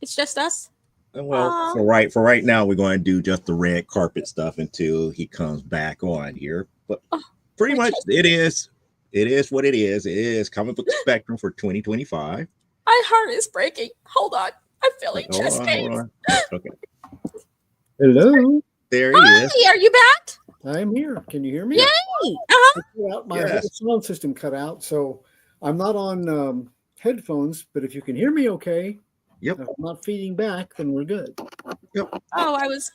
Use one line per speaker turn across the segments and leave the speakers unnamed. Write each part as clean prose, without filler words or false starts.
It's just us.
Well, for right now, we're going to do just the red carpet stuff until he comes back on here. But
Oh,
pretty
my
much,
chest.
it is what it is. It is comic book spectrum for 2025.
My heart is breaking. Hold on. I'm feeling
Hold
chest
on, hold
pains.
on. Okay,
Hello,
there he is.
Hi, are you back?
I'm here. Can you hear me?
Yay! Uh-huh.
I cut out, my whole
Yes.
sound system cut out, so I'm not on headphones. But if you can hear me, okay.
Yep.
If I'm not feeding back, then we're good.
Yep.
Oh, I was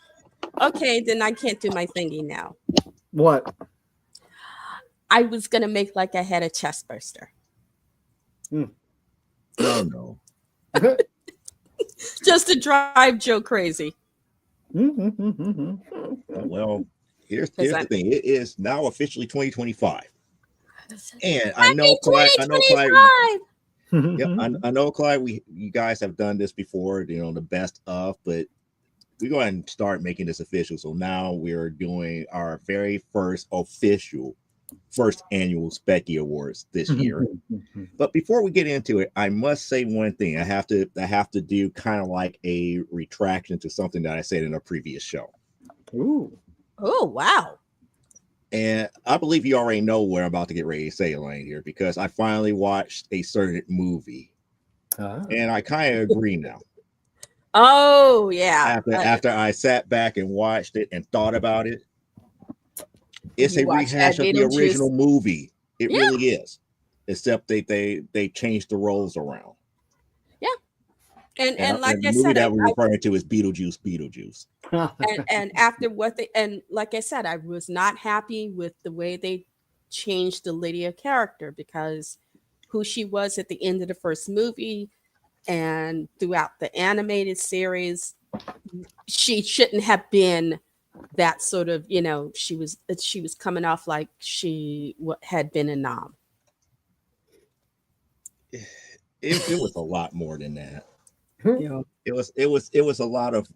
okay. Then I can't do my thingy now.
What?
I was gonna make like I had a chest burster,
Oh no.
just to drive Joe crazy.
Well,
Because
here's the
I'm
thing. It is now officially 2025, and
happy
I know Clyde.
2025.
Yep, I know Clyde. You guys have done this before. You know the best of, but we go ahead and start making this official. So now we're doing our very first annual Speckie Awards this year. But before we get into it, I must say one thing. I have to do kind of like a retraction to something that I said in a previous show.
Ooh.
Oh wow!
And I believe you already know what I'm about to get ready to say, Elaine, here, because I finally watched a certain movie. And I kind of agree now.
Oh yeah.
After I sat back and watched it and thought about it, it's
You
a
watched that
rehash of the
Beetlejuice?
original movie. It
Yeah,
really is. Except they changed the roles around.
yeah. And like
And the
I
movie
said,
that we're referring to is Beetlejuice.
and after what they and like I said, I was not happy with the way they changed the Lydia character because who she was at the end of the first movie and throughout the animated series, she shouldn't have been that sort of she was coming off like had been a nom.
It was a lot more than that.
Yeah.
It was a lot of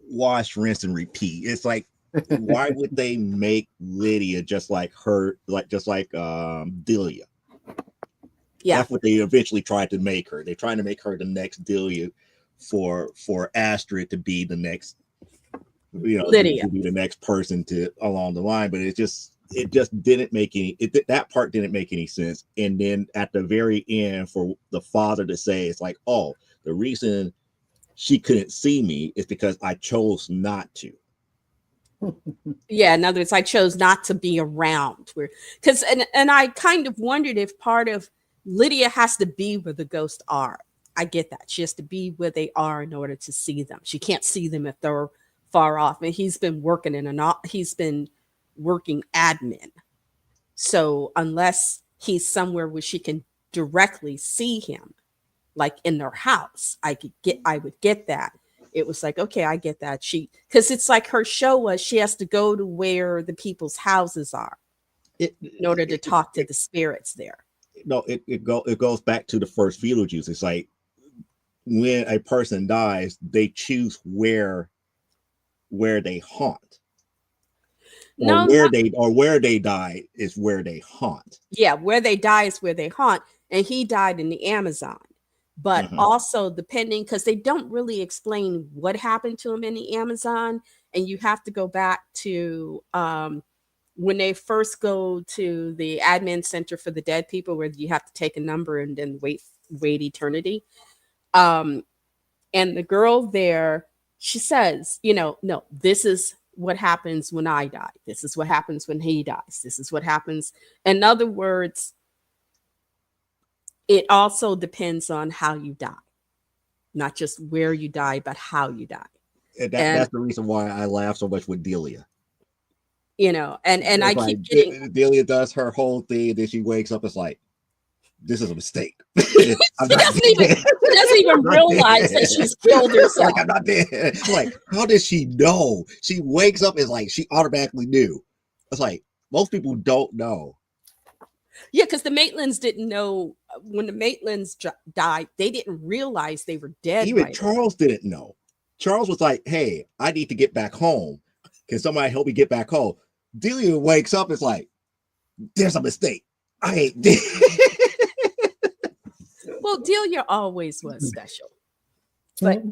wash, rinse, and repeat. It's like, why would they make Lydia just like her, just like Delia?
Yeah.
That's what they eventually tried to make her. They're trying to make her the next Delia for Astrid to be the next,
Lydia.
to be the next person to along the line. But it just didn't make that part didn't make any sense. And then at the very end, for the father to say, it's like, oh, the reason she couldn't see me is because I chose not to.
Yeah, in other words, I chose not to be around where because and I kind of wondered if part of Lydia has to be where the ghosts are. I get that. She has to be where they are in order to see them. She can't see them if they're far off. And he's been working admin. So unless he's somewhere where she can directly see him, like in their house, I would get that. It was like, okay, I get that. Because it's like her show was she has to go to where the people's houses are
It,
in order to
it,
talk to
it,
the spirits there.
no, it goes back to the first Beetlejuice. It's like when a person dies, they choose where they haunt,
No,
where they die is where they haunt.
yeah, where they die is where they haunt. And he died in the Amazon. But
Mhm.
also depending, because they don't really explain what happened to him in the Amazon. And you have to go back to when they first go to the admin center for the dead people, where you have to take a number and then wait eternity. Um, and the girl there, she says, no, this is what happens when I die. This is what happens when he dies. This is what happens. In other words, it also depends on how you die, not just where you die, but how you die.
And
And
that's the reason why I laugh so much with Delia.
and I
It's
keep
like
getting
Delia does her whole thing, then she wakes up. It's like, this is a mistake. I'm
she
not
doesn't even
dead.
she doesn't even
I'm not
realize that
dead.
she's killed herself.
Like, I'm not dead. Like, how did she know? She wakes up, it's like she automatically knew. It's like most people don't know.
Yeah, because the Maitlands didn't know when the Maitlands died. They didn't realize they were dead
Even
right away.
Charles didn't know. Charles was like, hey, I need to get back home. Can somebody help me get back home? Delia wakes up, it's like, there's a mistake. I ain't dead.
Well, Delia always was special. But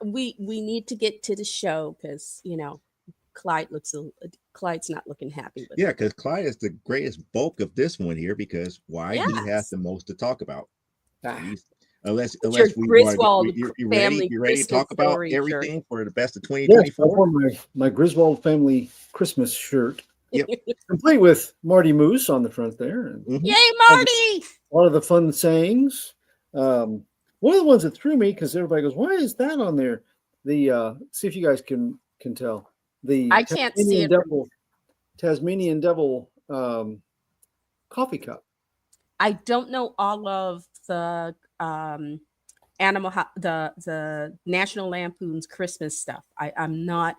we need to get to the show because Clyde's not looking happy with
Yeah,
it.
because Clyde is the greatest bulk of this one here because why he has
Yes.
the most to talk about.
Ah,
He's,
It's your
unless we want to,
Griswold
you ready?
family
You ready to
Christmas
talk about
story shirt.
everything for the best of
yes, I
2024?
wore my Griswold family Christmas shirt,
Yep.
complete with Marty Moose on the front there, and
Mhm.
Yay, Marty!
a lot of the fun sayings. One of the ones that threw me because everybody goes, "Why is that on there?" The see if you guys can tell the
I can't see it.
Tasmanian Devil coffee cup.
I don't know all of the the National Lampoon's Christmas stuff. I'm not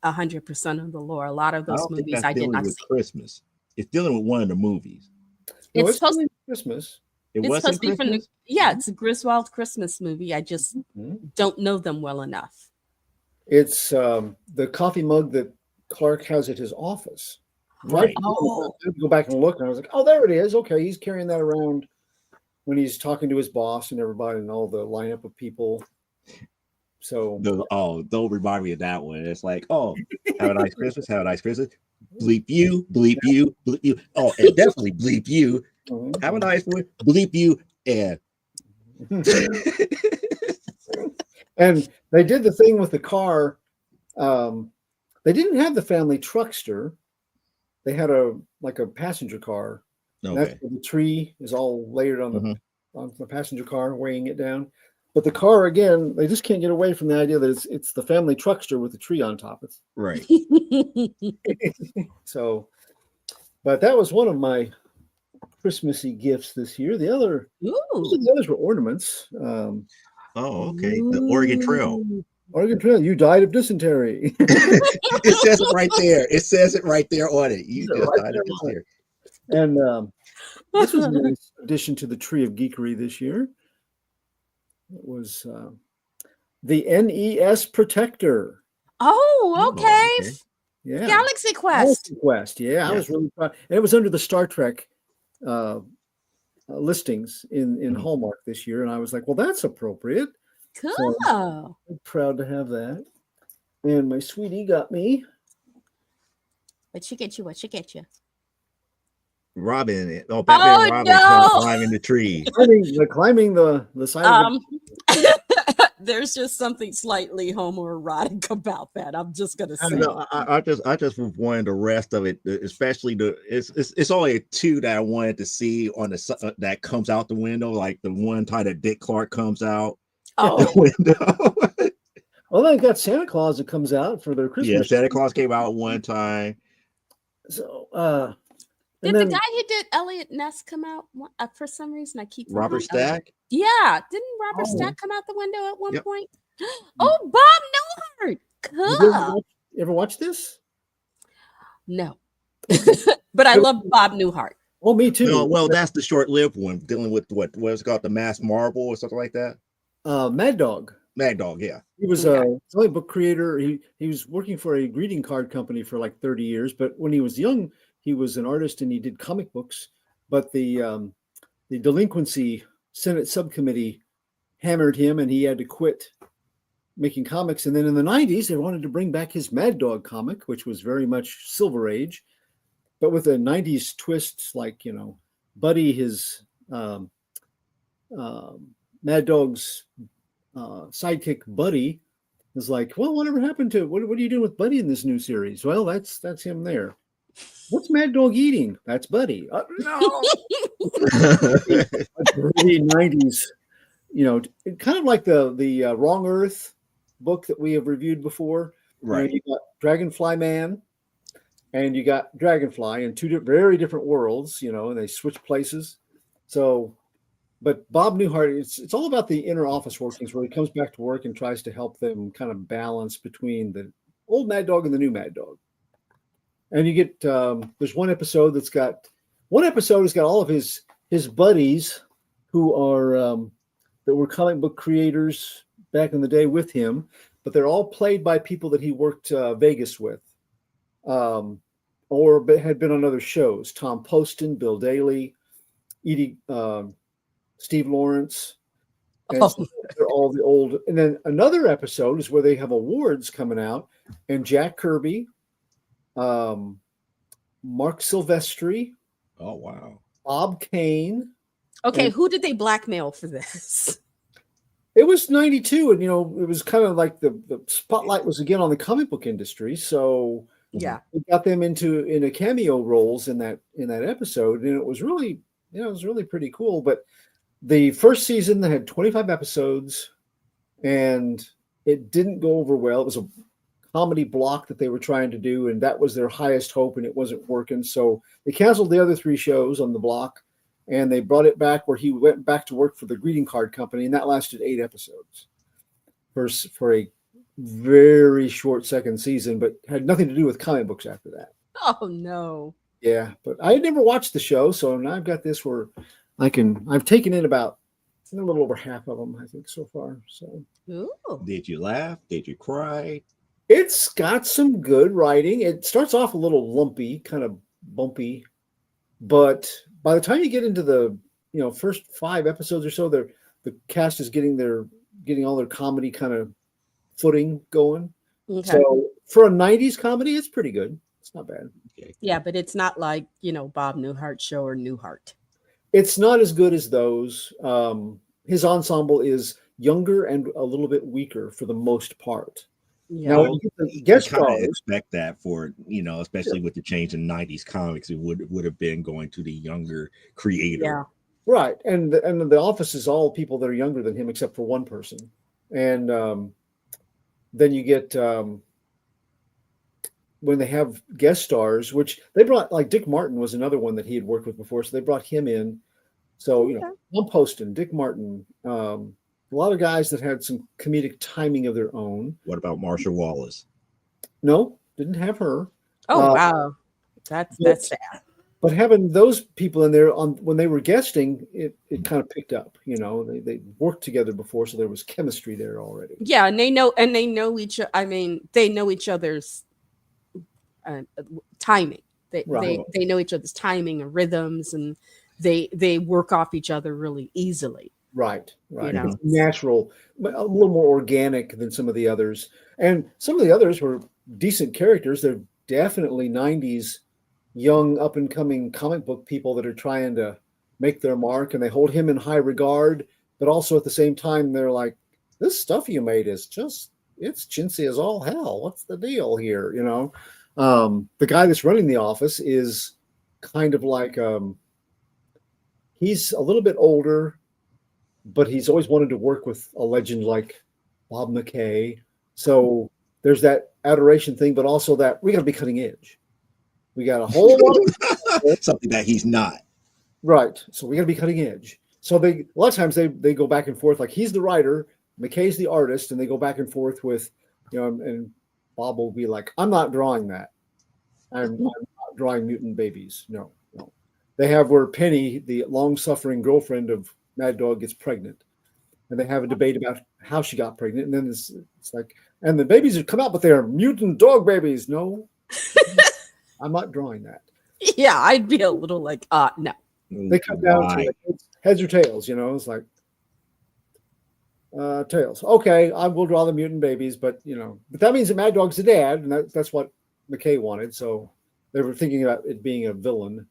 100% of the lore. A lot of
I
those
don't think
movies
that's
I did
dealing
not
with
see.
Christmas. It's dealing with one of the movies.
No,
It's
it's
supposed
really Christmas.
It
it's
wasn't
supposed to be from
Christmas.
it's a Griswold Christmas movie. I just
Mhm.
don't know them well enough.
It's the coffee mug that Clark has at his office. So
Right.
Oh,
I had to go back and look, and I was like, "Oh, there it is. Okay, he's carrying that around when he's talking to his boss and everybody and all the lineup of people." So
Don't remind me of that one. It's like, oh, have a nice Christmas. Have a nice Christmas. Bleep you, bleep you, bleep you. Oh, and definitely bleep you. Have a nice one. Bleep you. And
and they did the thing with the car. They didn't have the family truckster. They had a passenger car. And that's
okay.
where the tree is all layered on
Mhm.
the passenger car, weighing it down. But the car again, they just can't get away from the idea that it's the family truckster with the tree on top.
Right.
So, but that was one of my Christmassy gifts this year.
ooh,
The others were ornaments.
Oh, okay. The Oregon Trail.
Ooh.
Oregon Trail, you died of dysentery.
It says it right there. It says it right there on it. You just
Right
died
there
of this
on it.
here.
And this was a nice addition to the tree of geekery this year. It was the NES Protector.
Oh,
Oh,
okay.
okay.
Yeah.
Galaxy Quest.
Galaxy Quest. Yeah, I
Yeah.
was really proud. And it was under the Star Trek listings in
Mhm.
Hallmark this year. And I was like, well, that's appropriate. So
Cool.
I'm proud to have that. And my sweetie got me.
What she get you? What she get you?
Robin. Oh, Batman and
Oh
Robin trying to
no.
climb in the tree.
Climbing the side of
There's just something slightly homoerotic about that. I'm just gonna
I
say.
know.
I just wanted the rest of it, especially it's only two that I wanted to see on the that comes out the window, like the one time that Dick Clark comes out
Oh,
the window.
Well, they got Santa Claus that comes out for their
Yeah,
Christmas.
Santa Claus came out one time.
So,
did
and
the
then
guy who did Elliot Ness come out for some reason? I keep
Robert
forgetting.
Stack.
Yeah, didn't Robert
Oh.
Stack come out the window at one
Yep.
point? Oh, Bob Newhart.
Did you
Cool.
ever watch this?
No, but I love Bob Newhart.
Oh, me too.
No, well, that's the short-lived one dealing with what's it called, the Masked Marvel or something like that.
Mad Dog.
Mad Dog, yeah.
He was
Okay.
a comic book creator. He was working for a greeting card company for like 30 years. But when he was young, he was an artist and he did comic books. But the delinquency Senate subcommittee hammered him, and he had to quit making comics. And then in the 90s, they wanted to bring back his Mad Dog comic, which was very much Silver Age, but with a 90s twist, like, Buddy, his Mad Dog's sidekick Buddy, is like, well, whatever happened to what are you doing with Buddy in this new series? Well, that's him there. What's Mad Dog eating? That's Buddy. No. Early 90s, kind of like the Wrong Earth book that we have reviewed before.
Right.
You got Dragonfly Man and you got Dragonfly in two very different worlds, and they switch places. So, but Bob Newhart, it's all about the inner office workings where he comes back to work and tries to help them kind of balance between the old Mad Dog and the new Mad Dog. And you get there's one episode has got all of his buddies who are that were comic book creators back in the day with him, but they're all played by people that he worked Vegas with, or had been on other shows. Tom Poston, Bill Daly, Steve Lawrence. And so they're all the old. And then another episode is where they have awards coming out, and Jack Kirby, Mark Silvestri,
Oh wow.
Bob Kane.
Okay,
And
who did they blackmail for this?
it was 92, and it was kind of like the spotlight was again on the comic book industry. So
Yeah.
we got them into cameo roles in that episode, and it was really pretty cool. But the first season, they had 25 episodes, and it didn't go over well. It was a comedy block that they were trying to do, and that was their highest hope, and it wasn't working. So they canceled the other 3 shows on the block, and they brought it back where he went back to work for the greeting card company, and that lasted 8 episodes for a very short second season, but had nothing to do with comic books after that.
Oh no.
Yeah, but I had never watched the show, so now I've got this where I've taken in about a little over half of them, I think, so far. So,
Ooh.
Did you laugh? Did you cry?
it's got some good writing. It starts off a little lumpy, kind of bumpy, but by the time you get into the first 5 episodes or so, the cast is getting all their comedy kind of footing going.
Okay.
So for a 90s comedy, it's pretty good. It's not bad.
Okay.
Yeah, but it's not like, Bob Newhart show or Newhart.
It's not as good as those. His ensemble is younger and a little bit weaker for the most part.
Yeah.
Now, when you get the guest
kind of
stars,
expect that for especially with the change in 90s comics, it would have been going to the younger creator.
Yeah.
right? And the office is all people that are younger than him, except for one person. And then you get when they have guest stars, which they brought, like Dick Martin was another one that he had worked with before, so they brought him in. So Tom Poston, Dick Martin, a lot of guys that had some comedic timing of their own.
What about Marsha Wallace?
No, didn't have her.
Oh wow. That's sad.
But having those people in there when they were guesting, it kind of picked up. They worked together before, so there was chemistry there already.
Yeah, and they know each. I mean, they know each other's timing. They know each other's timing and rhythms, and they work off each other really easily.
Right. It's natural, but a little more organic than some of the others. And some of the others were decent characters. They're definitely 90s young up and coming comic book people that are trying to make their mark, and they hold him in high regard, but also at the same time they're like, this stuff you made is it's chintzy as all hell. What's the deal here? The guy that's running the office is kind of like he's a little bit older, but he's always wanted to work with a legend like Bob McKay. So there's that adoration thing, but also that we got to be cutting edge. We got a whole lot of
something that he's not.
Right. So we got to be cutting edge. So a lot of times they go back and forth. Like he's the writer, McKay's the artist, and they go back and forth with, and Bob will be like, I'm not drawing that. I'm not drawing mutant babies. No. They have where Penny, the long-suffering girlfriend of Mad Dog, gets pregnant. And they have a debate about how she got pregnant. And then it's like, and the babies have come out, but they are mutant dog babies. No. I'm not drawing that.
Yeah, I'd be a little like, no.
They come down to like, heads or tails, it's like tails. Okay, I will draw the mutant babies, but but that means that Mad Dog's the dad, and that's what McKay wanted. So they were thinking about it being a villain.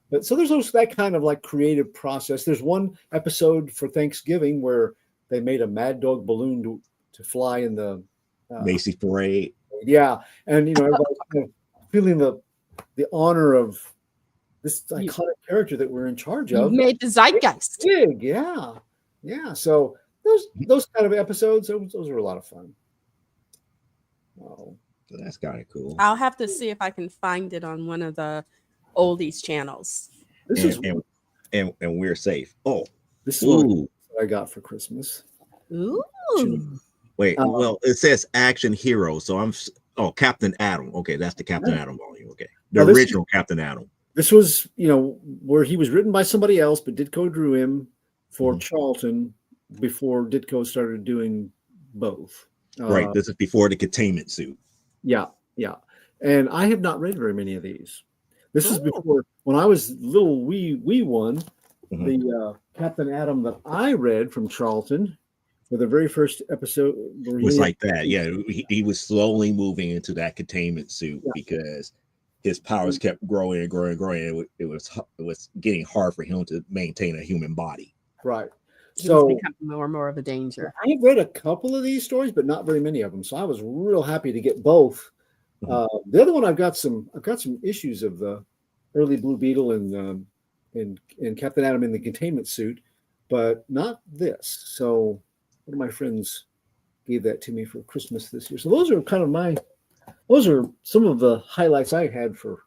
But so there's also that kind of like creative process. There's one episode for Thanksgiving where they made a Mad Dog balloon to fly in the
Macy's parade.
Yeah, and everybody's kind of feeling the honor of this iconic character that we're in charge of.
You made the zeitgeist.
Big, yeah. So those kind of episodes, those were a lot of fun.
So that's kind of cool.
I'll have to see if I can find it on one of the oldies channels.
And we're safe. Oh,
this is what I got for Christmas.
Ooh.
Wait, well, it says Action Hero, so Captain Atom. Okay, that's the Captain Atom volume. Okay, the original Captain Atom.
This was, where he was written by somebody else, but Ditko drew him for Charlton before Ditko started doing both.
Right, this is before the containment suit.
Yeah. And I have not read very many of these. This is before, when I was little wee one, the Captain Atom that I read from Charlton with the very first episode.
It was like that. Yeah, he was slowly moving into that containment suit because his powers kept growing and growing and growing. It was getting hard for him to maintain a human body.
Right.
He was
So
becoming more and more of a danger.
I've read a couple of these stories, but not very many of them. So I was real happy to get both. The other one, I've got some issues of the early Blue Beetle and Captain Atom in the containment suit, but not this. So one of my friends gave that to me for Christmas this year. So those are some of the highlights I had for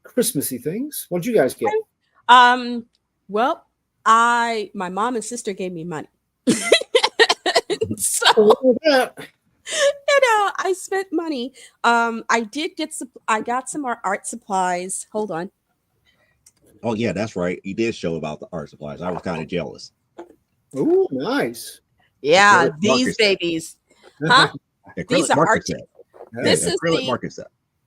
Christmassy things. What did you guys get?
Well, my mom and sister gave me money. So I spent money. I got some art supplies. Hold on.
Oh yeah, that's right. He did show about the art supplies. I was kind of jealous.
Oh, nice.
Yeah, these babies. Huh? These are art. This is the
market set.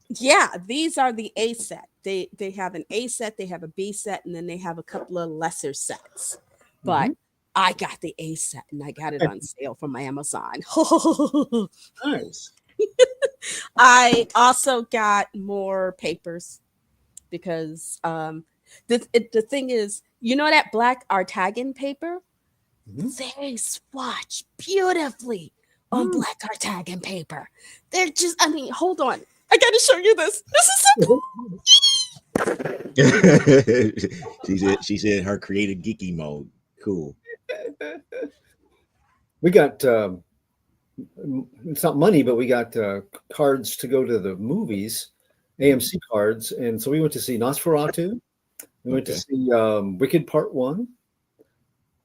Yeah, these are the A set. They have an A set, they have a B set, and then they have a couple of lesser sets. But I got the A set and I got it on sale from my Amazon.
Nice.
I also got more papers because the thing is, you know that black Artagan paper? They swatch beautifully on black Artagan paper. They're just, hold on. I got to show you this. This is so cool.
She said her creative geeky mode. Cool.
We got it's not money, but we got cards to go to the movies, AMC cards, and so we went to see Nosferatu. We went to see Wicked Part 1,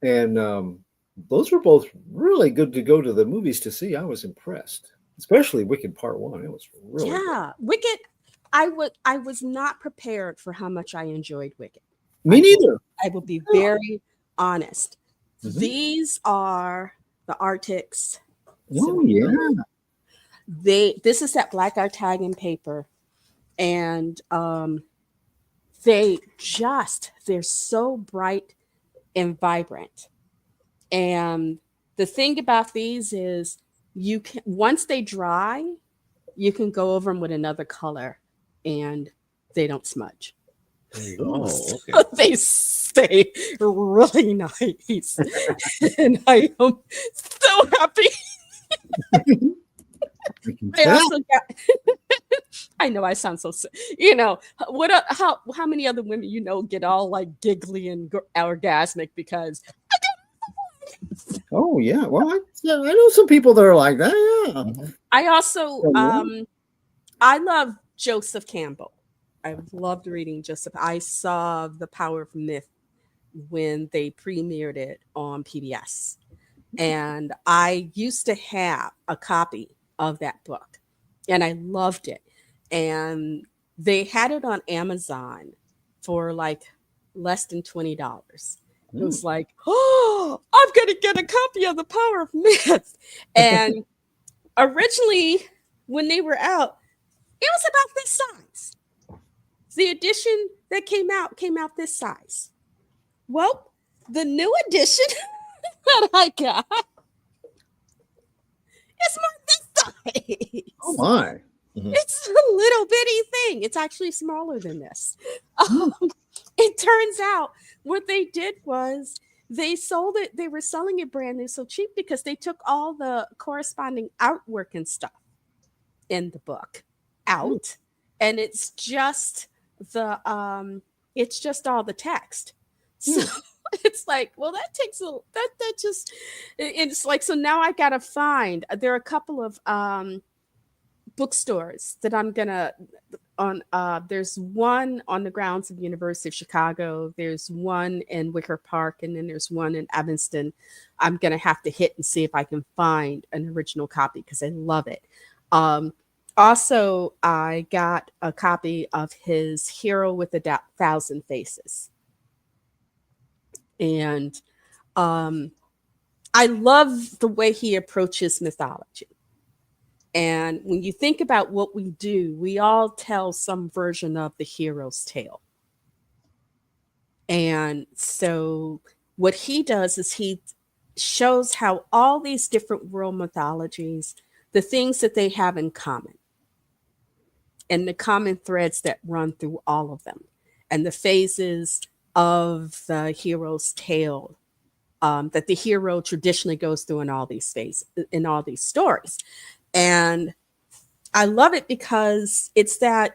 and those were both really good to go to the movies to see. I was impressed, especially Wicked Part 1. It was really good.
Wicked. I was not prepared for how much I enjoyed Wicked.
Me neither.
I will be very honest. These are the Arctics.
Oh yeah.
This is that black Artagan paper, and they're so bright and vibrant. And the thing about these is you can, once they dry, you can go over them with another color and they don't smudge. So they stay really nice. And I am so happy. I also got I know I sound so how many other women get all like giggly and orgasmic because
oh yeah, well I know some people that are like that. Yeah.
I also I love Joseph Campbell. I loved reading Joseph. I saw The Power of Myth when they premiered it on PBS, and I used to have a copy of that book, and I loved it. And they had it on Amazon for like less than $20. It was like, oh, I'm going to get a copy of The Power of Myth. And originally, when they were out, it was about this size. The edition that came out this size. Well, the new edition that I got is more this size.
Oh my.
It's a little bitty thing. It's actually smaller than this. It turns out what they did was they sold it. They were selling it brand new so cheap because they took all the corresponding artwork and stuff in the book out, and it's just all the text. So it's like, well, that takes it's like, so now I gotta find, there are a couple of bookstores that I'm gonna there's one on the grounds of University of Chicago, there's one in Wicker Park, and then there's one in Evanston. I'm gonna have to hit and see if I can find an original copy because I love it. Also, I got a copy of his Hero with a Thousand Faces. And I love the way he approaches mythology. And when you think about what we do, we all tell some version of the hero's tale. And so what he does is he shows how all these different world mythologies, the things that they have in common, and the common threads that run through all of them, and the phases of the hero's tale, that the hero traditionally goes through in all these phases, in all these stories. And I love it because it's that,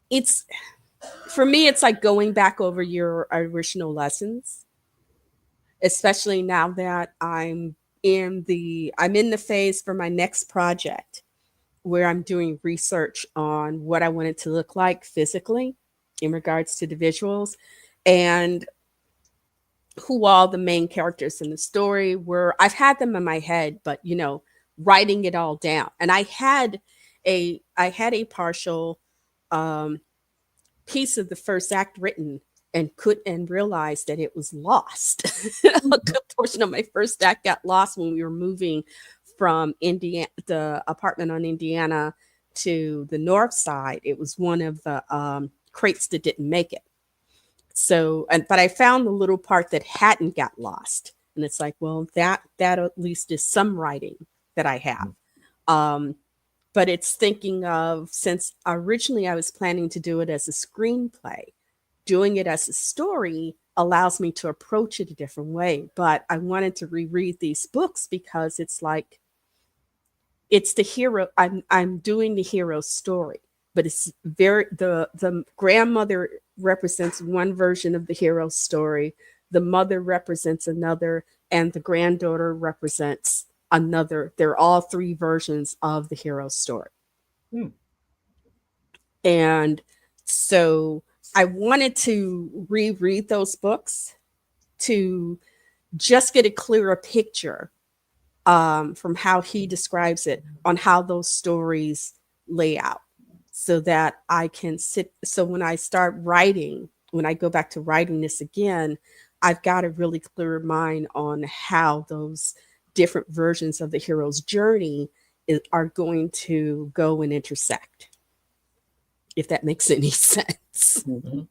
it's, for me, it's like going back over your original lessons, especially now that I'm in the phase for my next project where I'm doing research on what I want it to look like physically in regards to the visuals, and who all the main characters in the story were. I've had them in my head, but writing it all down. And I had a partial um piece of the first act written, and realized that it was lost. A good portion of my first act got lost when we were moving from Indiana, the apartment on Indiana, to the north side. It was one of the crates that didn't make it. So, but I found the little part that hadn't got lost, and it's like, well, that at least is some writing that I have. Um, but it's thinking of, since originally I was planning to do it as a screenplay, doing it as a story allows me to approach it a different way. But I wanted to reread these books because it's like, it's the hero. I'm doing the hero story, but it's very, the grandmother represents one version of the hero story, the mother represents another, and the granddaughter represents another. They're all three versions of the hero story.
Hmm.
And so I wanted to reread those books to just get a clearer picture, from how he describes it, on how those stories lay out, so that I can sit. So when I start writing, when I go back to writing this again, I've got a really clear mind on how those different versions of the hero's journey are going to go and intersect, if that makes any sense.
Mhm.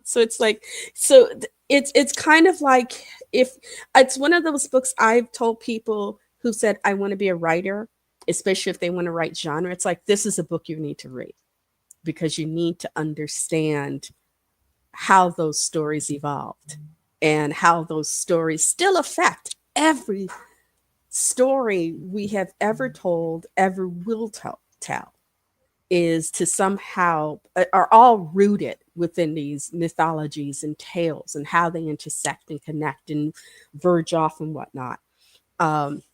So it's like, so it's kind of like, if it's one of those books I've told people who said I want to be a writer, especially if they want to write genre, it's like, this is a book you need to read, because you need to understand how those stories evolved, and how those stories still affect every story we have ever told, ever will tell, is to somehow, are all rooted within these mythologies and tales, and how they intersect and connect and verge off and whatnot. Um,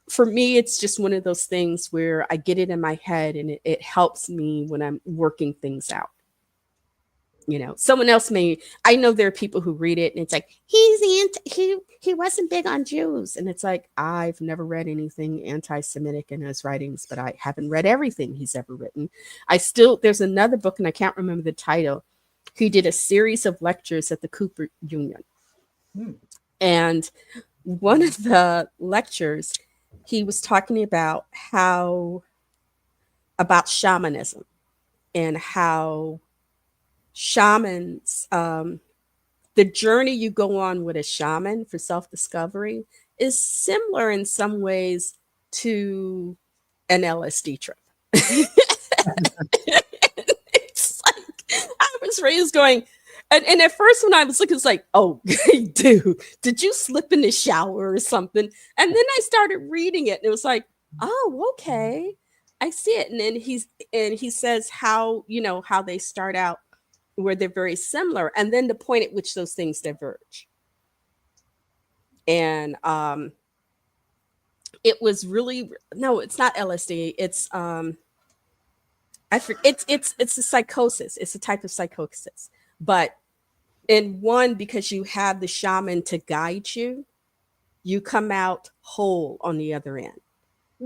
for me, it's just one of those things where I get it in my head, and it helps me when I'm working things out. Someone else may, I know there are people who read it and it's like, he wasn't big on Jews. And it's like, I've never read anything anti-Semitic in his writings, but I haven't read everything he's ever written. There's another book, and I can't remember the title. He did a series of lectures at the Cooper Union.
Hmm.
And one of the lectures, he was talking about about shamanism, and how shamans, the journey you go on with a shaman for self-discovery is similar in some ways to an LSD trip. It's like, I was raised going, and at first when I was looking, it's like, oh, dude, did you slip in the shower or something? And then I started reading it, and it was like, oh, okay, I see it. And then he says how they start out, where they're very similar, and then the point at which those things diverge. And it was really, no, it's not LSD. It's it's a psychosis. It's a type of psychosis. But in one, because you have the shaman to guide you, you come out whole on the other end.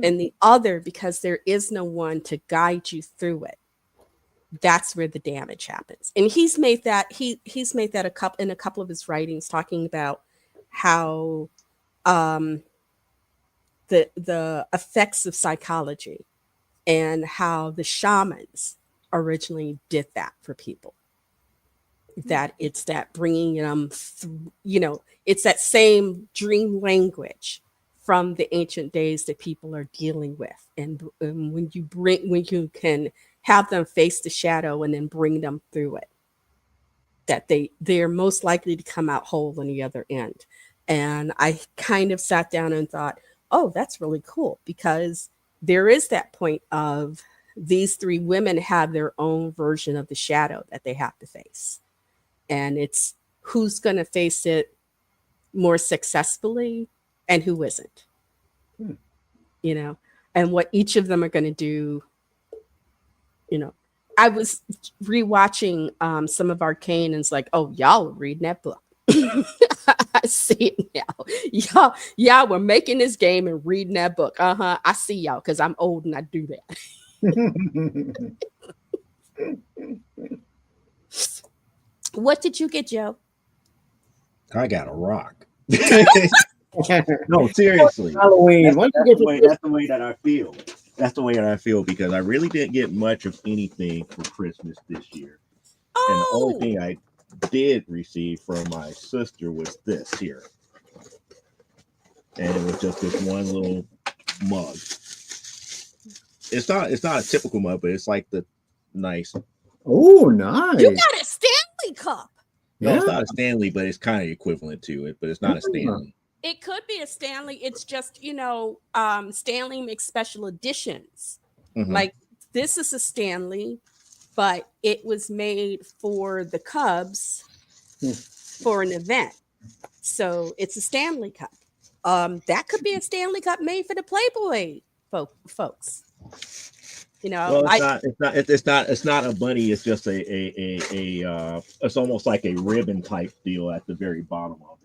And the other, because there is no one to guide you through it, that's where the damage happens. And he's made that in a couple of his writings, talking about how the effects of psychology, and how the shamans originally did that for people. that it's that bringing them, it's that same dream language from the ancient days that people are dealing with. And when you can have them face the shadow and then bring them through it, that they're most likely to come out whole on the other end. And I kind of sat down and thought, oh, that's really cool, because there is that point of these three women have their own version of the shadow that they have to face. And it's who's going to face it more successfully and who isn't,
Hmm.
you know, and what each of them are going to do. I was rewatching some of Arcane, and it's like, oh, y'all were reading that book. I see it now. Y'all were making this game and reading that book. I see y'all, because I'm old and I do that. What did you get, Joe?
I got a rock. No, seriously.
Halloween.
That's the way that I feel. That's the way that I feel, because I really didn't get much of anything for Christmas this year. And the only thing I did receive from my sister was this here. And it was just this one little mug. It's not a typical mug, but it's like the nice.
Oh, nice.
You got a Stanley cup.
No, it's not a Stanley, but it's kind of equivalent to it, but it's not a Stanley.
It could be a Stanley. It's just, Stanley makes special editions.
Mhm.
Like, this is a Stanley, but it was made for the Cubs for an event. So it's a Stanley Cup. That could be a Stanley Cup made for the Playboy folks.
Well, it's not a bunny. It's just it's almost like a ribbon type deal at the very bottom of it.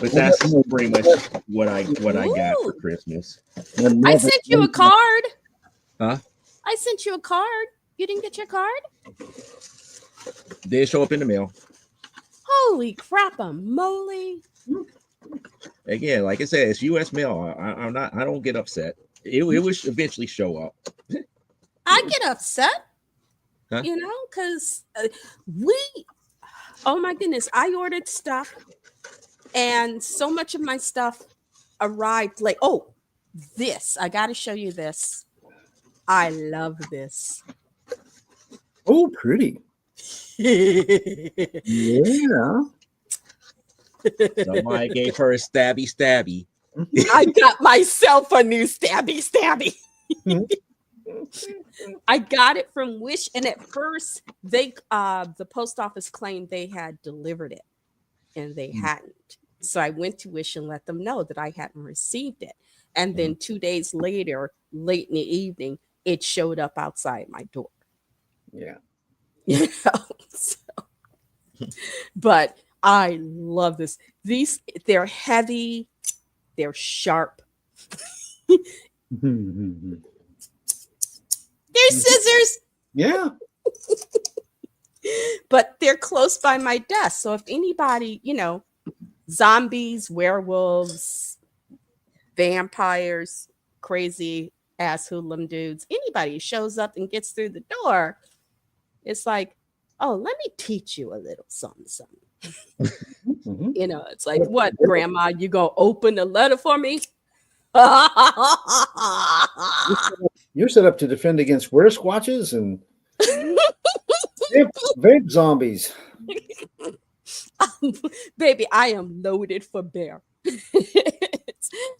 But that's pretty much what I got for Christmas.
I sent you a card.
Huh?
I sent you a card. You didn't get your card?
Did show up in the mail.
Holy crap, a moly.
Again, like I said, it's U.S. mail. I don't get upset. It will eventually show up.
I get upset,
huh?
Because oh my goodness, I ordered stuff, and so much of my stuff arrived late. Oh, this, I got to show you this. I love this.
Oh, pretty. Yeah.
Somebody gave her a stabby.
I got myself a new stabby. I got it from Wish, and at first the post office claimed they had delivered it, and they hadn't. So I went to Wish and let them know that I hadn't received it. And then 2 days later, late in the evening, it showed up outside my door.
Yeah.
So, but I love this. They're heavy, they're sharp. They're scissors.
Yeah.
But they're close by my desk. So if anybody, zombies, werewolves, vampires, crazy ass hoodlum dudes, anybody shows up and gets through the door, it's like, oh, let me teach you a little something. It's like, what, Grandma, you gonna open the letter for me?
You're set up to defend against were squatches and vape zombies.
Baby, I am loaded for bear.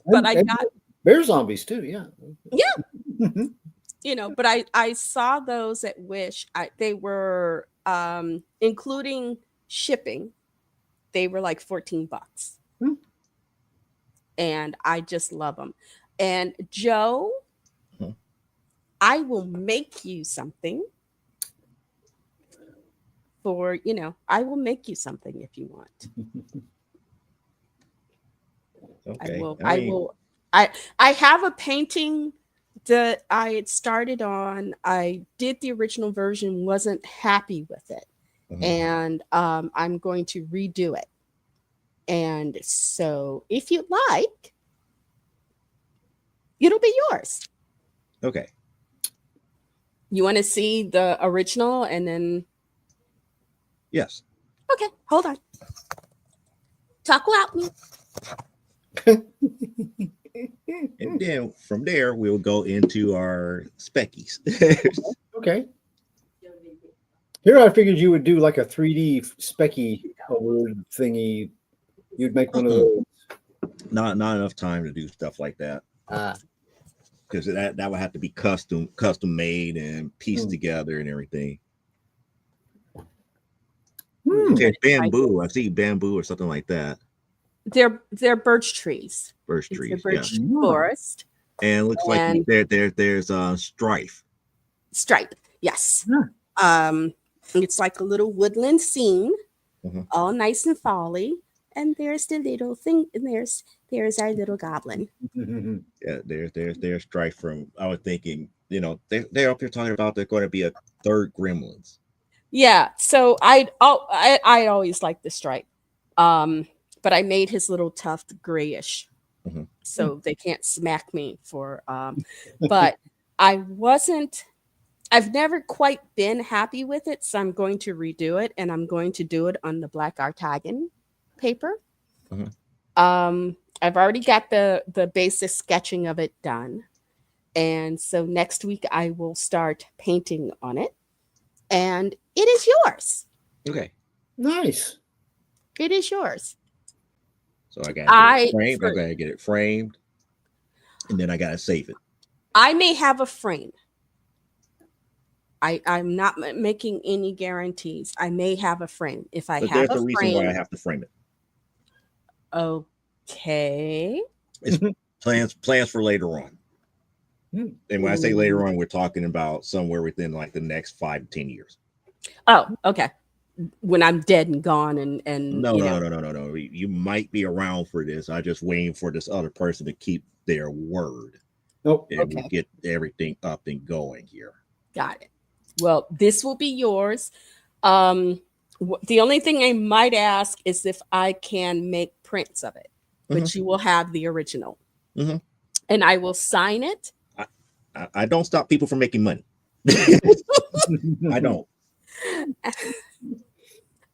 But I got
bear zombies too. Yeah.
But I saw those at Wish. They were including shipping. They were like $14. And I just love them. And Joe, I will make you something I will make you something if you want.
Okay.
I have a painting that I had started on. I did the original version, wasn't happy with it. And I'm going to redo it. And so if you'd like, it'll be yours.
Okay.
You want to see the original and then
Yes.
Okay, hold on. Talk without me.
And then from there, we'll go into our speckies.
Okay. Here, I figured you would do like a 3D Speckie Award thingy. You'd make one of those.
Not enough time to do stuff like that. Because that would have to be custom made and pieced together and everything. Okay, bamboo. I see bamboo or something like that.
They're birch trees.
Birch
It's
trees.
a birch
Yeah.
forest.
And it looks like there's strife.
Stripe. Yes. It's like a little woodland scene, all nice and folly. And there's the little thing, and there's our little goblin.
Yeah, there's strife from. I was thinking, they're up here talking about they're going to be a third Gremlins.
Yeah, so I always like the stripe, but I made his little tuft grayish, so they can't smack me for. But I've never quite been happy with it, so I'm going to redo it, and I'm going to do it on the black Artagan paper. I've already got the basic sketching of it done, and so next week I will start painting on it, and it is yours.
Okay,
nice.
It is yours.
So I gotta get it framed, and then I gotta save it.
I may have a frame. I'm not making any guarantees. I may have a frame. If I
but
have
there's
a
a reason
frame,
why I have to frame it.
Okay.
It's plans for later on. And when I say later on, we're talking about somewhere within like the next 5 to 10 years.
Oh, okay. When I'm dead and gone and
no. You might be around for this. I just waiting for this other person to keep their word.
Nope.
And we get everything up and going here.
Got it. Well, this will be yours. The only thing I might ask is if I can make prints of it, but you will have the original, and I will sign it.
I don't stop people from making money. I don't.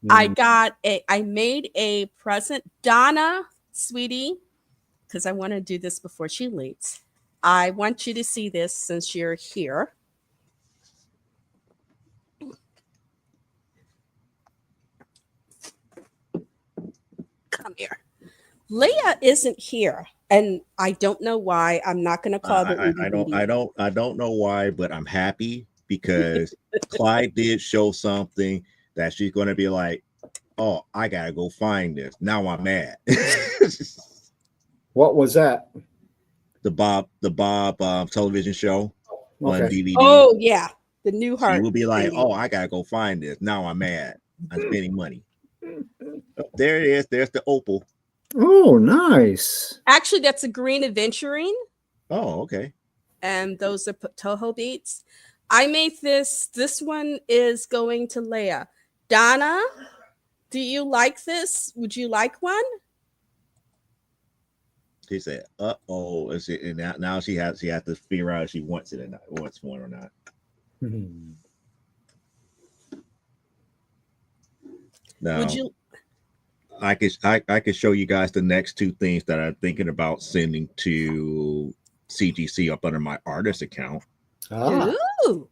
I made a present, Donna, sweetie, because I want to do this before she leaves. I want you to see this since you're here. Come here. Leah isn't here, and I don't know why. I'm not going to call
I don't know why, but I'm happy because Clyde did show something that she's going to be like, oh, I gotta go find this. Now I'm mad.
What was that?
The Bob television show on DVD.
Oh yeah, the new heart.
She will be like, oh, I gotta go find this. Now I'm mad. I'm spending money. Oh, there it is. There's the opal.
Oh, nice.
Actually, that's a green aventurine.
Oh, okay.
And those are Toho beads. I made this. This one is going to Leia. Donna, do you like this? Would you like one?
She said, "Uh-oh." And now she has to figure out if she wants it or not, wants one or not. Now,
would you?
I could show you guys the next two things that I'm thinking about sending to CGC up under my artist account.
Ooh.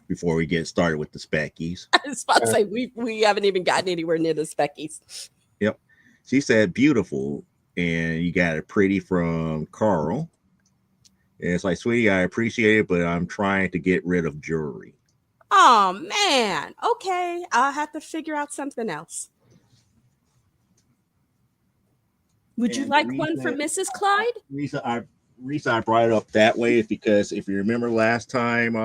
Before we get started with the Speckies.
I was about to say we haven't even gotten anywhere near the Speckies.
Yep. She said beautiful, and you got it pretty from Carl. And it's like, sweetie, I appreciate it, but I'm trying to get rid of jewelry.
Oh man. Okay. I'll have to figure out something else. Would you like one for Mrs. Clyde?
Reason I brought it up that way is because if you remember last time,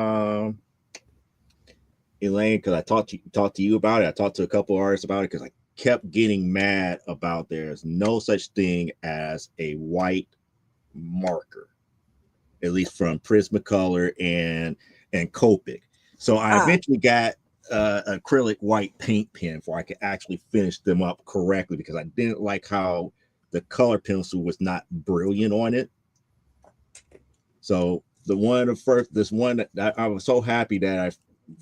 Elaine, because I talked to you about it, I talked to a couple artists about it because I kept getting mad about there's no such thing as a white marker, at least from Prismacolor and Copic. So I eventually got acrylic white paint pen where I could actually finish them up correctly because I didn't like how the color pencil was not brilliant on it. So this one that I was so happy that I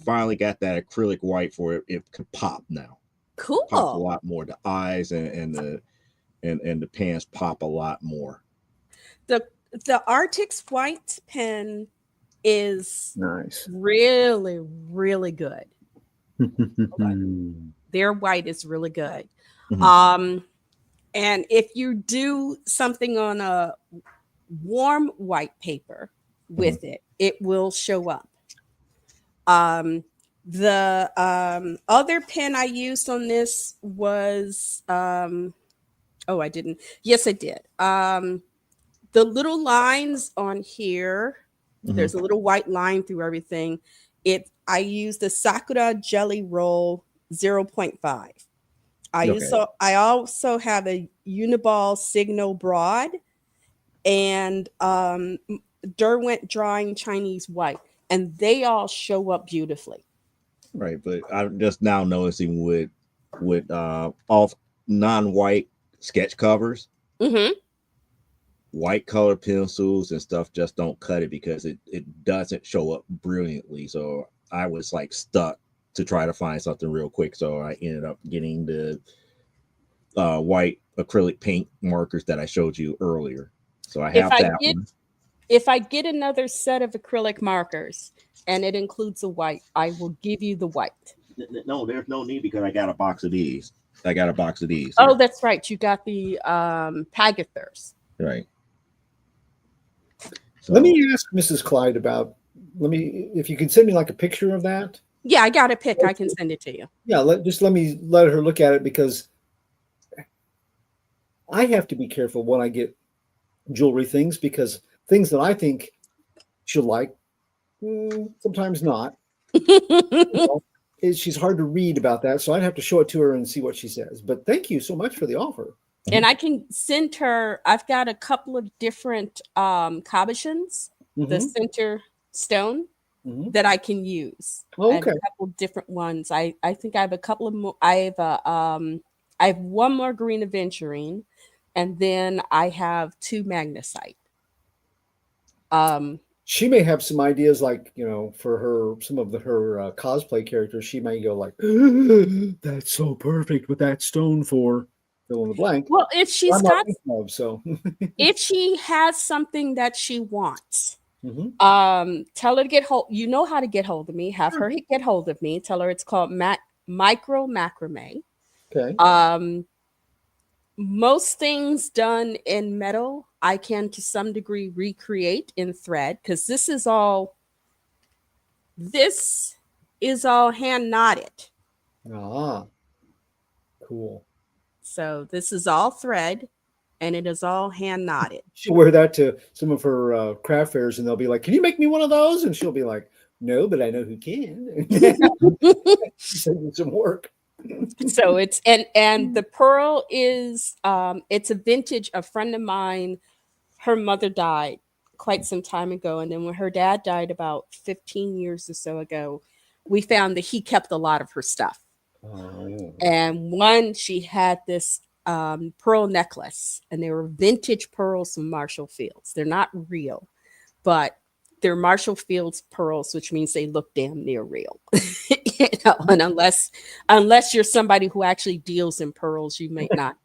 finally got that acrylic white for it. It could pop now. pop a
Cool.
lot more. The eyes and the pans pop a lot more.
The the Arctic's white pen is
Nice.
really, really good.
Mhm.
Their white is really good.
Mhm.
Um, and if you do something on a warm white paper
Mhm.
with it, it will show up. Um, the other pen I used on this was oh, I didn't. Yes, I did. The little lines on here,
Mhm.
there's a little white line through everything. It I used the Sakura Jelly Roll 0.5.
Okay.
I also have a Uniball Signal Broad and Derwent Drawing Chinese White, and they all show up beautifully.
Right, but I'm just now noticing with all non-white sketch covers,
Hmm.
white color pencils and stuff just don't cut it because it doesn't show up brilliantly. So I was like stuck to try to find something real quick. So I ended up getting the white acrylic paint markers that I showed you earlier. So I
If
have
I
that
get
one.
if I get another set of acrylic markers and it includes a white, I will give you the white.
No, there's no need because I got a box of these. I got a box of these
Oh,
here.
that's right. You got the Pagathers.
Right.
Let
So
me ask Mrs. Clyde about. Let me, if you can send me like a picture of that.
Yeah, I got a pic. I can send it to you.
Yeah, let me let her look at it because I have to be careful when I get jewelry things because things that I think she'll like, sometimes not. You know, she's hard to read about that, so I'd have to show it to her and see what she says. But thank you so much for the offer.
And I can send her. I've got a couple of different cabochons, the
Hmm.
center stone
Hmm.
that I can use. I
Oh,
have
okay.
a couple different ones. I think I have a couple of more. I have one more green aventurine, and then I have two magnesite. Um,
She may have some ideas, like for her some of her cosplay characters. She may go like, "That's so perfect with that stone for fill in the blank."
well,
I'm not thinking of so.
if she has something that she wants,
Hmm.
tell her to get hold. You know how to get hold of me. Have her get hold of me. Tell her it's called micro macrame.
Okay.
Um, most things done in metal, I can to some degree recreate in thread because this is all hand knotted.
Ah, cool.
So this is all thread, and it is all hand knotted.
She'll wear that to some of her craft fairs, and they'll be like, "Can you make me one of those?" And she'll be like, "No, but I know who can." Send you some work.
So it's and the pearl is it's a vintage. A friend of mine, her mother died quite some time ago, and then when her dad died about 15 years or so ago, we found that he kept a lot of her stuff.
Oh,
And one, she had this pearl necklace, and they were vintage pearls from Marshall Fields. They're not real, but they're Marshall Fields pearls, which means they look damn near real. And unless you're somebody who actually deals in pearls, you may not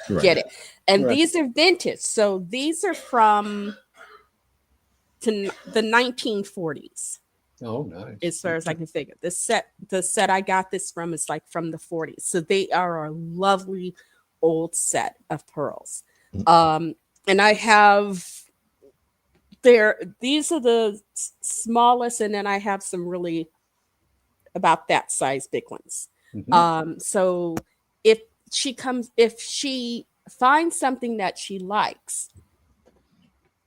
right.
get it. And
right.
these are vintage, so these are from the 1940s,
Oh, nice.
as far as I can figure. The set I got this from is like from the 40s. So they are a lovely old set of pearls. Um, and I have these are the smallest, and then I have some really about that size big ones.
Hmm.
So if if she finds something that she likes,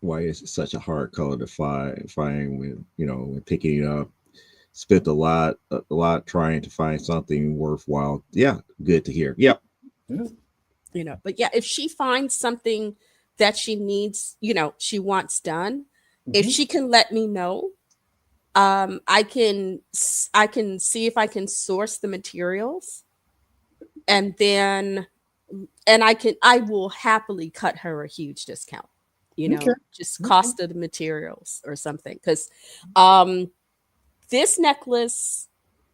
Why is it such a hard color to find when when picking it up? Spent a lot trying to find something worthwhile. Yeah, good to hear. Yep.
Yeah.
but yeah, if she finds something that she needs, she wants done, if
Hmm.
she can let me know, I can see if I can source the materials, and then and I will happily cut her a huge discount,
Okay.
just
Okay.
cost of the materials or something. Because um this necklace,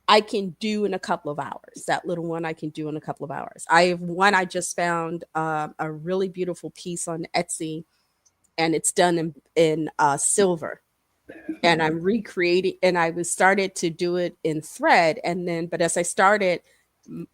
I can do in a couple of hours. That little one I can do in a couple of hours. I have one I just found a really beautiful piece on Etsy, and it's done in silver. And I'm recreating, and I was started to do it in thread, and then but as I started, m-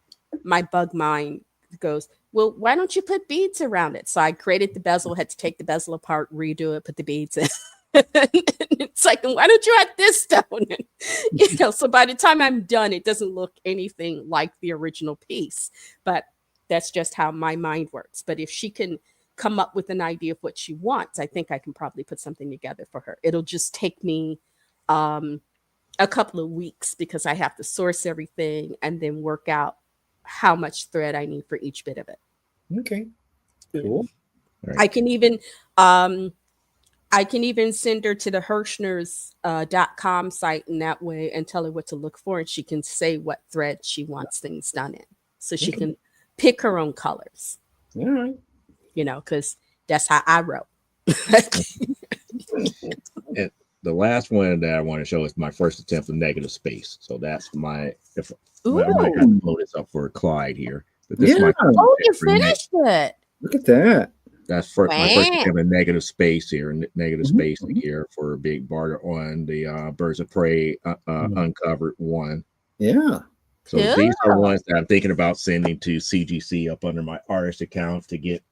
my bug mind goes, well, why don't you put beads around it? So I created the bezel, had to take the bezel apart, redo it, put the beads in. It's like, why don't you add this stone? So by the time I'm done, it doesn't look anything like the original piece. But that's just how my mind works. But if she can come up with an idea of what she wants, I think I can probably put something together for her. It'll just take me um, a couple of weeks because I have to source everything and then work out how much thread I need for each bit of it.
Okay. Cool.
Right.
Um, I can even send her to the Hirschner's.com site in that way and tell her what to look for, and she can say what thread she wants things done in, so she can pick her own colors.
All right.
Because that's how I wrote.
And the last one that I want to show is my first attempt of negative space. So that's my. I might have to blow this up for Clyde here, but this is my.
Oh, you finished it.
Look at that.
That's my first
Wow.
attempt at negative space here, negative
Mhm.
space here for a big barter on the Birds of Prey uncovered one.
Yeah.
So these are ones that I'm thinking about sending to CGC up under my artist account to get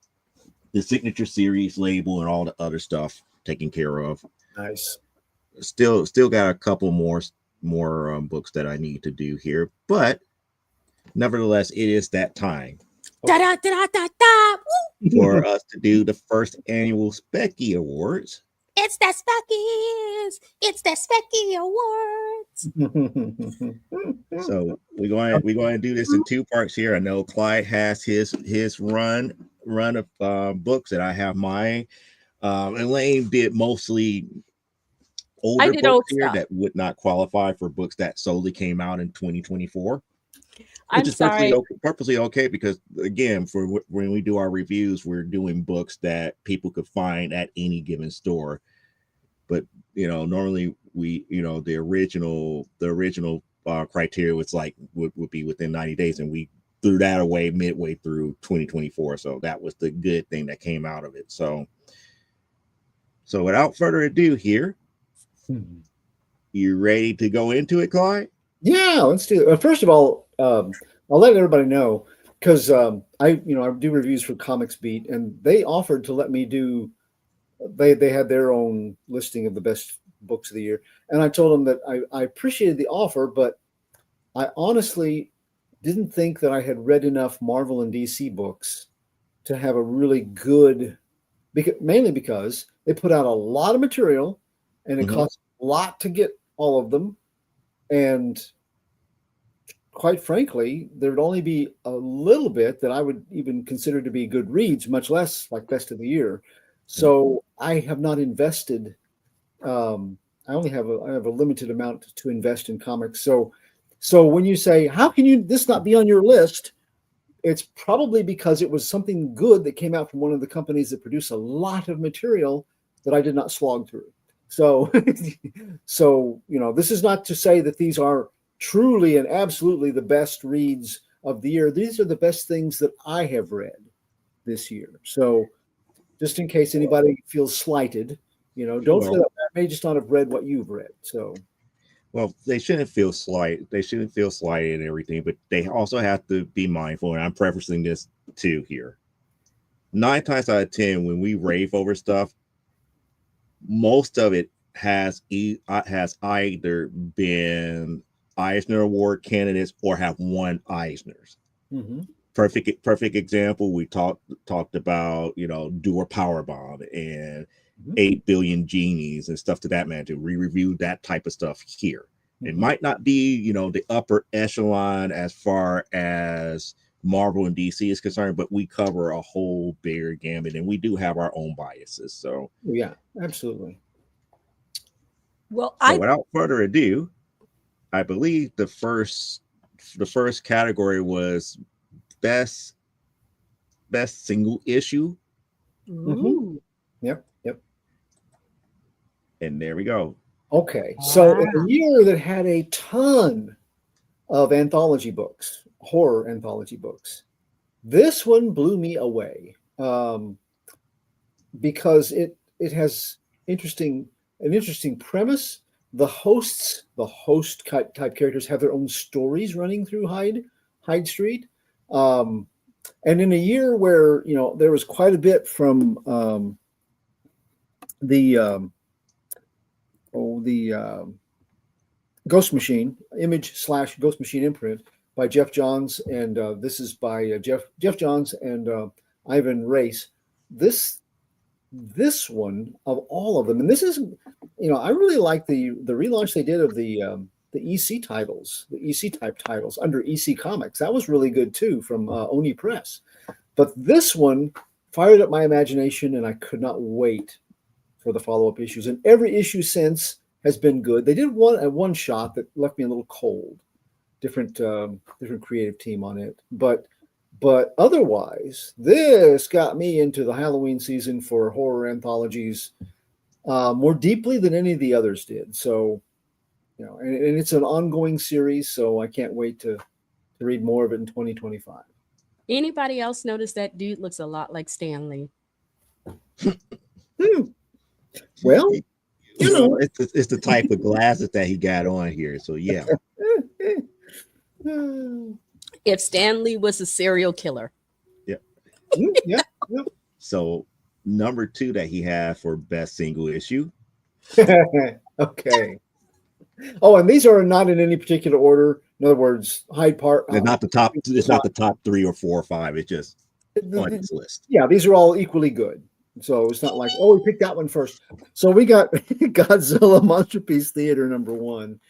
the signature series label and all the other stuff taken care of.
Nice.
Still got a couple more books that I need to do here, but nevertheless, it is that time
Da, da, da, da, da.
for us to do the first annual Speckie Awards.
It's the Speckies. It's the Speckie Awards.
So we're going to do this in two parts here. I know Clyde has his run of books, and I have mine. Elaine did mostly older books here
stuff.
that would not qualify for books that solely came out in 2024.
I'm
Which is
sorry.
purposely okay because again, for when we do our reviews, we're doing books that people could find at any given store. But normally we, the original criteria was like would be within 90 days, and we threw that away midway through 2024. So that was the good thing that came out of it. So without further ado, here, you ready to go into it, Clyde?
Yeah, let's do it. First of all, I'll let everybody know because I do reviews for Comics Beat, and they offered to let me do. They had their own listing of the best books of the year, and I told them that I appreciated the offer, but I honestly didn't think that I had read enough Marvel and DC books to have a really good. Mainly because they put out a lot of material, and it costs a lot to get all of them, and quite frankly, there'd only be a little bit that I would even consider to be good reads, much less like best of the year. So I have not invested. I only have a limited amount to invest in comics. So when you say, how can this not be on your list? It's probably because it was something good that came out from one of the companies that produce a lot of material that I did not slog through. So, this is not to say that these are truly and absolutely the best reads of the year. These are the best things that I have read this year. So just in case anybody feels slighted, don't feel that I may just not have read what you've read. So,
well, they shouldn't feel slight. They shouldn't feel slighted and everything, but they also have to be mindful. And I'm prefacing this too here. 9 times out of 10, when we rave over stuff, most of it has either been Eisner Award candidates or have won Eisners.
mm-hmm.
Perfect example. We talked about Doer Powerbomb and 8 Billion Genies and stuff to that matter. We reviewed that type of stuff here. It might not be the upper echelon as far as Marvel and DC is concerned, but we cover a whole bigger gamut, and we do have our own biases. So
yeah, absolutely.
Well,
without further ado, I believe the first category was best single issue.
Mm-hmm. Yep.
And there we go.
Okay, so in a year that had a ton of anthology books, horror anthology books. This one blew me away because it has an interesting premise. The host type characters have their own stories running through Hyde Street. And in a year where there was quite a bit from the Ghost Machine Image/Ghost Machine imprint by Jeff Johns, and this is by Jeff Johns and Ivan Race. This one of all of them, and this is, I really like the relaunch they did of the EC titles, the EC type titles under EC Comics. That was really good too, from Oni Press. But this one fired up my imagination, and I could not wait for the follow-up issues. And every issue since has been good. They did one shot that left me a little cold. Different creative team on it, but otherwise, this got me into the Halloween season for horror anthologies more deeply than any of the others did. So, and it's an ongoing series, so I can't wait to read more of it in 2025.
Anybody else notice that dude looks a lot like Stan Lee?
Well,
it's the type of glasses that he got on here. So yeah.
If Stan Lee was a serial killer.
Yeah.
Yeah.
So number 2 that he had for best single issue.
Okay. Oh, and these are not in any particular order. In other words, Hyde Park.
It's not the top. It's not the top 3 or 4 or 5. It's just on this list.
Yeah, these are all equally good. So it's not like, we picked that one first. So we got Godzilla Monsterpiece Theater number 1.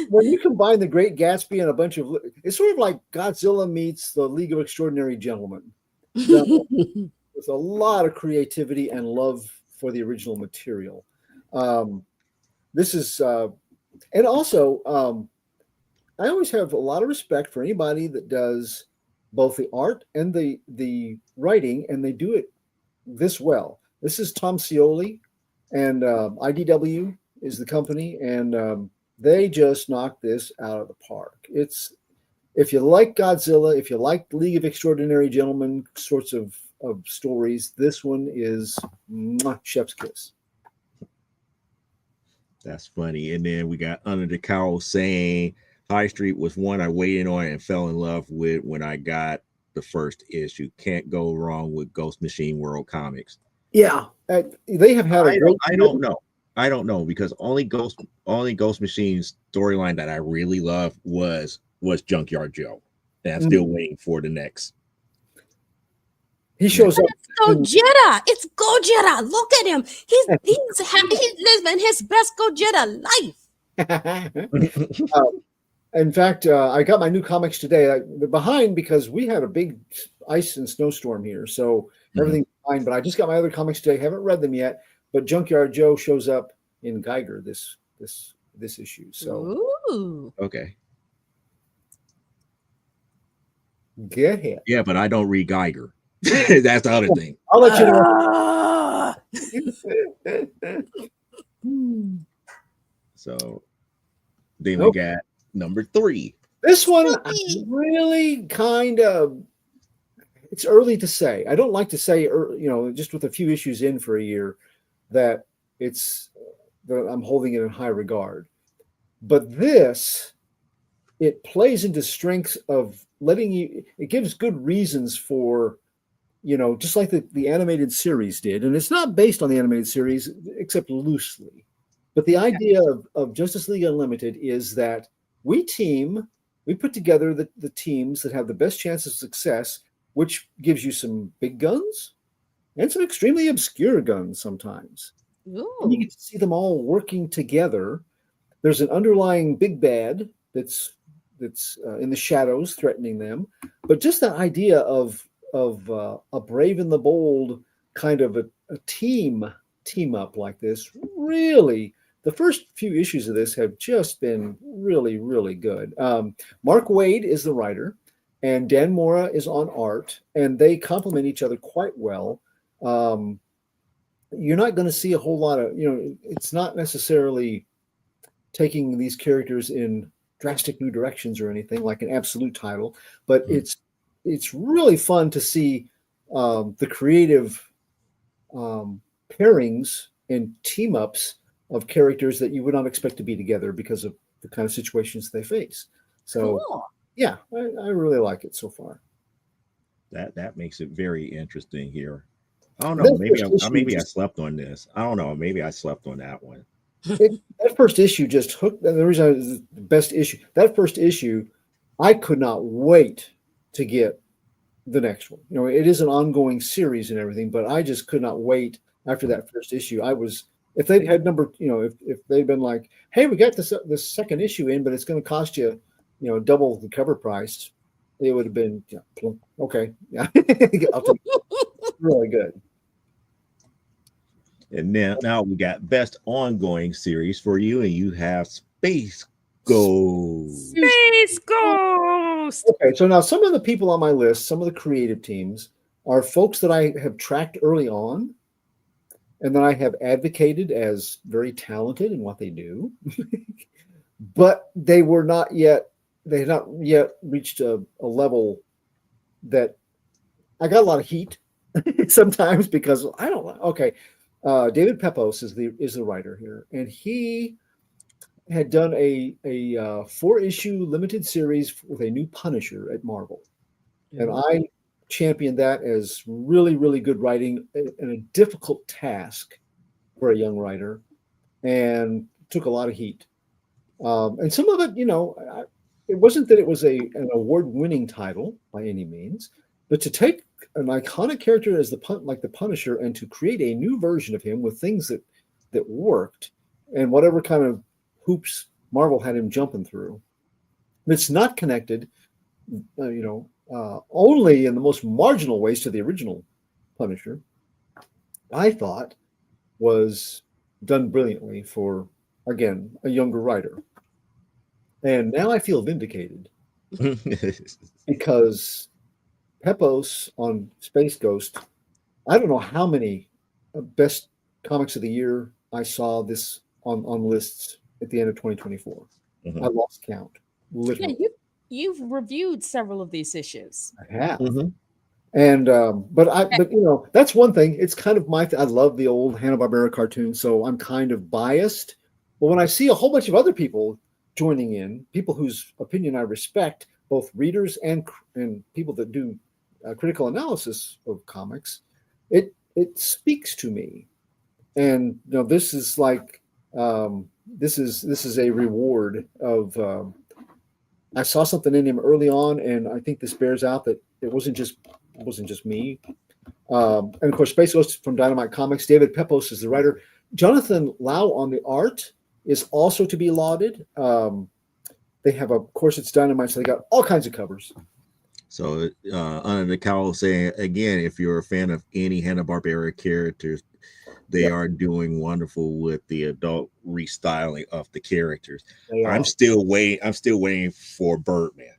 When you combine the Great Gatsby and a bunch of, it's sort of like Godzilla meets the League of Extraordinary Gentlemen. With a lot of creativity and love for the original material. This is, and also, I always have a lot of respect for anybody that does both the art and the writing, and they do it this well. This is Tom Scioli, and IDW is the company, and they just knocked this out of the park. If you like Godzilla, if you like League of Extraordinary Gentlemen sorts of stories, this one is chef's kiss.
That's funny. And then we got Under the Cowl saying High Street was one I waited on and fell in love with when I got the first issue. Can't go wrong with Ghost Machine World Comics.
Yeah, they have had
I don't know because only Ghost Machine's storyline that I really love was Junkyard Joe. And I'm still waiting for the next.
He shows up.
It's Gojira. Look at him. He's living his best Gojira life.
In fact, I got my new comics today. They're behind because we had a big ice and snowstorm here, so everything's fine. But I just got my other comics today. Haven't read them yet. But Junkyard Joe shows up in Geiger this issue. So
okay.
Get ahead.
Yeah, but I don't read Geiger. That's the other thing.
I'll let you know.
So then we got number 3.
This one really kind of, it's early to say. I don't like to say, just with a few issues in for a year, that I'm holding it in high regard. But this, it plays into strengths of it gives good reasons for, just like the animated series did. And it's not based on the animated series, except loosely. But the idea of Justice League Unlimited is that we put together the teams that have the best chance of success, which gives you some big guns and some extremely obscure guns sometimes. And you get to see them all working together. There's an underlying big bad that's in the shadows threatening them. But just that idea of a brave and the bold kind of a team up like this, really, the first few issues of this have just been really, really good. Mark Waid is the writer, and Dan Mora is on art, and they complement each other quite well. You're not going to see a whole lot of, it's not necessarily taking these characters in drastic new directions or anything like an absolute title, but it's really fun to see the creative pairings and team ups of characters that you would not expect to be together because of the kind of situations they face. So,
Cool.
yeah, I really like it so far.
That makes it very interesting here. I don't
And
know.
that first issue
Maybe I
just
slept on this. I don't know. Maybe I slept on that one.
that first issue just hooked. The reason it was the best issue, that first issue, I could not wait to get the next one. You know, it is an ongoing series and everything, but I just could not wait after that first issue. I was, if they'd had if they'd been like, hey, we got this second issue in, but it's going to cost you, double the cover price, it would have been okay, yeah, I'll take it. Really good.
And now we got best ongoing series for you, and you have Space Ghost.
Space Ghost.
Okay, so now some of the people on my list, some of the creative teams, are folks that I have tracked early on, and that I have advocated as very talented in what they do, but they were not yet. They had not yet reached a level that I got a lot of heat sometimes because I don't. Okay, David Pepos is the writer here, and he had done a 4-issue limited series with a new Punisher at Marvel, and I championed that as really, really good writing and a difficult task for a young writer, and took a lot of heat. And some of it, it wasn't that it was an award-winning title by any means, but to take an iconic character as the Punisher and to create a new version of him with things that worked and whatever kind of hoops Marvel had him jumping through. It's not connected, only in the most marginal ways to the original Punisher. I thought was done brilliantly for, again, a younger writer. And now I feel vindicated because Pepos on Space Ghost, I don't know how many best comics of the year I saw this on lists at the end of 2024. I lost count, literally.
Yeah, you've reviewed several of these issues.
I have. And but that's one thing. It's kind of I love the old Hanna-Barbera cartoons, so I'm kind of biased. But when I see a whole bunch of other people joining in, people whose opinion I respect, both readers and people that do critical analysis of comics, it speaks to me. And this is like this is a reward of. I saw something in him early on, and I think this bears out that it wasn't just me. And of course, Space Ghost from Dynamite Comics. David Pepos is the writer. Jonathan Lau on the art is also to be lauded. They have, of course, it's Dynamite, so they got all kinds of covers.
So, under the cowl saying again, if you're a fan of any Hanna-Barbera characters, they are doing wonderful with the adult restyling of the characters. I'm still waiting for Birdman.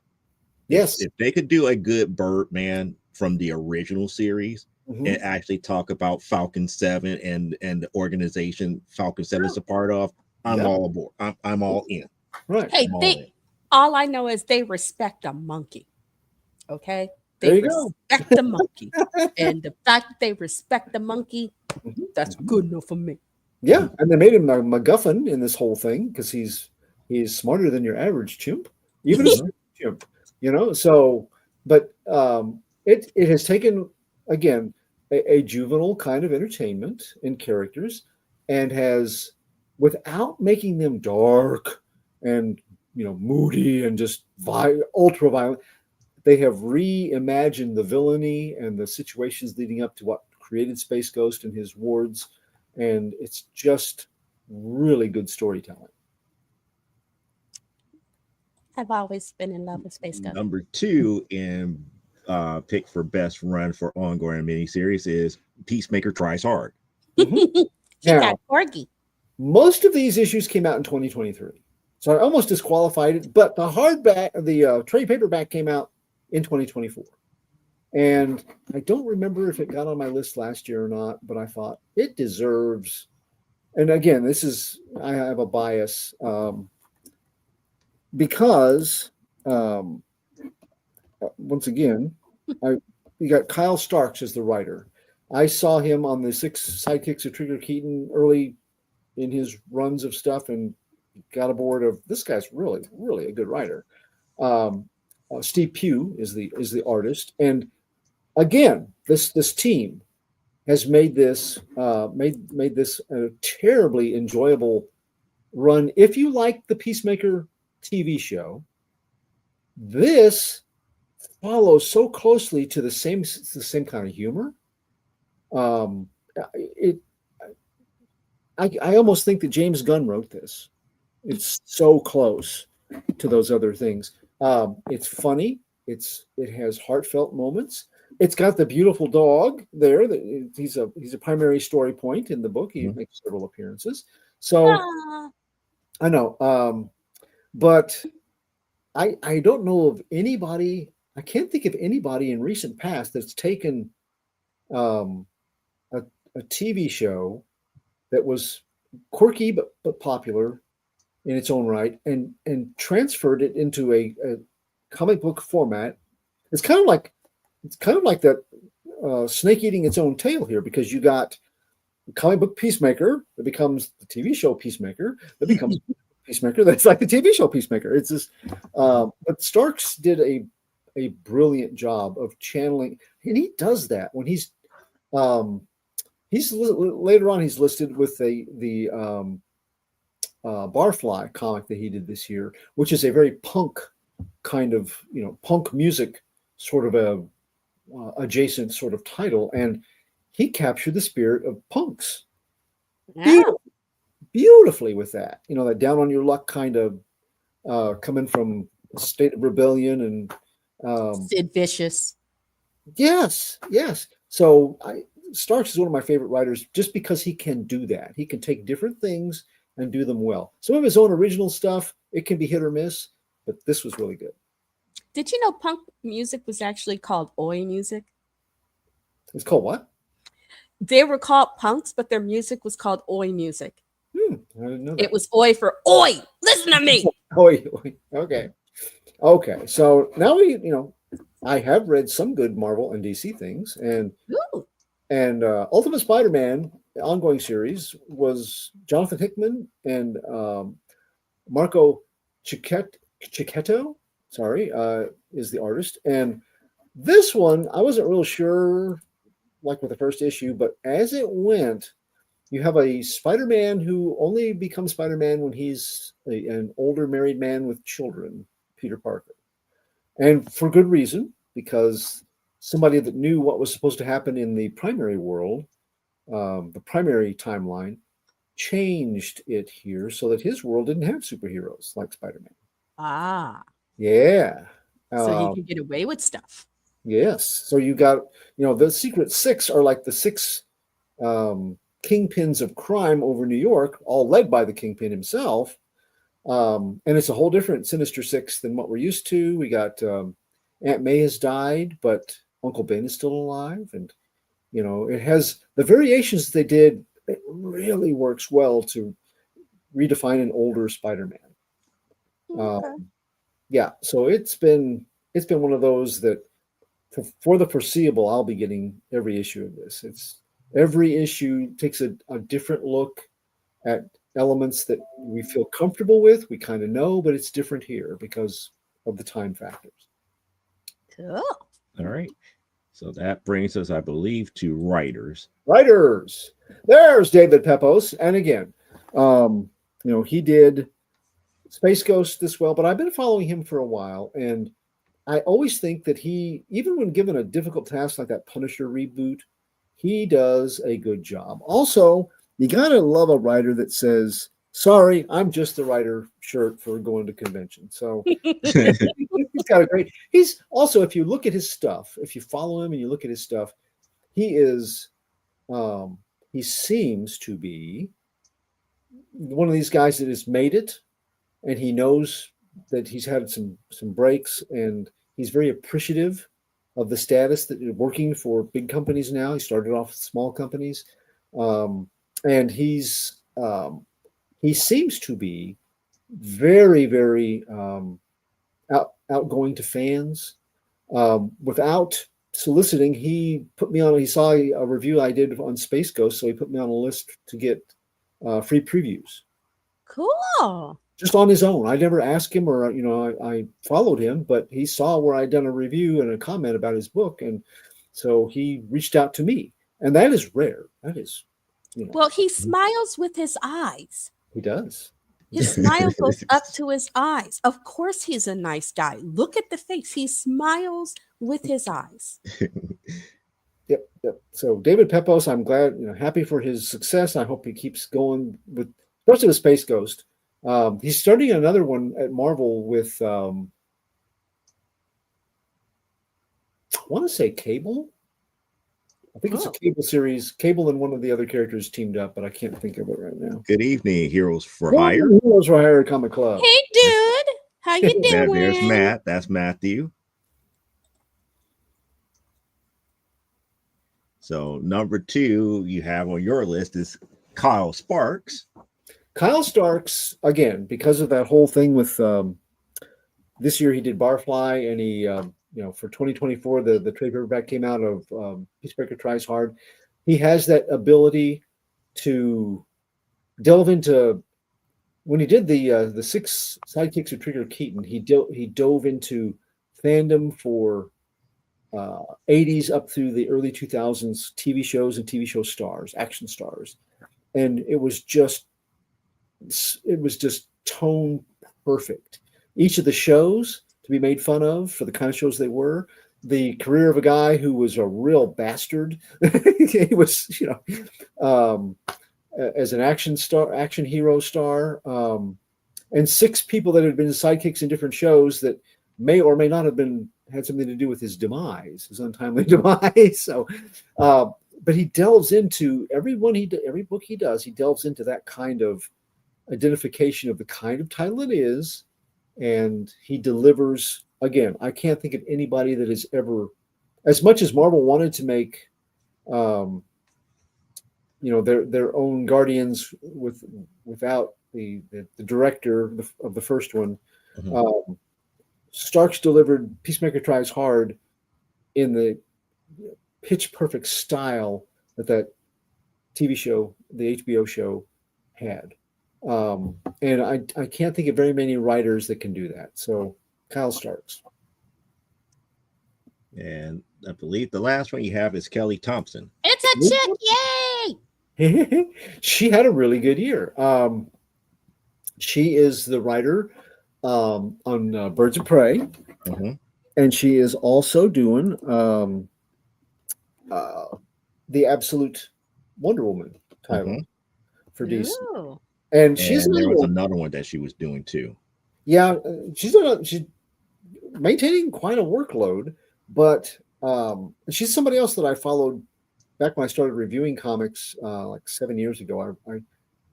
Yes,
if they could do a good Birdman from the original series and actually talk about Falcon 7 and the organization Falcon 7 is a part of, I'm all aboard. I'm all in.
Right.
Hey, all I know is they respect a monkey. Okay?
There
They
you
respect the monkey. And the fact that they respect the monkey, that's good enough for me.
Yeah, and they made him a MacGuffin in this whole thing because he's smarter than your average chimp, even a chimp. So, but it has taken, again, a juvenile kind of entertainment in characters and has, without making them dark and moody and just ultra violent, they have reimagined the villainy and the situations leading up to what created Space Ghost and his wards, and it's just really good storytelling.
I've always been in love with Space Ghost.
Number 2 in pick for best run for ongoing miniseries is Peacemaker Tries Hard.
He got corgi.
Most of these issues came out in 2023, so I almost disqualified it. But the trade paperback came out in 2024, and I don't remember if it got on my list last year or not. But I thought it deserves. And again, I have a bias. because once again, you got Kyle Starks as the writer. I saw him on the Six Sidekicks of Trigger Keaton early in his runs of stuff, and got aboard of this guy's really, really a good writer. Steve Pugh is the artist, and again, this team has made this a terribly enjoyable run. If you like the Peacemaker TV show, this follows so closely to the same kind of humor. It I almost think that James Gunn wrote this. It's so close to those other things. It's funny. It has heartfelt moments. It's got the beautiful dog there. He's a primary story point in the book. He makes several appearances. So
Ah.
I know, but I don't know of anybody. I can't think of anybody in recent past that's taken a TV show that was quirky but popular in its own right, and transferred it into a comic book format. It's kind of like that snake eating its own tail here, because you got the comic book Peacemaker that becomes the TV show Peacemaker that becomes Peacemaker that's like the TV show Peacemaker. It's this, but Starks did a brilliant job of channeling, and he does that when he's later on he's listed with the Barfly comic that he did this year, which is a very punk kind of, punk music sort of a adjacent sort of title, and he captured the spirit of punks
Yeah.
beautifully with that. That down on your luck kind of coming from a state of rebellion, and
Sid Vicious.
yes. So Starks is one of my favorite writers just because he can do that. He can take different things and do them well. Some of his own original stuff, it can be hit or miss, but this was really good.
Did you know punk music was actually called oi music?
It's called what?
They were called punks, but their music was called oi music.
I didn't know that.
It was oi for oi. Listen to me.
Okay. So now I have read some good Marvel and DC things, and
Ooh.
Ultimate Spider-Man ongoing series was Jonathan Hickman and Marco Cicchetto, is the artist. And this one, I wasn't real sure, like with the first issue, but as it went, you have a Spider-Man who only becomes Spider-Man when he's an older married man with children, Peter Parker. And for good reason, because somebody that knew what was supposed to happen in the primary world, the primary timeline, changed it here so that his world didn't have superheroes like Spider-Man.
Ah.
Yeah.
So he can get away with stuff.
Yes. So you got, the Secret Six are like the six kingpins of crime over New York, all led by the kingpin himself. And it's a whole different Sinister Six than what we're used to. We got Aunt May has died, but Uncle Ben is still alive. And, it has the variations they did. It really works well to redefine an older Spider-Man.
Okay.
Yeah. So it's been one of those that for the foreseeable, I'll be getting every issue of this. Every issue takes a different look at elements that we feel comfortable with. We kind of know, but it's different here because of the time factors.
Cool.
All right. So that brings us, I believe, to writers.
There's David Pepose. And again, he did Space Ghost this well, but I've been following him for a while. And I always think that he, even when given a difficult task like that Punisher reboot, he does a good job. Also, you got to love a writer that says, sorry, I'm just the writer shirt for going to convention. So he's got a great, he's also, if you look at his stuff, if you follow him and you look at his stuff, he seems to be one of these guys that has made it, and he knows that he's had some breaks, and he's very appreciative of the status that you're working for big companies now. He started off with small companies. And he seems to be very, very outgoing to fans. Without soliciting, he put me on. He saw a review I did on Space Ghost, so he put me on a list to get free previews.
Cool.
Just on his own. I never asked him, or I followed him, but he saw where I'd done a review and a comment about his book, and so he reached out to me, and that is rare. That is,
Well, he smiles with his eyes.
he does.
His smile goes up to his eyes. Of course, he's a nice guy. Look at the face. He smiles with his eyes.
Yep. So David Pepos, I'm glad, happy for his success. I hope he keeps going with, especially with Space Ghost. He's starting another one at Marvel with, I want to say Cable. I think it's a Cable series. Cable and one of the other characters teamed up, but I can't think of it right now.
Good evening, Heroes for Hire.
Heroes for Hire Comic Club.
Hey, dude. How you doing?
There's Matt. That's Matthew. So number 2 you have on your list is Kyle Sparks.
Kyle Starks, again, because of that whole thing with this year he did Barfly, and he for 2024 the trade paperback came out of Peacemaker Tries Hard. He has that ability to delve into, when he did the 6 sidekicks of Trigger Keaton, he dove into fandom for 80s up through the early 2000s TV shows and TV show stars, action stars, and it was just tone perfect. Each of the shows to be made fun of for the kind of shows they were. The career of a guy who was a real bastard. He was, as an action hero star, and 6 people that had been sidekicks in different shows that may or may not have had something to do with his demise, his untimely demise. So, but he delves into every book he does. He delves into that kind of identification of the kind of title it is, and he delivers. Again, I can't think of anybody that has ever, as much as Marvel wanted to make their own Guardians without the director of the first one. Mm-hmm. Starks delivered Peacemaker Tries Hard in the pitch perfect style that TV show, the HBO show, had. And I can't think of very many writers that can do that. So Kyle Starks.
And I believe the last one you have is Kelly Thompson.
It's a chick,
yay! She had a really good year. She is the writer on Birds of Prey, mm-hmm. and she is also doing the Absolute Wonder Woman title mm-hmm. for DC.
Ooh.
And
there was another one that she was doing too.
Yeah, she's maintaining quite a workload, but she's somebody else that I followed back when I started reviewing comics like 7 years ago. I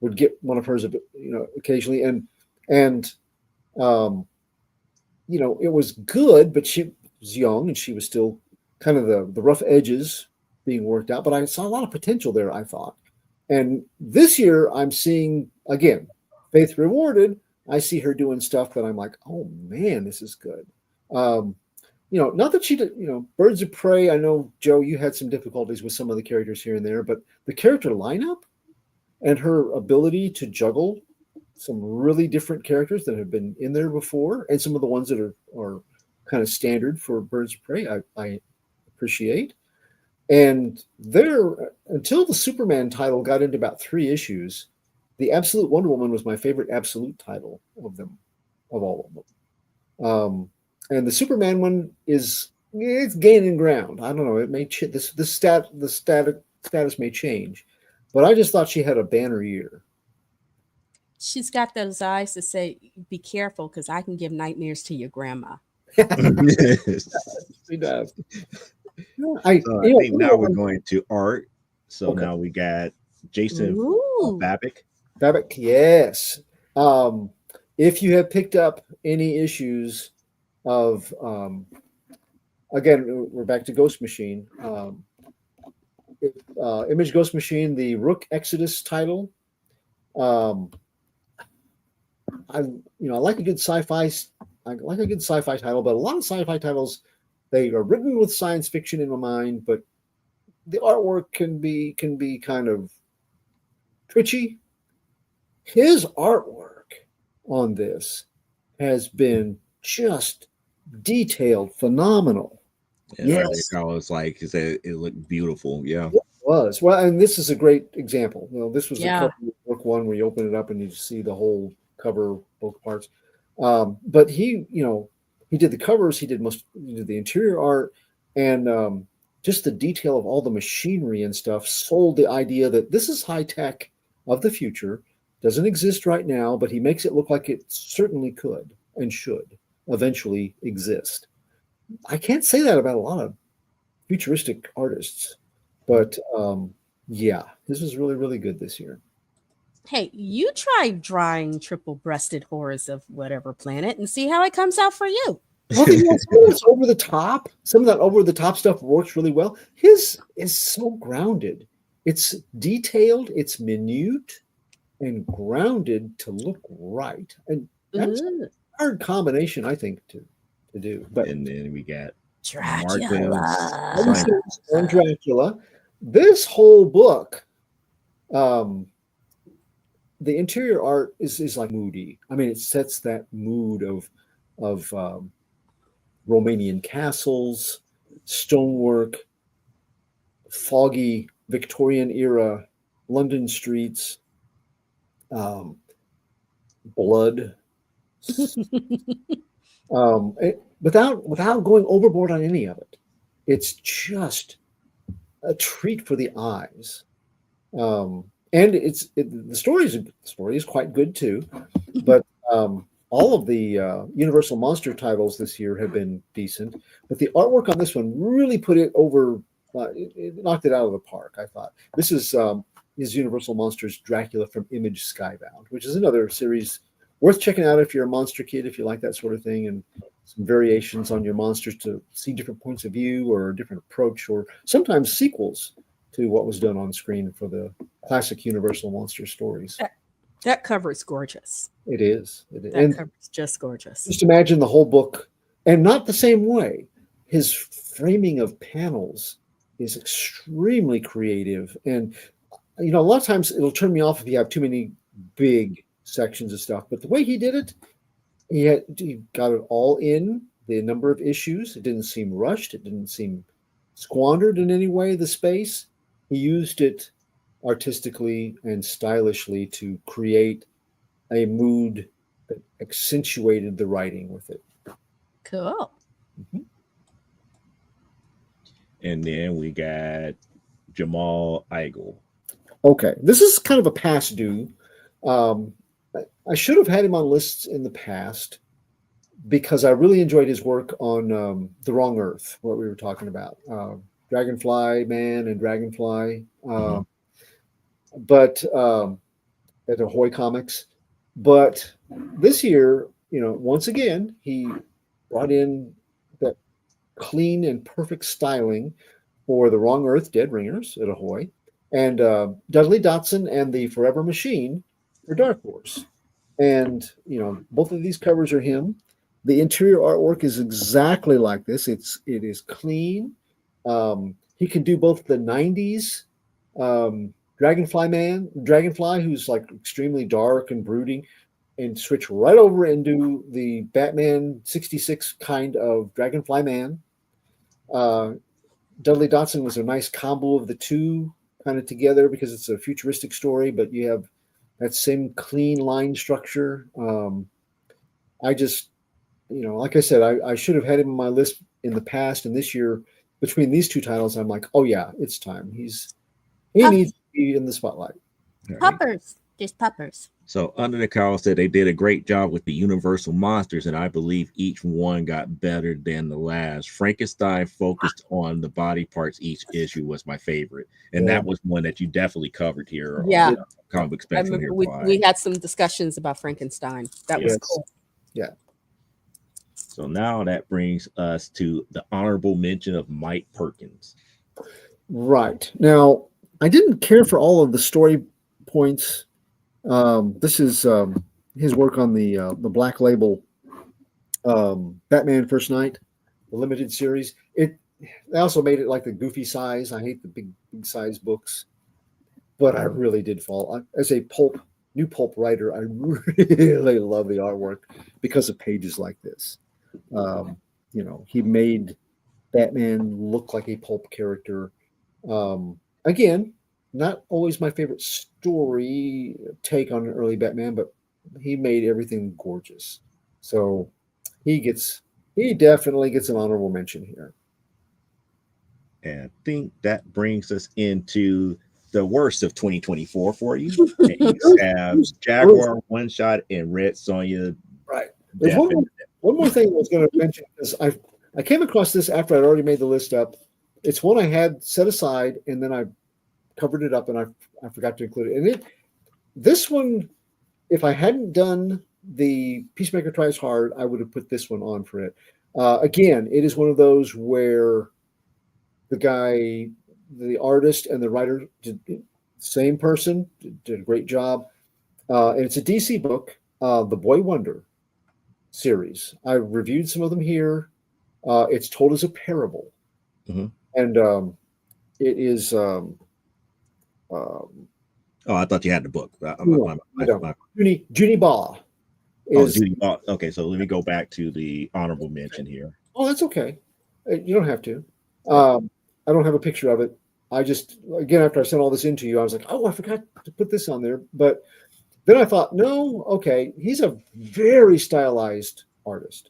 would get one of hers, occasionally, and it was good, but she was young and she was still kind of the rough edges being worked out. But I saw a lot of potential there, I thought. And this year I'm seeing, again, faith rewarded. I see her doing stuff that I'm like, oh man, this is good. Not that she did, Birds of Prey. I know, Joe, you had some difficulties with some of the characters here and there, but the character lineup and her ability to juggle some really different characters that have been in there before, and some of the ones that are kind of standard for Birds of Prey, I appreciate. And there, until the Superman title got into about 3 issues, the Absolute Wonder Woman was my favorite Absolute title of all of them. And the Superman one it's gaining ground. I don't know. It may the status may change, but I just thought she had a banner year.
She's got those eyes to say, "Be careful, because I can give nightmares to your grandma."
She does.
I think now we're going to art. So okay. Now we got Jason Babbitt.
Babbitt, yes. If you have picked up any issues of, again, we're back to Ghost Machine. Image Ghost Machine, the Rook Exodus title. I like a good sci-fi. I like a good sci-fi title, but a lot of sci-fi titles, they are written with science fiction in my mind, but the artwork can be kind of twitchy. His artwork on this has been just detailed, phenomenal.
And
Yes,
I was like, he said it looked beautiful. Yeah.
it was. Well, and this is a great example. This was the
Yeah.
cover book one where you open it up and you see the whole cover, both parts. But he did the covers, he did the interior art, and just the detail of all the machinery and stuff sold the idea that this is high tech of the future. Doesn't exist right now, but he makes it look like it certainly could and should eventually exist. I can't say that about a lot of futuristic artists, but yeah, this was really, really good this year.
Hey, you try drawing triple-breasted horrors of whatever planet and see how it comes out for you.
Well, some of that's over the top. Some of that over the top stuff works really well. His is so grounded. It's detailed, it's minute, and grounded to look right. And that's
Ooh,
a hard combination, I think, to do. But
And then we got
Dracula.
and Dracula. This whole book, the interior art is like moody. I mean, it sets that mood of Romanian castles, stonework, foggy Victorian era London streets, blood, without going overboard on any of it. It's just a treat for the eyes, and the story is quite good too. But all of the Universal Monster titles this year have been decent, but the artwork on this one really put it over. It knocked it out of the park. I thought this is Universal Monsters Dracula from Image Skybound, which is another series worth checking out if you're a monster kid, if you like that sort of thing, and some variations on your monsters to see different points of view or a different approach, or sometimes sequels to what was done on screen for the classic Universal Monster stories.
That cover is gorgeous.
It is.
That cover is just gorgeous.
Just imagine the whole book, and not the same way. His framing of panels is extremely creative, and a lot of times it'll turn me off if you have too many big sections of stuff. But the way he did it, he got it all in the number of issues. It didn't seem rushed. It didn't seem squandered in any way. The space, he used it artistically and stylishly to create a mood that accentuated the writing with it.
Cool.
Mm-hmm.
And then we got Jamal Igle.
Okay, this is kind of a past due. I should have had him on lists in the past because I really enjoyed his work on The Wrong Earth, what we were talking about, Dragonfly Man and Dragonfly, but at Ahoy Comics. But this year, once again, he brought in that clean and perfect styling for The Wrong Earth, Dead Ringers at Ahoy, and Dudley Dotson and the Forever Machine for Dark Horse. And both of these covers are him. The interior artwork is exactly like this. It is clean. He can do both the 90s Dragonfly, who's like extremely dark and brooding, and switch right over and do the Batman 66 kind of Dragonfly Man. Dudley Dotson was a nice combo of the two kind of together because it's a futuristic story, but you have that same clean line structure. I just, like I said, I should have had him on my list in the past, and this year between these two titles, I'm like, oh yeah, it's time. He needs to be in the spotlight.
Puppers, just puppers.
So Under the Cowl said they did a great job with the Universal Monsters, and I believe each one got better than the last. Frankenstein focused on the body parts each issue was my favorite, and that was one that you definitely covered here.
Yeah,
on Comic Spectrum here.
We had some discussions about Frankenstein. That was cool.
Yeah.
So now that brings us to the honorable mention of Mike Perkins.
Right. Now, I didn't care for all of the story points. This is his work on the Black Label Batman First Night, the limited series. They also made it like the goofy size. I hate the big size books, but I really did fall as a new pulp writer. I really love the artwork because of pages like this. He made Batman look like a pulp character. Again, not always my favorite story take on an early Batman, but he made everything gorgeous. So he definitely gets an honorable mention here.
And I think that brings us into the worst of 2024 for you. And you have Jaguar One Shot and Red Sonja.
Right. There's one more thing I was going to mention, because I came across this after I'd already made the list up. It's one I had set aside, and then I covered it up, and I forgot to include it. And this one, if I hadn't done the Peacemaker Tries Hard, I would have put this one on for it. Again, it is one of those where the artist and the writer same person, did a great job. And it's a DC book, the Boy Wonder series. I reviewed some of them here. It's told as a parable.
Mm-hmm.
And it is.
I thought you had the book.
Junie Baugh.
Junie Baugh. Okay, so let me go back to the honorable mention here.
Oh, that's okay. You don't have to. I don't have a picture of it. I just, again, after I sent all this into you, I was like, oh, I forgot to put this on there. But then I thought, no, okay, he's a very stylized artist.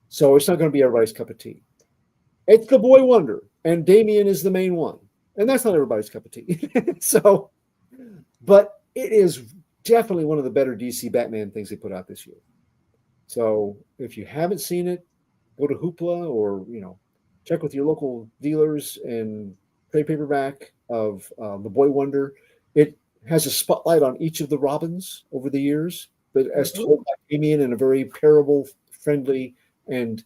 So it's not going to be everybody's cup of tea. It's the Boy Wonder, and Damian is the main one. And that's not everybody's cup of tea. But it is definitely one of the better DC Batman things they put out this year. So if you haven't seen it, go to Hoopla or, check with your local dealers and trade paperback of The Boy Wonder. It has a spotlight on each of the Robins over the years, but as told by Damian in a very parable-friendly and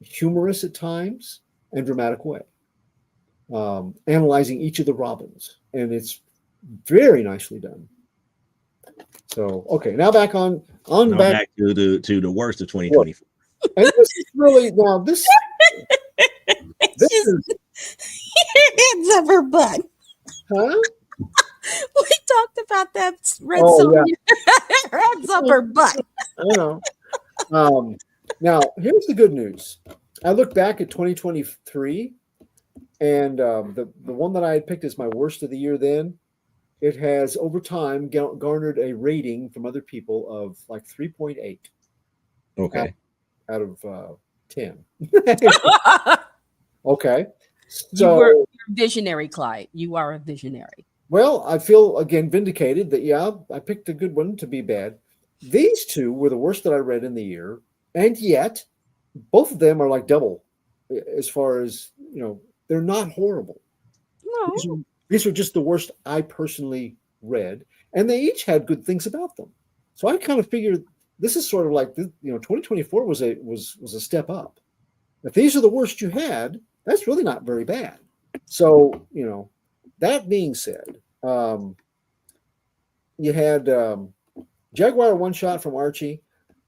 humorous at times and dramatic way. Analyzing each of the Robins, and it's very nicely done. So, okay, now back back
to the worst of 2024.
And this is really this is
hands up her butt.
Huh?
We talked about that Red Sonja. Yeah. Hands up her butt.
I know. Now, here's the good news. I look back at 2023, and the one that I had picked as my worst of the year then, it has over time garnered a rating from other people of like 3.8.
Okay.
Out of 10. Okay.
So you're a visionary, Clyde. You are a visionary.
Well, I feel again vindicated that I picked a good one to be bad. These two were the worst that I read in the year, and yet both of them are like double as far as they're not horrible.
No.
These are just the worst I personally read, and they each had good things about them. So I kind of figured this is sort of like 2024 was a step up. If these are the worst you had, that's really not very bad. So that being said, you had Jaguar One Shot from Archie.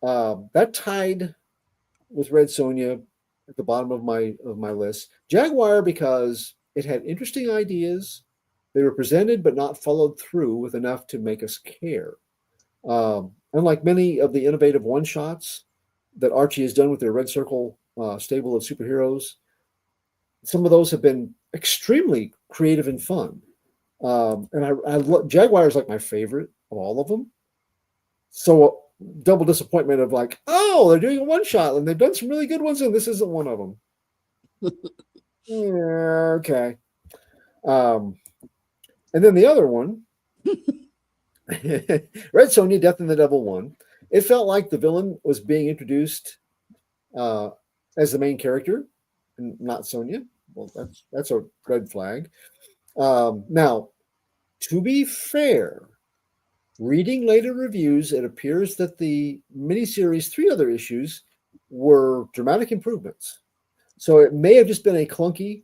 That tied with Red Sonja at the bottom of my list. Jaguar because it had interesting ideas. They were presented but not followed through with enough to make us care. Unlike many of the innovative one-shots that Archie has done with their Red Circle stable of superheroes, some of those have been extremely creative and fun. And I Jaguar is like my favorite of all of them. So double disappointment of like, oh, they're doing a one-shot and they've done some really good ones and this isn't one of them. Yeah, okay. And then the other one, Red Sonja, Death and the Devil 1. It felt like the villain was being introduced as the main character, and not Sonja. Well, that's a red flag. Now, to be fair, reading later reviews, it appears that the miniseries' 3 other issues were dramatic improvements. So it may have just been a clunky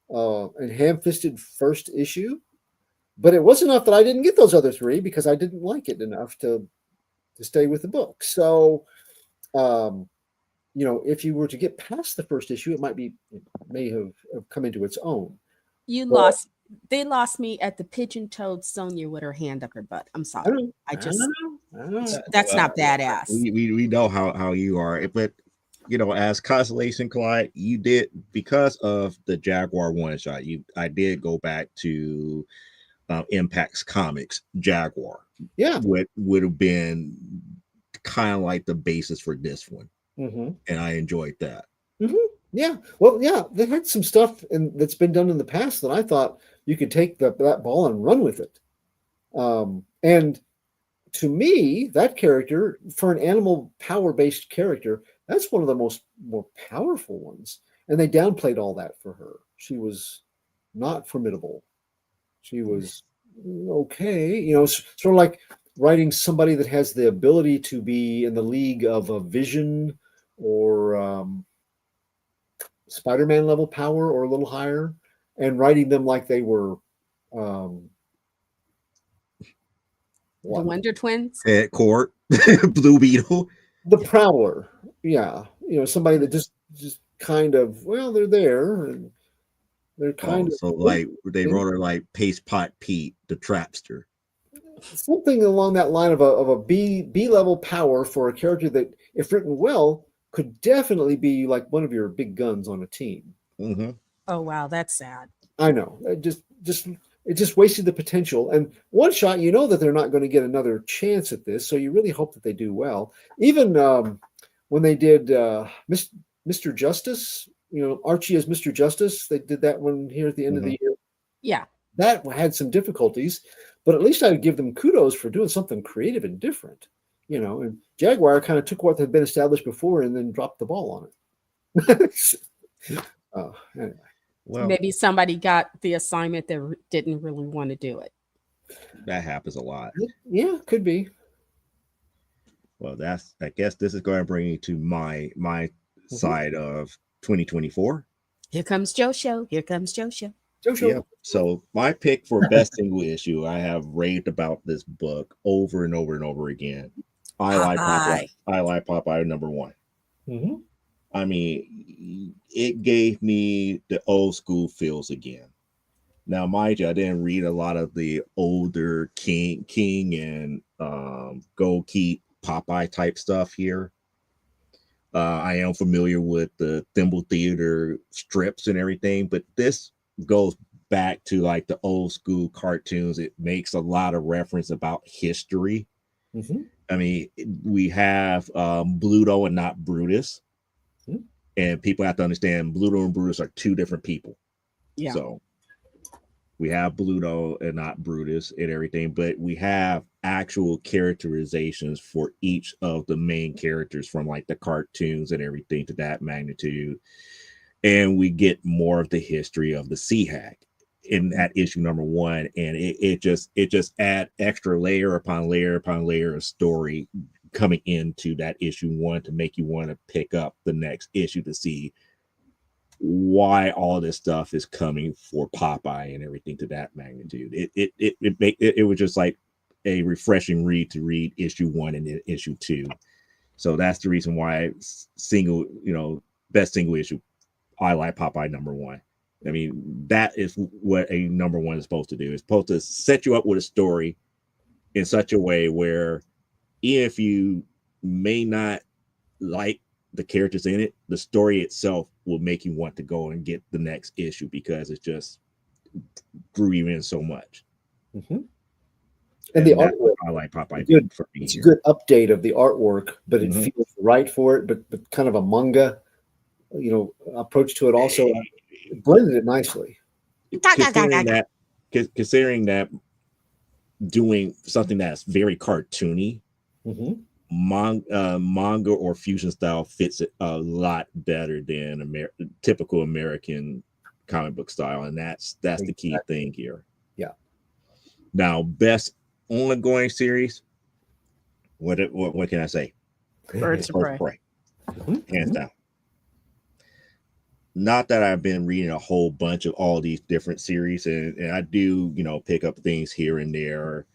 and ham-fisted first issue, but it was enough that I didn't get those other 3 because I didn't like it enough to to stay with the book. So, if you were to get past the first issue, it may have come into its own.
You
But
lost. They lost me at the pigeon-toed Sonia with her hand up her butt. I'm
I
sorry.
don't,
I
I
just
don't know.
that's not badass.
We know how you are, but as Constellation Clyde, you did, because of the Jaguar one shot. I did go back to Impact's comics. Jaguar,
Yeah.
would have been kind of like the basis for this one, and I enjoyed that.
Yeah. Well, yeah, they had some stuff that's been done in the past that I thought you could take that ball and run with it. And to me, that character, for an animal power-based character, that's one of the more powerful ones. And they downplayed all that for her. She was not formidable. She was okay. Sort of like writing somebody that has the ability to be in the league of a Vision or Spider-Man level power or a little higher, and writing them like they were
The Wonder Twins.
Ed Court, Blue Beetle,
the Prowler. Yeah, somebody that just kind of, well, they're there and they're kind of
so like they wrote her like Paste Pot Pete, the Trapster.
Something along that line of a B level power for a character that, if written well, could definitely be like one of your big guns on a team.
Oh wow, that's sad.
I know. It just wasted the potential. And one shot, that they're not going to get another chance at this, so you really hope that they do well. Even when they did Mr. Justice, Archie as Mr. Justice, they did that one here at the end of the year.
Yeah.
That had some difficulties, but at least I would give them kudos for doing something creative and different. And Jaguar kind of took what had been established before and then dropped the ball on it. Anyway.
Well,
maybe somebody got the assignment that didn't really want to do it.
That happens a lot.
Yeah, could be.
Well, I guess this is going to bring you to my side of 2024.
Here comes Joe Show. Here comes Joe Show.
Yeah. So my pick for best single issue, I have raved about this book over and over and over again. I Like Popeye #1. I mean, it gave me the old school feels again. Now, mind you, I didn't read a lot of the older King and Go Keep Popeye type stuff here. I am familiar with the Thimble Theater strips and everything, but this goes back to like the old school cartoons. It makes a lot of reference about history. I mean, we have Bluto and not Brutus. And people have to understand Bluto and Brutus are two different people.
Yeah.
So we have Bluto and not Brutus and everything, but we have actual characterizations for each of the main characters from like the cartoons and everything to that magnitude. And we get more of the history of the Sea Hag in that issue #1. And it just add extra layer upon layer upon layer of story coming into that issue 1 to make you want to pick up the next issue to see why all this stuff is coming for Popeye and everything to that magnitude. It was just like a refreshing read to read issue 1 and then issue 2. So that's the reason why best single issue, I Like Popeye #1. I mean, that is what a #1 is supposed to do. It's supposed to set you up with a story in such a way where even if you may not like the characters in it, the story itself will make you want to go and get the next issue because it just grew you in so much.
And the artwork,
I Like Popeye.
It's a good update of the artwork, but it feels right for it, but kind of a manga, approach to it also. It blended it nicely.
Considering that doing something that's very cartoony, manga or fusion style fits it a lot better than typical American comic book style, and that's the key thing here.
Yeah.
Now, best ongoing series. What can I say?
Birds of Prey.
Hands down. Not that I've been reading a whole bunch of all these different series, and I do pick up things here and there,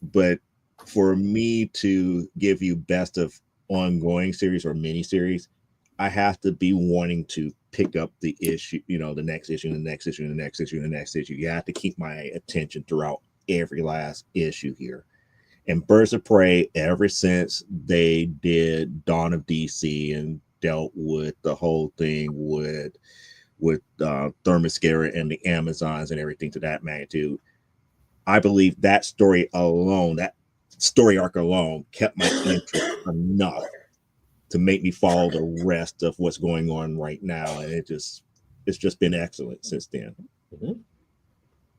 but for me to give you best of ongoing series or miniseries, I have to be wanting to pick up the issue, the next issue, the next issue, the next issue, the next issue. You have to keep my attention throughout every last issue here. And Birds of Prey, ever since they did Dawn of DC and dealt with the whole thing with Themyscira and the Amazons and everything to that magnitude, I believe that story alone, that story arc alone, kept my interest enough to make me follow the rest of what's going on right now, and it's just been excellent since then.
Mhm.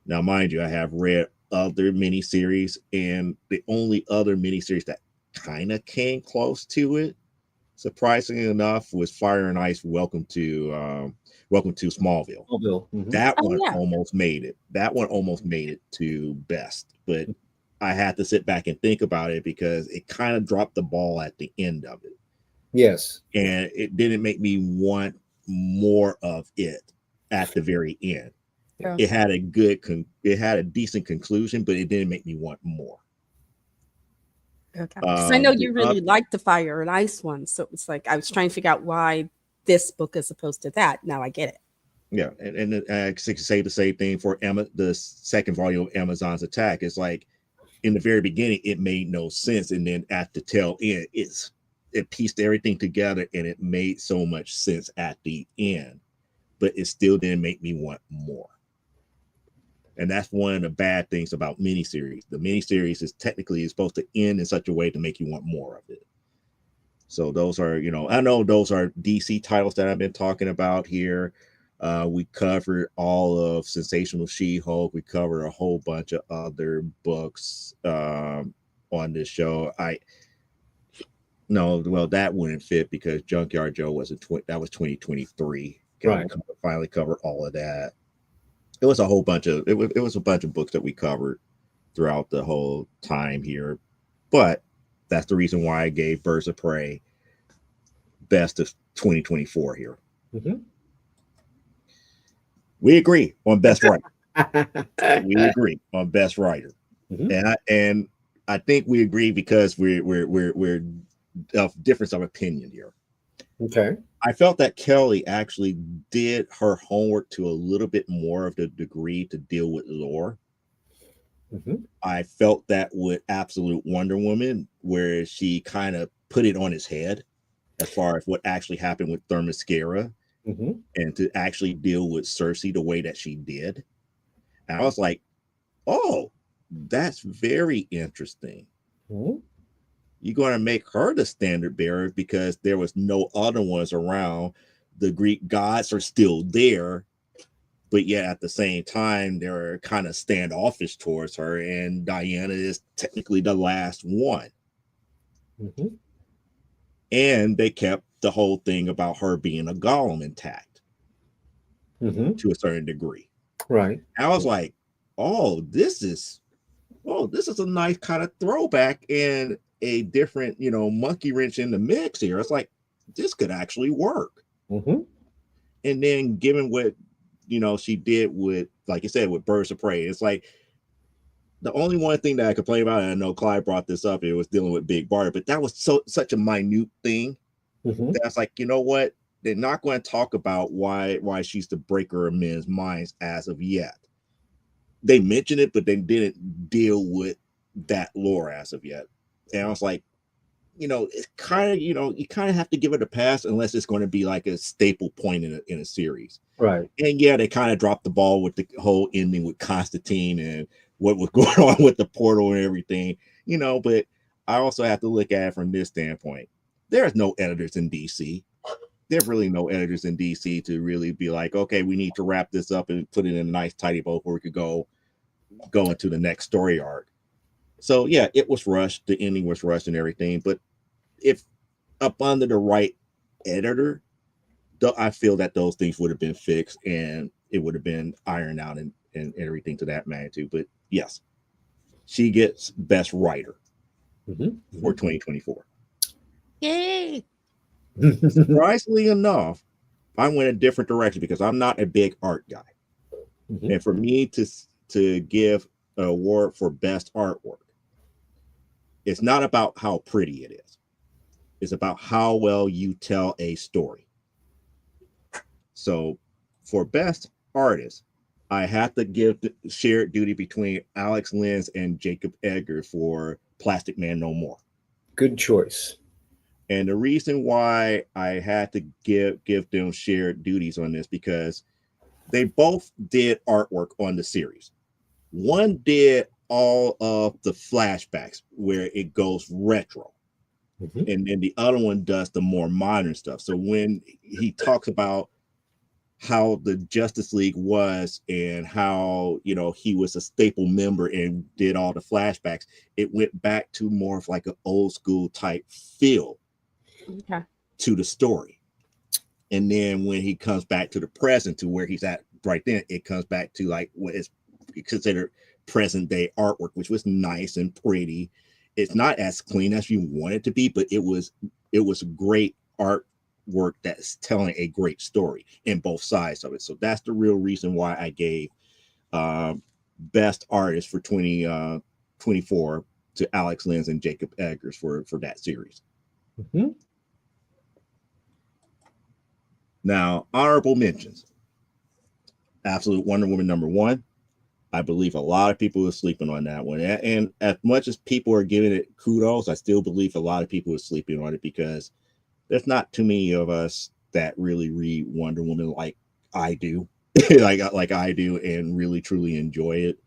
Now, mind you, I have read other miniseries, and the only other miniseries that kind of came close to it, surprisingly enough, was Fire and Ice. Welcome to Smallville.
Smallville. Mhm.
That
Oh
one
yeah.
almost made it. That one almost made it to best, but I had to sit back and think about it because it kind of dropped the ball at the end of it,
Yes.
and it didn't make me want more of it at the very end.
Yeah.
It had a decent conclusion, but it didn't make me want more.
Okay. Because I know
The
you really liked the Fire and Ice one, so it's like I was trying to figure out why this book is opposed to that. Now I get it.
Yeah, and I could say the same thing for Emma, the second volume of Amazon's Attack. It's like in the very beginning, it made no sense, and then at the tail end, it pieced everything together, and it made so much sense at the end, but it still didn't make me want more. And that's one of the bad things about miniseries. The miniseries is technically supposed to end in such a way to make you want more of it. So those are, I know those are DC titles that I've been talking about here. We covered all of Sensational She-Hulk. We covered a whole bunch of other books on this show. That wouldn't fit because Junkyard Joe that was 2023.
Right.
Finally covered all of that. It was a whole bunch of it was a bunch of books that we covered throughout the whole time here, but that's the reason why I gave Birds of Prey best of 2024 here.
Mhm.
We agree on best writer. We agree on best writer,
Mhm.
and I think we agree because we're of difference of opinion here.
Okay.
I felt that Kelly actually did her homework to a little bit more of the degree to deal with lore.
Mhm.
I felt that with Absolute Wonder Woman, where she kind of put it on his head as far as what actually happened with Themyscira
Mhm.
and to actually deal with Cersei the way that she did. And I was like, oh, that's very interesting.
Mhm.
You're going to make her the standard bearer because there was no other ones around. The Greek gods are still there, but yet at the same time, they're kind of standoffish towards her. And Diana is technically the last one.
Mhm.
And they kept the whole thing about her being a golem intact
Mhm.
to a certain degree.
Right.
I was like, oh, this is a nice kind of throwback and a different, monkey wrench in the mix here. It's like, this could actually work.
Mhm.
And then given what, she did with, like you said, with Birds of Prey, it's like the only one thing that I complain about, and I know Clyde brought this up, it was dealing with Big Barda, but that was such a minute thing
Mhm.
that's like, you know what? They're not going to talk about why she's the breaker of men's minds as of yet. They mentioned it, but they didn't deal with that lore as of yet. And I was like, it's kind of, you kind of have to give it a pass unless it's going to be like a staple point in a series.
Right.
And yeah, they kind of dropped the ball with the whole ending with Constantine and what was going on with the portal and everything, but I also have to look at it from this standpoint. There's no editors in DC. There's really no editors in DC to really be like, okay, we need to wrap this up and put it in a nice tidy bow where we could go into the next story arc. So yeah, it was rushed. The ending was rushed and everything. But if up under the right editor, I feel that those things would have been fixed and it would have been ironed out and everything to that magnitude. But yes, she gets best writer
Mhm.
for 2024.
Yay.
Mhm.
Surprisingly enough, I went a different direction because I'm not a big art guy.
Mhm.
And for me to give an award for best artwork, It's not about how pretty it is. It's about how well you tell a story. So for best artist, I have to give the shared duty between Alex Lins and Jacob Eggers for Plastic Man No More.
Good choice.
And the reason why I had to give them shared duties on this, because they both did artwork on the series. One did all of the flashbacks where it goes retro.
Mhm.
And then the other one does the more modern stuff. So when he talks about how the Justice League was and how, you know, he was a staple member and did all the flashbacks, it went back to more of like an old school type feel
Okay.
to the story. And then when he comes back to the present, to where he's at right then, it comes back to like what is considered present day artwork, which was nice and pretty. It's not as clean as you want it to be, but it was great artwork that's telling a great story in both sides of it. So that's the real reason why I gave best artist for 2024 to Alex Lins and Jacob Eggers for that series.
Mm-hmm.
Now, honorable mentions. Absolute Wonder Woman #1. I believe a lot of people are sleeping on that one. And as much as people are giving it kudos, I still believe a lot of people are sleeping on it because there's not too many of us that really read Wonder Woman like I do, like I do, and really truly enjoy it.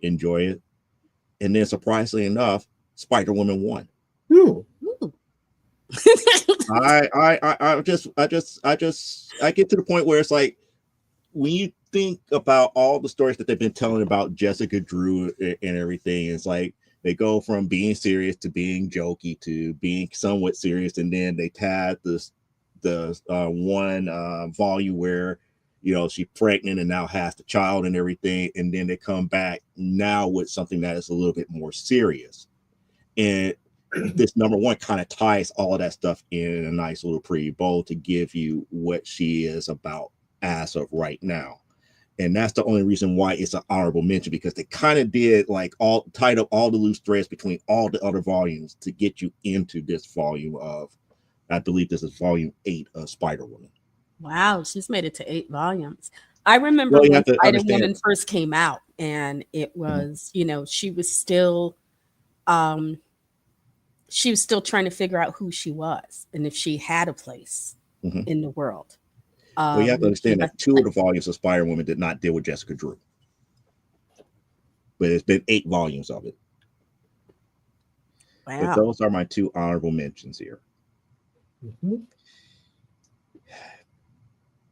And then surprisingly enough, Spider-Woman 1.
Ooh.
Ooh.
I get to the point where it's like, when you think about all the stories that they've been telling about Jessica Drew and everything, it's like they go from being serious to being jokey to being somewhat serious, and then they had the one volume where, you know, she's pregnant and now has the child and everything, and then they come back now with something that is a little bit more serious. And this #1 kind of ties all of that stuff in a nice little pretty bow to give you what she is about as of right now. And that's the only reason why it's an honorable mention, because they kind of did like tied up all the loose threads between all the other volumes to get you into this volume of, I believe this is volume 8 of Spider-Woman.
Wow, she's made it to 8 volumes. I remember
Well, you
when
have to
Spider-Woman
understand.
first came out, and it was, you know, um she was still trying to figure out who she was and if she had a place
Mhm.
in the world.
Well, you have to
When she
understand that
left
2 of the
place.
volumes of Spider-Woman did not deal with Jessica Drew, but it's been 8 volumes of it. But
Wow.
those are my 2 honorable mentions here.
Mm-hmm.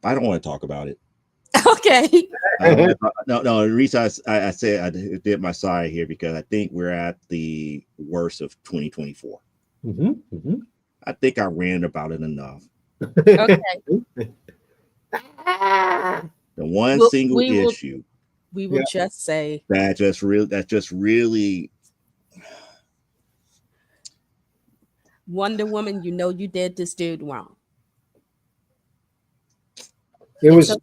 I don't want to talk about it.
Okay.
No. The reason I said I did my side here because I think we're at the worst of 2024.
Mm-hmm. Mm-hmm.
I think I ranted about it enough.
Okay.
The one
We'll,
single
we will
issue
we will
Yeah.
just say
that just really
Wonder Woman, you know you did this dude wrong.
It
It's
was
okay.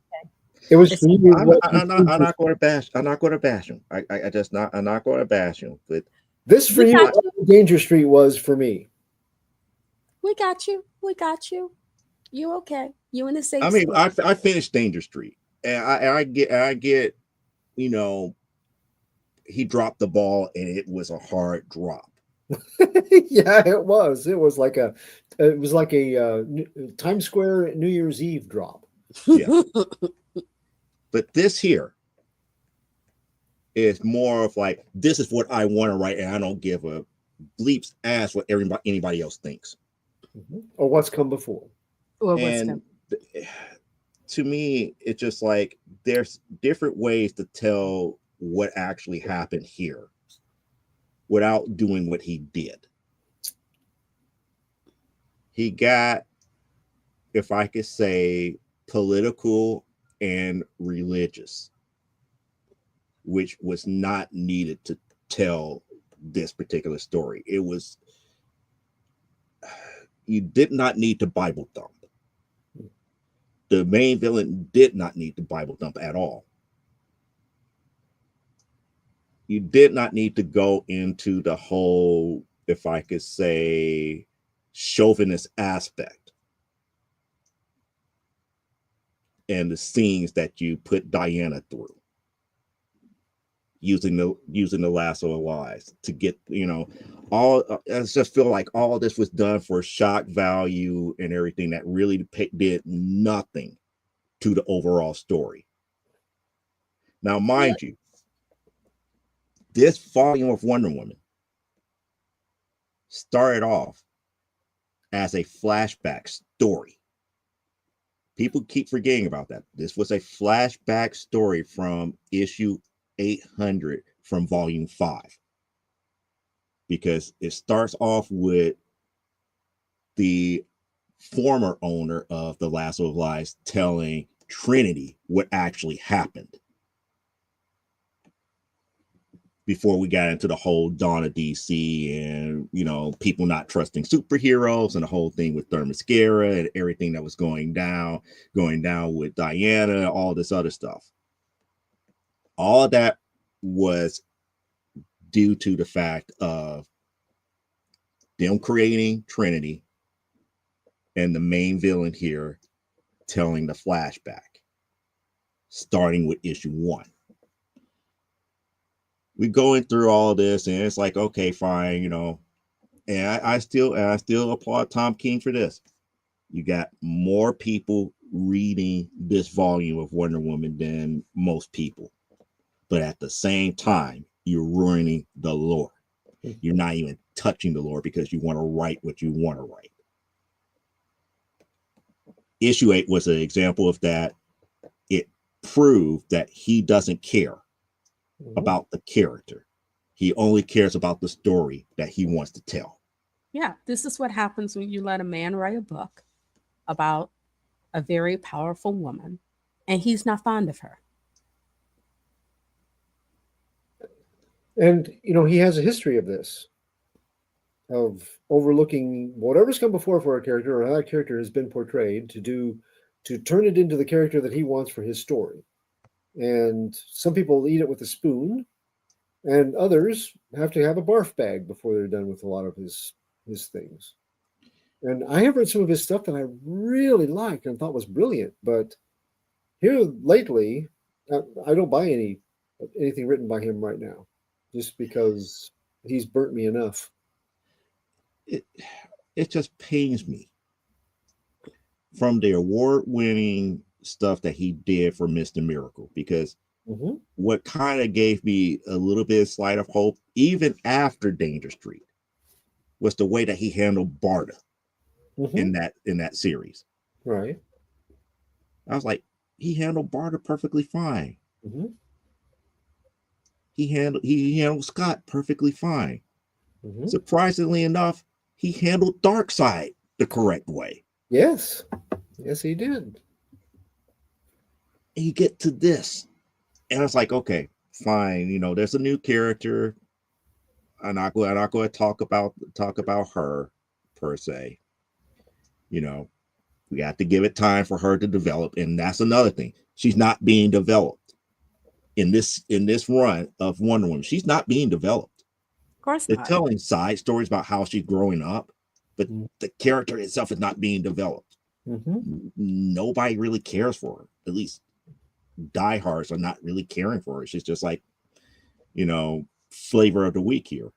it was
It's
for you
okay.
what
I'm not going to bash. I'm not going to bash him. I just not. I'm not going to bash him. But
this for
We
you
got
what
you.
Danger Street was for me.
We got you. We got you. You okay. You in a
I
safe
mean,
space.
I finished Danger Street, and I get, you know, he dropped the ball, and it was a hard drop.
Yeah, it was. It was like a Times Square New Year's Eve drop.
Yeah, but this here is more of like, this is what I want to write, and I don't give a bleep's ass what anybody else thinks.
Mm-hmm. Or what's come before.
Or what's
And
coming.
to me, it's just like there's different ways to tell what actually happened here without doing what he did. He got, if I could say, political and religious, which was not needed to tell this particular story. It was, you did not need to Bible thump. The main villain did not need to Bible thump at all. You did not need to go into the whole if I could say, chauvinist aspect and the scenes that you put Diana through, using the lasso of lies to get, all. I just feel like all this was done for shock value and everything that really did nothing to the overall story. Now, mind you, this volume of Wonder Woman started off as a flashback story. People keep forgetting about that. This was a flashback story from issue 800 from volume 5. Because it starts off with the former owner of the Lasso of Lies telling Trinity what actually happened. Before we got into the whole dawn of DC and, people not trusting superheroes and the whole thing with Themyscira and everything that was going down with Diana, all this other stuff. All of that was due to the fact of them creating Trinity and the main villain here telling the flashback, starting with issue 1. We going through all this, and it's like, okay, fine, and I still applaud Tom King for this. You got more people reading this volume of Wonder Woman than most people, but at the same time, you're ruining the lore. You're not even touching the lore because you want to write what you want to write. Issue 8 was an example of that. It proved that he doesn't care about the character. He only cares about the story that he wants to tell.
Yeah, this is what happens when you let a man write a book about a very powerful woman and he's not fond of her.
And, he has a history of this, of overlooking whatever's come before for a character or how that character has been portrayed to turn it into the character that he wants for his story. And some people eat it with a spoon, and others have to have a barf bag before they're done with a lot of his things. And I have read some of his stuff that I really liked and thought was brilliant, but here lately, I don't buy anything written by him right now, just because he's burnt me enough.
It just pains me from the award-winning stuff that he did for Mr. Miracle, because what kind of gave me a little bit of slight of hope, even after Danger Street, was the way that he handled Barda in that series.
Right.
I was like, he handled Barda perfectly fine. He handled Scott perfectly fine. Surprisingly enough, he handled Darkseid the correct way.
Yes, he did.
And you get to this, and it's like, okay, fine. There's a new character. I'm not going to talk about her per se. We have to give it time for her to develop, and that's another thing. She's not being developed in this run of Wonder Woman. She's not being developed.
Of course
They're
not.
telling side stories about how she's growing up, but the character itself is not being developed. Nobody really cares for her. At least diehards are not really caring for her. She's just like, flavor of the week here.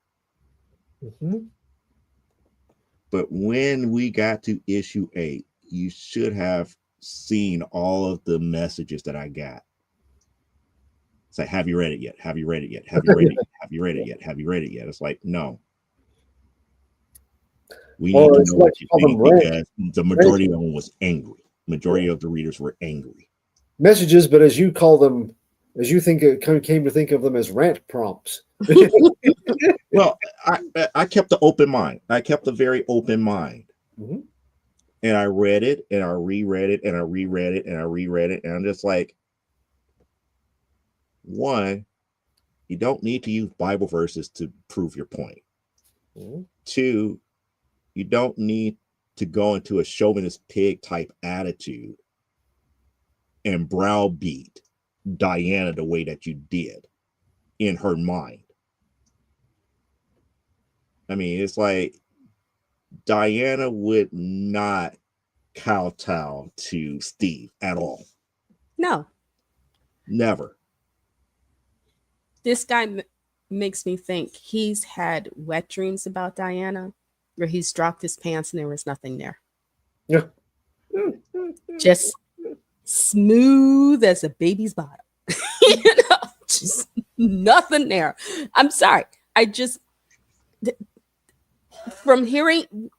But when we got to issue 8, you should have seen all of the messages that I got. It's like, have you read it yet? Have you read it yet? Have you read it yet? Have you read it yet? Have you read it yet? It's like, no. We need to know what you think, because the majority of them was angry. Majority of the readers were angry.
Messages, but as you call them, as you think it came to think of them as rant prompts.
Well, I kept an open mind. I kept a very open mind. And I read it, and I reread it, and I reread it, and I reread it, and I'm just like, one, you don't need to use Bible verses to prove your point. 2, you don't need to go into a chauvinist pig type attitude and browbeat Diana the way that you did in her mind. I mean, it's like Diana would not kowtow to Steve at all.
No,
Never.
this guy makes me think he's had wet dreams about Diana, where he's dropped his pants and there was nothing there.
Yeah.
Just smooth as a baby's bottom. Just nothing there. I'm sorry. I just, from hearing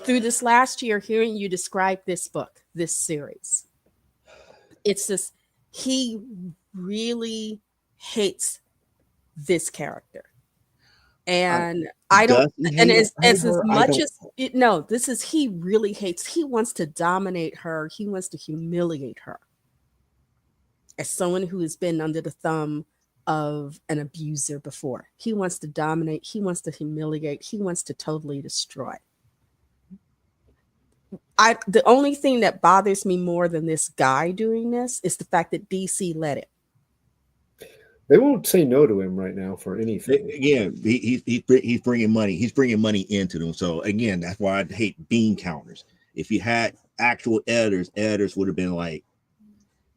through this last year, hearing you describe this book, this series, it's just, he really hates this character. And I don't, and as much as no, this is, he really hates, he wants to dominate her, he wants to humiliate her. As someone who has been under the thumb of an abuser before, he wants to dominate, he wants to humiliate, he wants to totally destroy. The only thing that bothers me more than this guy doing this is the fact that DC let it.
They won't say no to him right now for anything.
Again, he's bringing money. He's bringing money into them. So again, that's why I hate bean counters. If you had actual editors would have been like,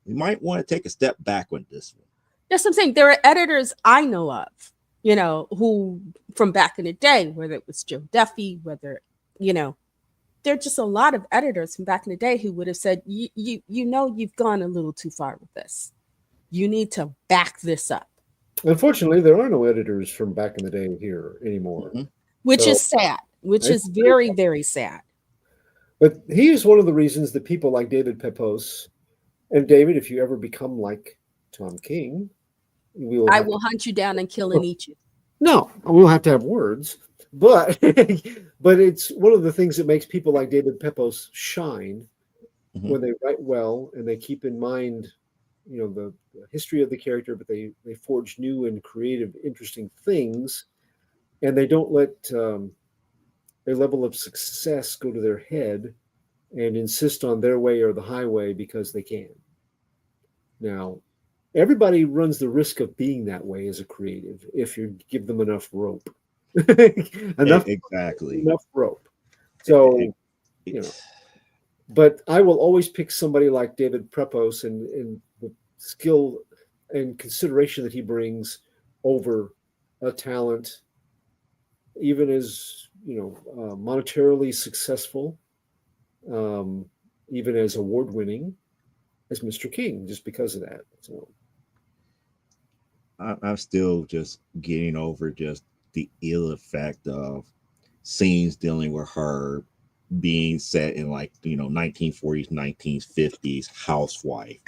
we might want to take a step back on this one.
That's what I'm saying. There are editors I know of, who from back in the day, whether it was Joe Duffy, whether, there are just a lot of editors from back in the day who would have said, you've gone a little too far with this. You need to back this up.
Unfortunately, there are no editors from back in the day here anymore.
Mm-hmm.
Which is sad, which is very, very sad.
But he is one of the reasons that people like David Pepose, and David, if you ever become like Tom King,
I will hunt you down and kill and eat you.
No, we'll have to have words. But but it's one of the things that makes people like David Pepose shine when they write well and they keep in mind, the history of the character, but they forge new and creative, interesting things, and they don't let their level of success go to their head and insist on their way or the highway because they can. Now, everybody runs the risk of being that way as a creative if you give them enough rope. enough rope. So, but I will always pick somebody like David Pepose and the skill and consideration that he brings over a talent, even as monetarily successful, even as award-winning as Mr. King, just because of that. So
I'm still just getting over just the ill effect of scenes dealing with her being set in 1940s, 1950s housewife,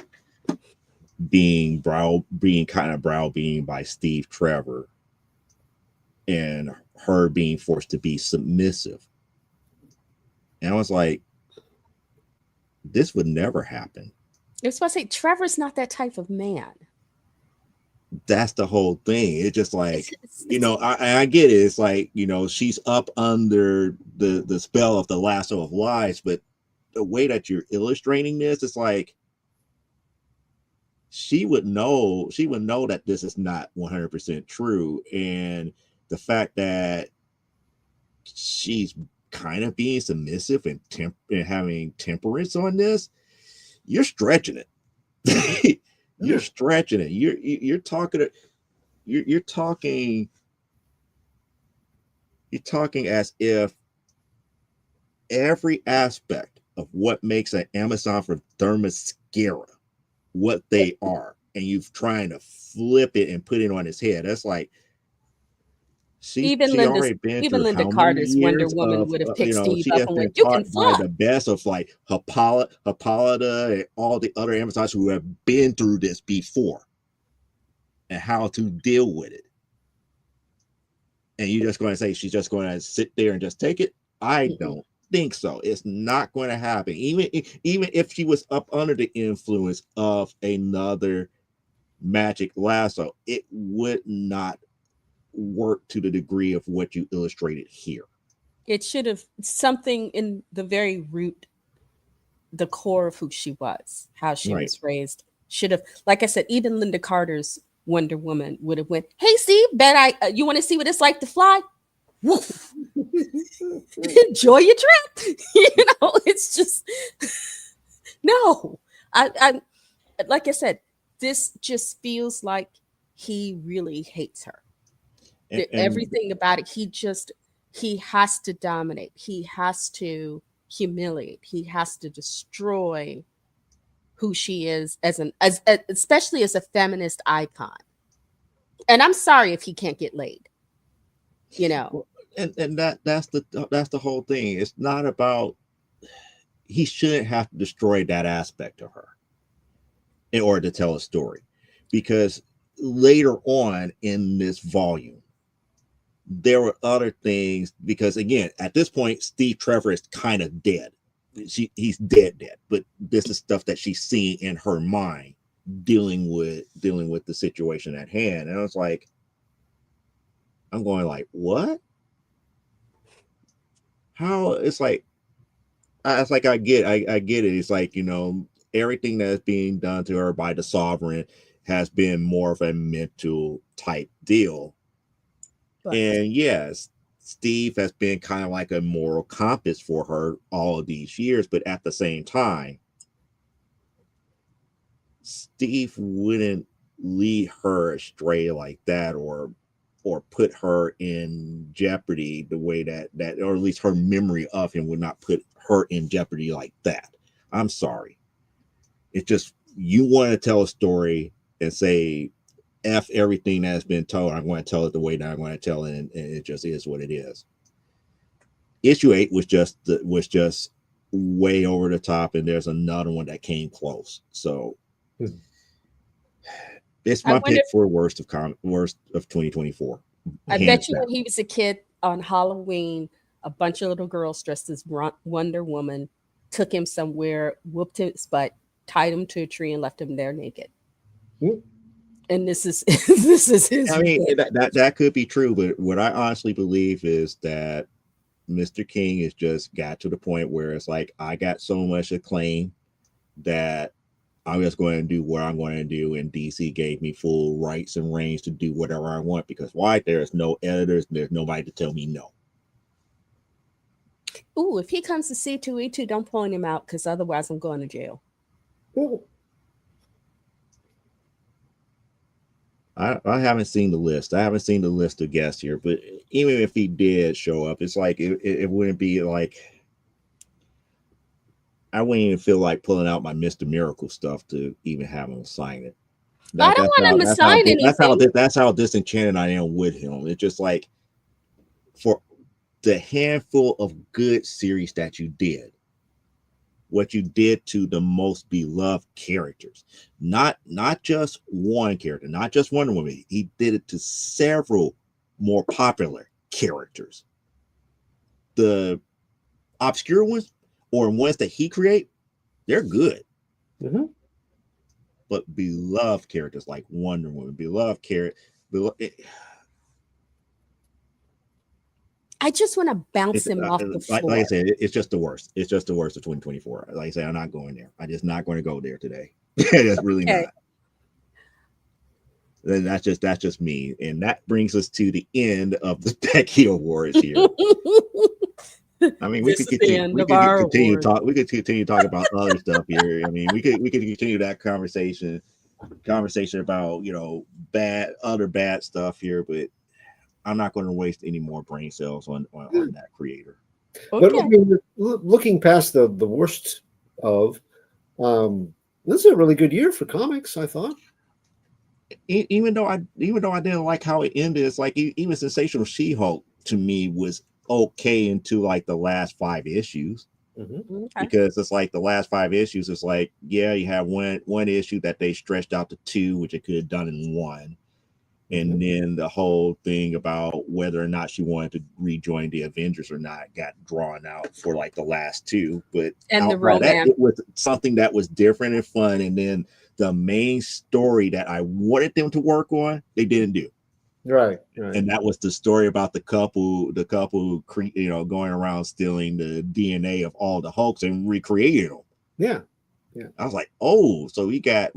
being kind of browbeaten by Steve Trevor, and her being forced to be submissive. And I was like, this would never happen.
I was supposed to say, Trevor's not that type of man.
That's the whole thing. It's just like, I get it. It's like, she's up under the spell of the lasso of lies, but the way that you're illustrating this, it's like she would know that this is not 100% true. And the fact that she's kind of being submissive and having temperance on this, you're stretching it. You're stretching it. You're talking as if every aspect of what makes an Amazon for Themyscira what they are, and you're trying to flip it and put it on his head. That's like
even Linda Carter's Wonder Woman would have picked Steve up and went, "You can fly."
The best of like Hippolyta and all the other Amazons who have been through this before and how to deal with it. And you're just going to say she's just going to sit there and just take it? I don't think so. It's not going to happen. Even if she was up under the influence of another magic lasso, it would not work to the degree of what you illustrated here.
It should have something in the very root, the core of who she was, how she was raised. Should have, like I said, even Linda Carter's Wonder Woman would have went, "Hey, Steve, you want to see what it's like to fly? woof, enjoy your trip. It's just no. I like I said, this just feels like he really hates her.
And
Everything about it, he has to dominate. He has to humiliate. He has to destroy who she is especially as a feminist icon. And I'm sorry if he can't get laid. You know.
that's the whole thing. It's not about, he shouldn't have to destroy that aspect of her in order to tell a story, because later on in this volume there were other things, because again at this point Steve Trevor is kind of dead. He's dead, but this is stuff that she's seeing in her mind, dealing with the situation at hand. And I was like, I'm going like, what? How? It's like, I get it. It's like, everything that's being done to her by the sovereign has been more of a mental type deal.
But
And yes, Steve has been kind of like a moral compass for her all of these years, but at the same time, Steve wouldn't lead her astray like that, or put her in jeopardy the way that, or at least her memory of him would not put her in jeopardy like that. I'm sorry. It's just, you want to tell a story and say F everything that's been told. I'm going to tell it the way that I'm going to tell it, and it just is what it is. Issue 8 was just way over the top, and there's another one that came close. So it's my pick for worst of 2024.
I bet you when he was a kid on Halloween, a bunch of little girls dressed as Wonder Woman took him somewhere, whooped his butt, tied him to a tree, and left him there naked. And this is his.
I mean, that could be true, but what I honestly believe is that Mr. King has just got to the point where it's like, I got so much acclaim that I'm just going to do what I'm going to do, and DC gave me full rights and reins to do whatever I want, because why? There's no editors, there's nobody to tell me no.
Ooh, if he comes to C2E2, don't point him out, because otherwise I'm going to jail.
Ooh.
I haven't seen the list. I haven't seen the list of guests here, but even if he did show up, it's like it wouldn't be like, I wouldn't even feel like pulling out my Mr. Miracle stuff to even have him sign it.
I don't want him to sign anything.
That's how disenchanted I am with him. It's just like, for the handful of good series that you did, what you did to the most beloved characters, not just one character, not just Wonder Woman. He did it to several more popular characters. The obscure ones, or ones that he create, they're good.
Mm-hmm.
But beloved characters like Wonder Woman, beloved character,
I just want to bounce him off the floor.
Like I said, it's just the worst. It's just the worst of 2024. Like I said, I'm not going there. I'm just not going to go there today. That's really not. Then that's just me. And that brings us to the end of the Speckie Awards here. I mean, we could continue talk about other stuff here. I mean, we could continue that conversation about, other bad stuff here, but I'm not going to waste any more brain cells on that creator.
Okay. But I mean, looking past the worst of, this is a really good year for comics, I thought.
Even though I didn't like how it ended, it's like even Sensational She-Hulk to me was okay into like the last 5 issues.
Mm-hmm.
Okay.
Because it's like the last 5 issues, it's like, yeah, you have one issue that they stretched out to 2, which it could have done in 1. And then the whole thing about whether or not she wanted to rejoin the Avengers or not got drawn out for like the last 2. But
and the romance,
it was something that was different and fun. And then the main story that I wanted them to work on, they didn't do.
Right.
And that was the story about the couple, going around stealing the DNA of all the Hulks and recreating them.
Yeah.
I was like, oh, so we got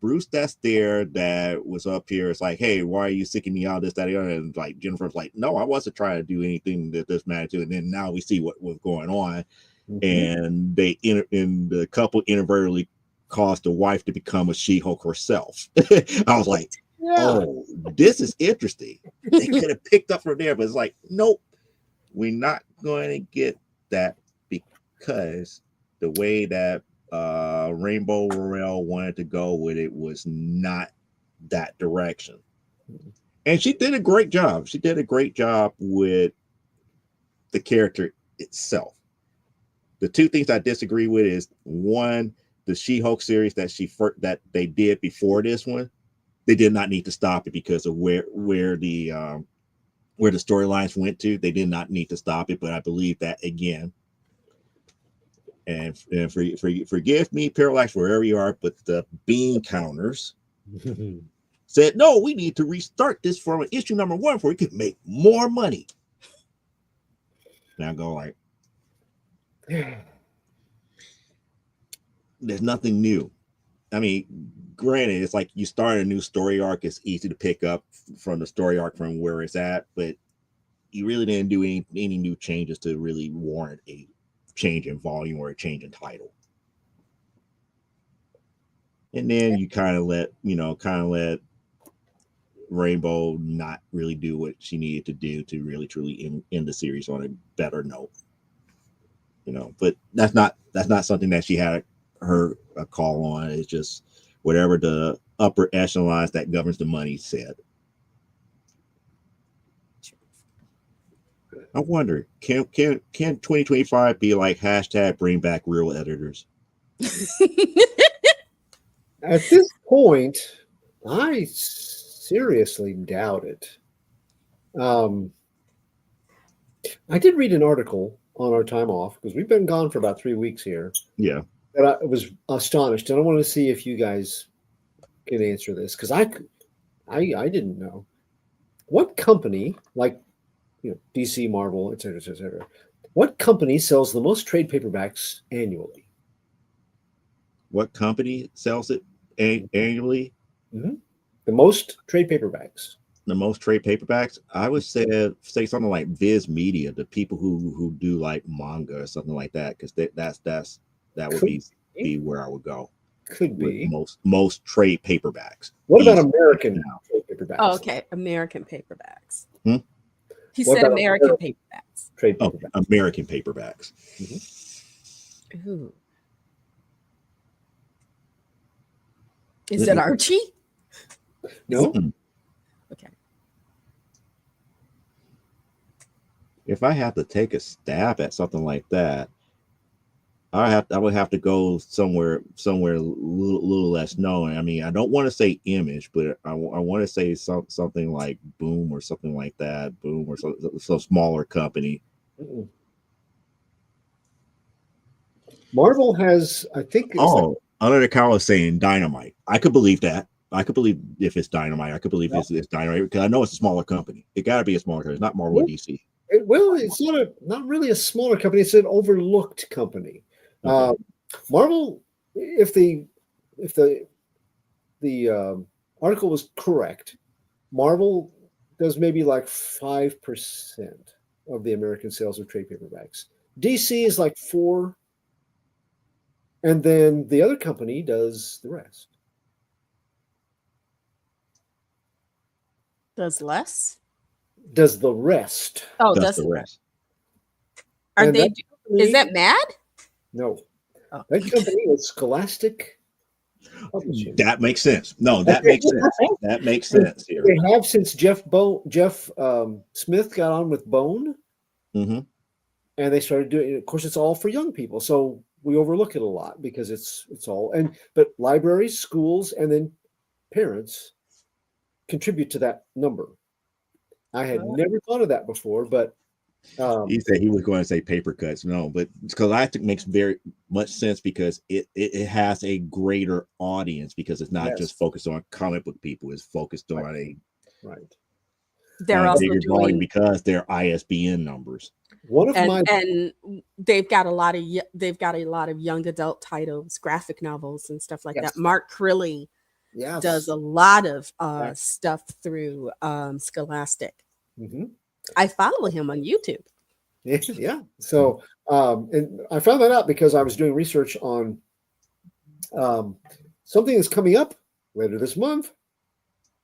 Bruce that's there that was up here. It's like, hey, why are you sicking me out? This, that, the other. And like Jennifer's like, no, I wasn't trying to do anything that this magnitude. And then now we see what was going on, and and the couple inadvertently caused the wife to become a She-Hulk herself. I was like, oh, this is interesting. They could have picked up from there, but it's like, nope, we're not going to get that because the way that Rainbow Royale wanted to go with it was not that direction. And she did a great job. She did a great job with the character itself. The two things I disagree with is one, the She-Hulk series that they did before this one, they did not need to stop it because of where the storylines went to. They did not need to stop it, but I believe that again. And forgive me, Parallax, wherever you are, but the bean counters said, no, we need to restart this from issue number 1 before we could make more money. Now I go like, there's nothing new. I mean, granted, it's like you start a new story arc, it's easy to pick up from the story arc from where it's at, but you really didn't do any new changes to really warrant a change in volume or a change in title. And then you kind of let Rainbow not really do what she needed to do to really truly end the series on a better note. But that's not something that she had a call on. It's just whatever the upper echelons that governs the money said. I wonder, can 2025 be like hashtag bring back real editors?
At this point, I seriously doubt it. I did read an article on our time off because we've been gone for about 3 weeks here.
Yeah.
And I was astonished, and I wanted to see if you guys can answer this because I didn't know what company, like DC, Marvel, et cetera, what company sells the most trade paperbacks annually?
What company sells it annually?
Mm-hmm. The most trade paperbacks.
The most trade paperbacks, I would say something like Viz Media, the people who do like manga or something like that, because that would be where I would go.
Could be
most trade paperbacks.
What about American trade paperbacks?
Oh, okay, American paperbacks. He
What
said
about
American paperbacks.
Trade paperbacks.
Oh, American paperbacks.
Mm-hmm.
Ooh. Is it Archie?
No.
Okay.
If I have to take a stab at something like that, I would have to go somewhere a little less known. I mean, I don't want to say Image, but I want to say something like Boom or something like that. Boom or some smaller company.
Mm-mm. Marvel has, I think.
Under the count of saying Dynamite, I could believe that. I could believe if it's Dynamite. I could believe it's Dynamite because I know it's a smaller company. It got to be a smaller company. It's not Marvel or DC.
It's not really a smaller company. It's an overlooked company. Okay. Marvel, if the article was correct, Marvel does maybe like 5% of the American sales of trade paperbacks. DC is like 4%, and then the other company does the rest.
Does less?
Does the rest?
Oh,
does the rest?
Are they? Is that Mad?
No, that company is Scholastic Publishing.
That makes sense. No, that makes sense. That makes sense here.
They have since Jeff Smith got on with Bone,
and
they started doing. Of course, it's all for young people, so we overlook it a lot because it's all but libraries, schools, and then parents contribute to that number. I had never thought of that before, but
he said he was going to say paper cuts. No, but Scholastic makes very much sense because it has a greater audience because it's not just focused on comic book people. It's focused on
right.
They're
on a
also
bigger volume
doing,
because they're ISBN numbers.
One of my
and they've got a lot of young adult titles, graphic novels and stuff like that.
yes,
Mark Crilly does
yes.
a lot of
Yeah.
stuff through Scholastic.
hmm
I follow him on YouTube.
Yeah. So, and I found that out because I was doing research on um, something that's coming up later this month,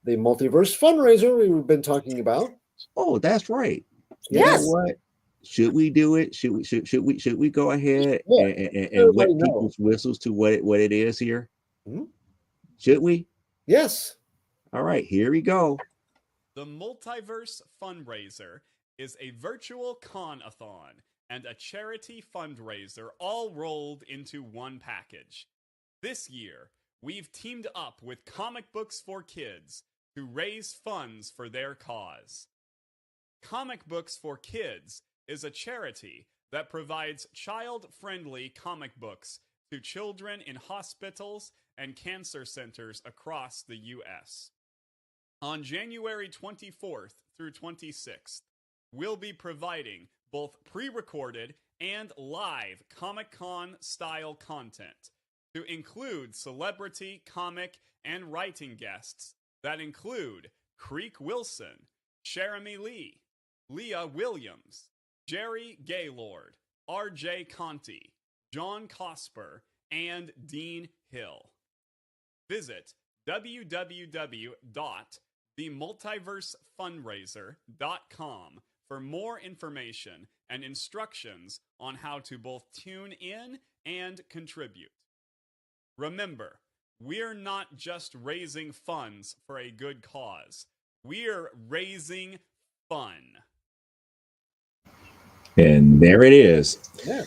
the multiverse fundraiser we've been talking about.
Oh, that's right. You know
Yes.
what? Should we do it? Should we go ahead
Yeah,
and
everybody
wet
know.
people's whistles to what it is here?
Mhm.
Should we?
Yes.
All right, here we go.
The Multiverse Fundraiser is a virtual con-a-thon and a charity fundraiser all rolled into one package. This year, we've teamed up with Comic Books for Kids to raise funds for their cause. Comic Books for Kids is a charity that provides child-friendly comic books to children in hospitals and cancer centers across the U.S. On January 24th through 26th, we'll be providing both pre-recorded and live Comic-Con style content to include celebrity, comic, and writing guests that include Creek Wilson, Jeremy Lee, Leah Williams, Jerry Gaylord, R.J. Conti, John Cosper, and Dean Hill. Visit www.themultiversefundraiser.com for more information and instructions on how to both tune in and contribute. Remember, we're not just raising funds for a good cause. We're raising fun.
And there it is.
Yeah.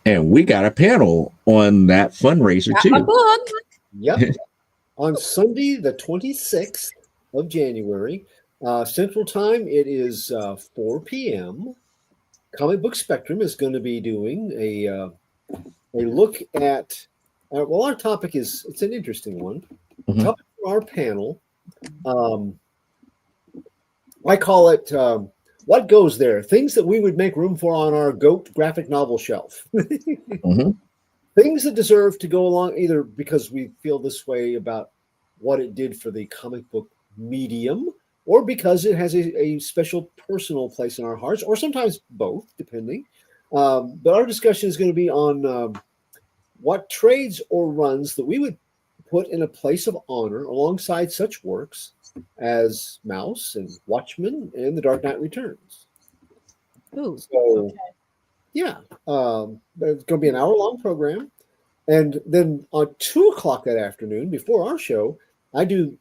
And we got a panel on that fundraiser
Got my
too.
book.
Yep. On Sunday, the 26th of January, Central Time, it is 4 p.m. Comic Book Spectrum is going to be doing a look at, well, our topic is, it's an interesting one.
Mhm.
Topic for our panel, I call it, what goes there? Things that we would make room for on our GOAT graphic novel shelf.
Mhm.
Things that deserve to go along either because we feel this way about what it did for the comic book medium, or because it has a special personal place in our hearts, or sometimes both, depending. But our discussion is going to be on what trades or runs that we would put in a place of honor alongside such works as Mouse and Watchmen and The Dark Knight Returns.
Ooh,
So,
okay.
yeah, it's going to be an hour-long program. And then on 2:00 that afternoon, before our show, I and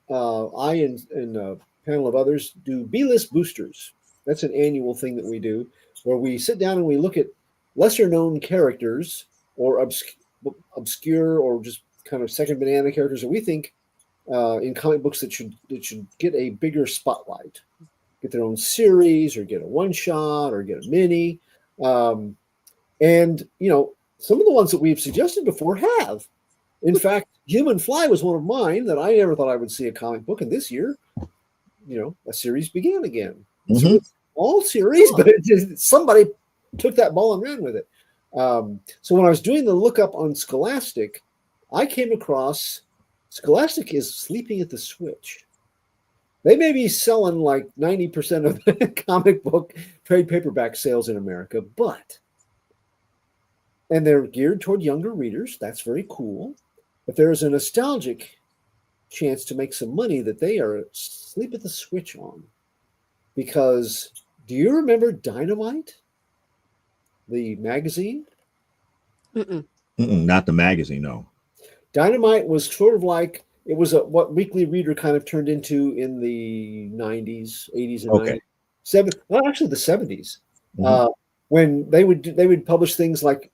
a panel of others do B-list boosters. That's an annual thing that we do, where we sit down and we look at lesser-known characters or obscure or just kind of second banana characters that we think in comic books that should get a bigger spotlight, get their own series, or get a one-shot, or get a mini. And some of the ones that we've suggested before have. In fact, Human Fly was one of mine that I never thought I would see a comic book. And this year, a series began again. It's a small series, but somebody took that ball and ran with it. So when I was doing the lookup on Scholastic, I came across Scholastic is sleeping at the switch. They may be selling like 90% of the comic book trade paperback sales in America, and they're geared toward younger readers. That's very cool. But there is a nostalgic chance to make some money that they are asleep at the switch on. Because do you remember Dynamite? The magazine?
Not the magazine, no.
Dynamite was sort of like, it was what Weekly Reader kind of turned into in the 90s, 80s, and
Okay.
90s. Actually the 70s. When they would publish things like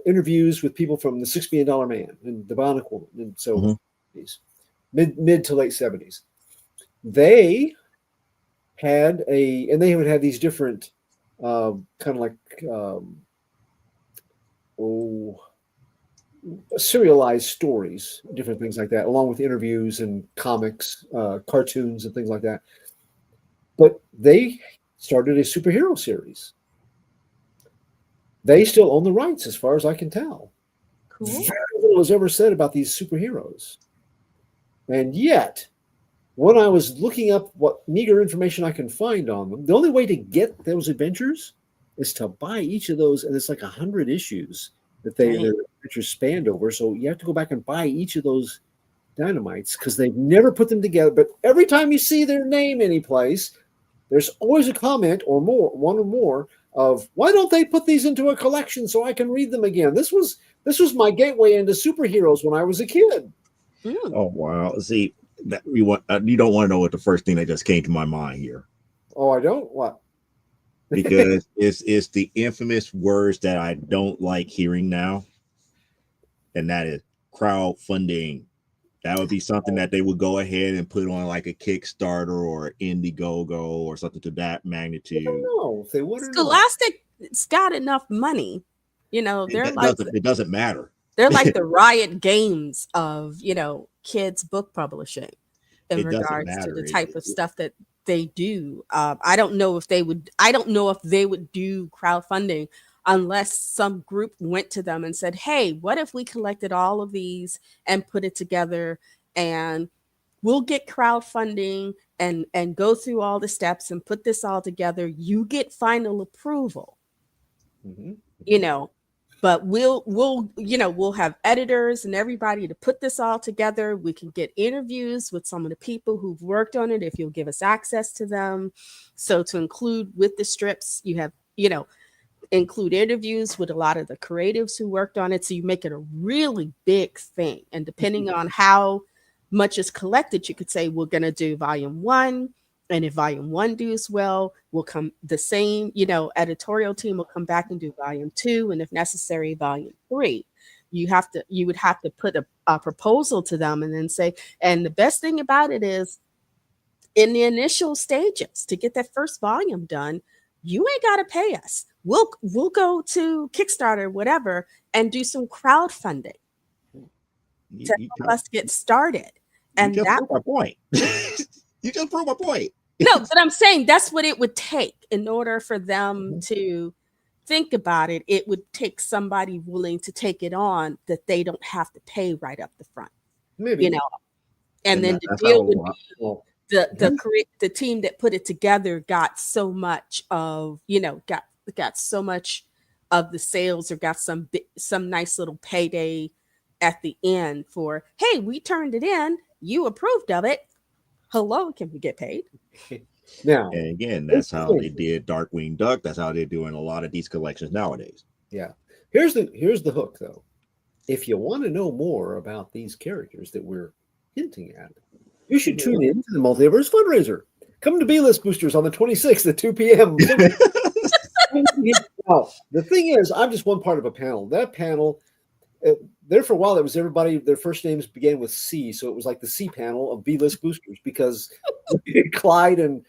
interviews with people from the $6 Million Man and the Bionic Woman, and so mid to late 70s. They had and they would have these different kind of like serialized stories, different things like that, along with interviews and comics, cartoons, and things like that. But they started a superhero series. They still own the rights, as far as I can tell.
Cool.
Very little was ever said about these superheroes. And yet, when I was looking up what meager information I can find on them, the only way to get those adventures is to buy each of those, and it's like 100 issues that their adventures spanned over. So you have to go back and buy each of those Dynamites because they've never put them together. But every time you see their name anyplace, there's always a comment or more, one or more, of why don't they put these into a collection so I can read them again? This was my gateway into superheroes when I was a kid.
Oh wow! See, that you don't want to know what the first thing that just came to my mind here.
Oh, I don't? What?
Because it's the infamous words that I don't like hearing now, and that is crowdfunding. That would be something that they would go ahead and put on like a Kickstarter or Indiegogo or something to that magnitude.
No, if they would.
Scholastic's got enough money. They're
It doesn't matter.
They're like the Riot Games of, kids book publishing in regards to the type of stuff that they do. I don't know if they would do crowdfunding unless some group went to them and said, hey, what if we collected all of these and put it together, and we'll get crowdfunding and go through all the steps and put this all together. You get final approval, but we'll have editors and everybody to put this all together. We can get interviews with some of the people who've worked on it if you'll give us access to them. So to include with the strips, you have, include interviews with a lot of the creatives who worked on it. So you make it a really big thing. And depending on how much is collected, you could say we're going to do volume 1. And if volume 1 does well, we'll come the same, editorial team will come back and do volume 2. And if necessary, volume 3. You would have to put a proposal to them and then say, and the best thing about it is in the initial stages to get that first volume done, you ain't got to pay us. We'll go to Kickstarter, whatever, and do some crowdfunding to help us get started. And
you just proved my point. You just proved my point.
No, but I'm saying that's what it would take in order for them to think about it. It would take somebody willing to take it on that they don't have to pay right up the front.
Maybe.
And then the deal would be the team that put it together got so much of, got so much of the sales, or got some nice little payday at the end for, hey, we turned it in, you approved of it. Hello, can we get paid?
Now,
and again, that's how they did Darkwing Duck. That's how they're doing a lot of these collections nowadays.
Yeah. Here's the hook, though. If you want to know more about these characters that we're hinting at, you should tune in to the Multiverse Fundraiser. Come to B-List Boosters on the 26th at 2 p.m. Now, the thing is, I'm just one part of a panel. That panel, there for a while, it was everybody, their first names began with C, so it was like the C panel of B-List Boosters, because Clyde and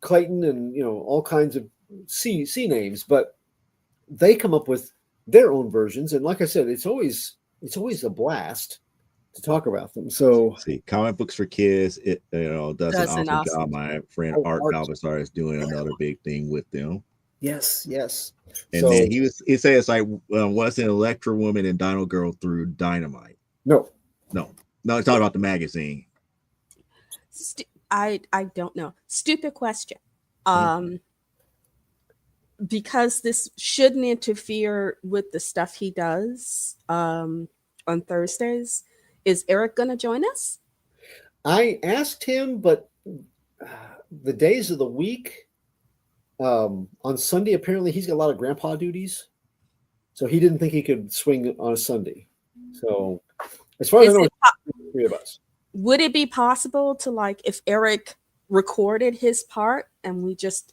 Clayton and all kinds of C names, but they come up with their own versions, and like I said, it's always a blast to talk about them. So
see, Comic Books for Kids, it does an awesome job. My friend Art Balbazar is doing another big thing with them.
Yes.
And then he said it's like what's an Electra Woman and Dino Girl through Dynamite? No, it's talking about the magazine.
I don't know. Stupid question. Because this shouldn't interfere with the stuff he does on Thursdays. Is Eric going to join us?
I asked him, but the days of the week, on Sunday, apparently he's got a lot of grandpa duties. So he didn't think he could swing on a Sunday. So as far as I know, it's 3 of us.
Would it be possible to, like, if Eric recorded his part and we just,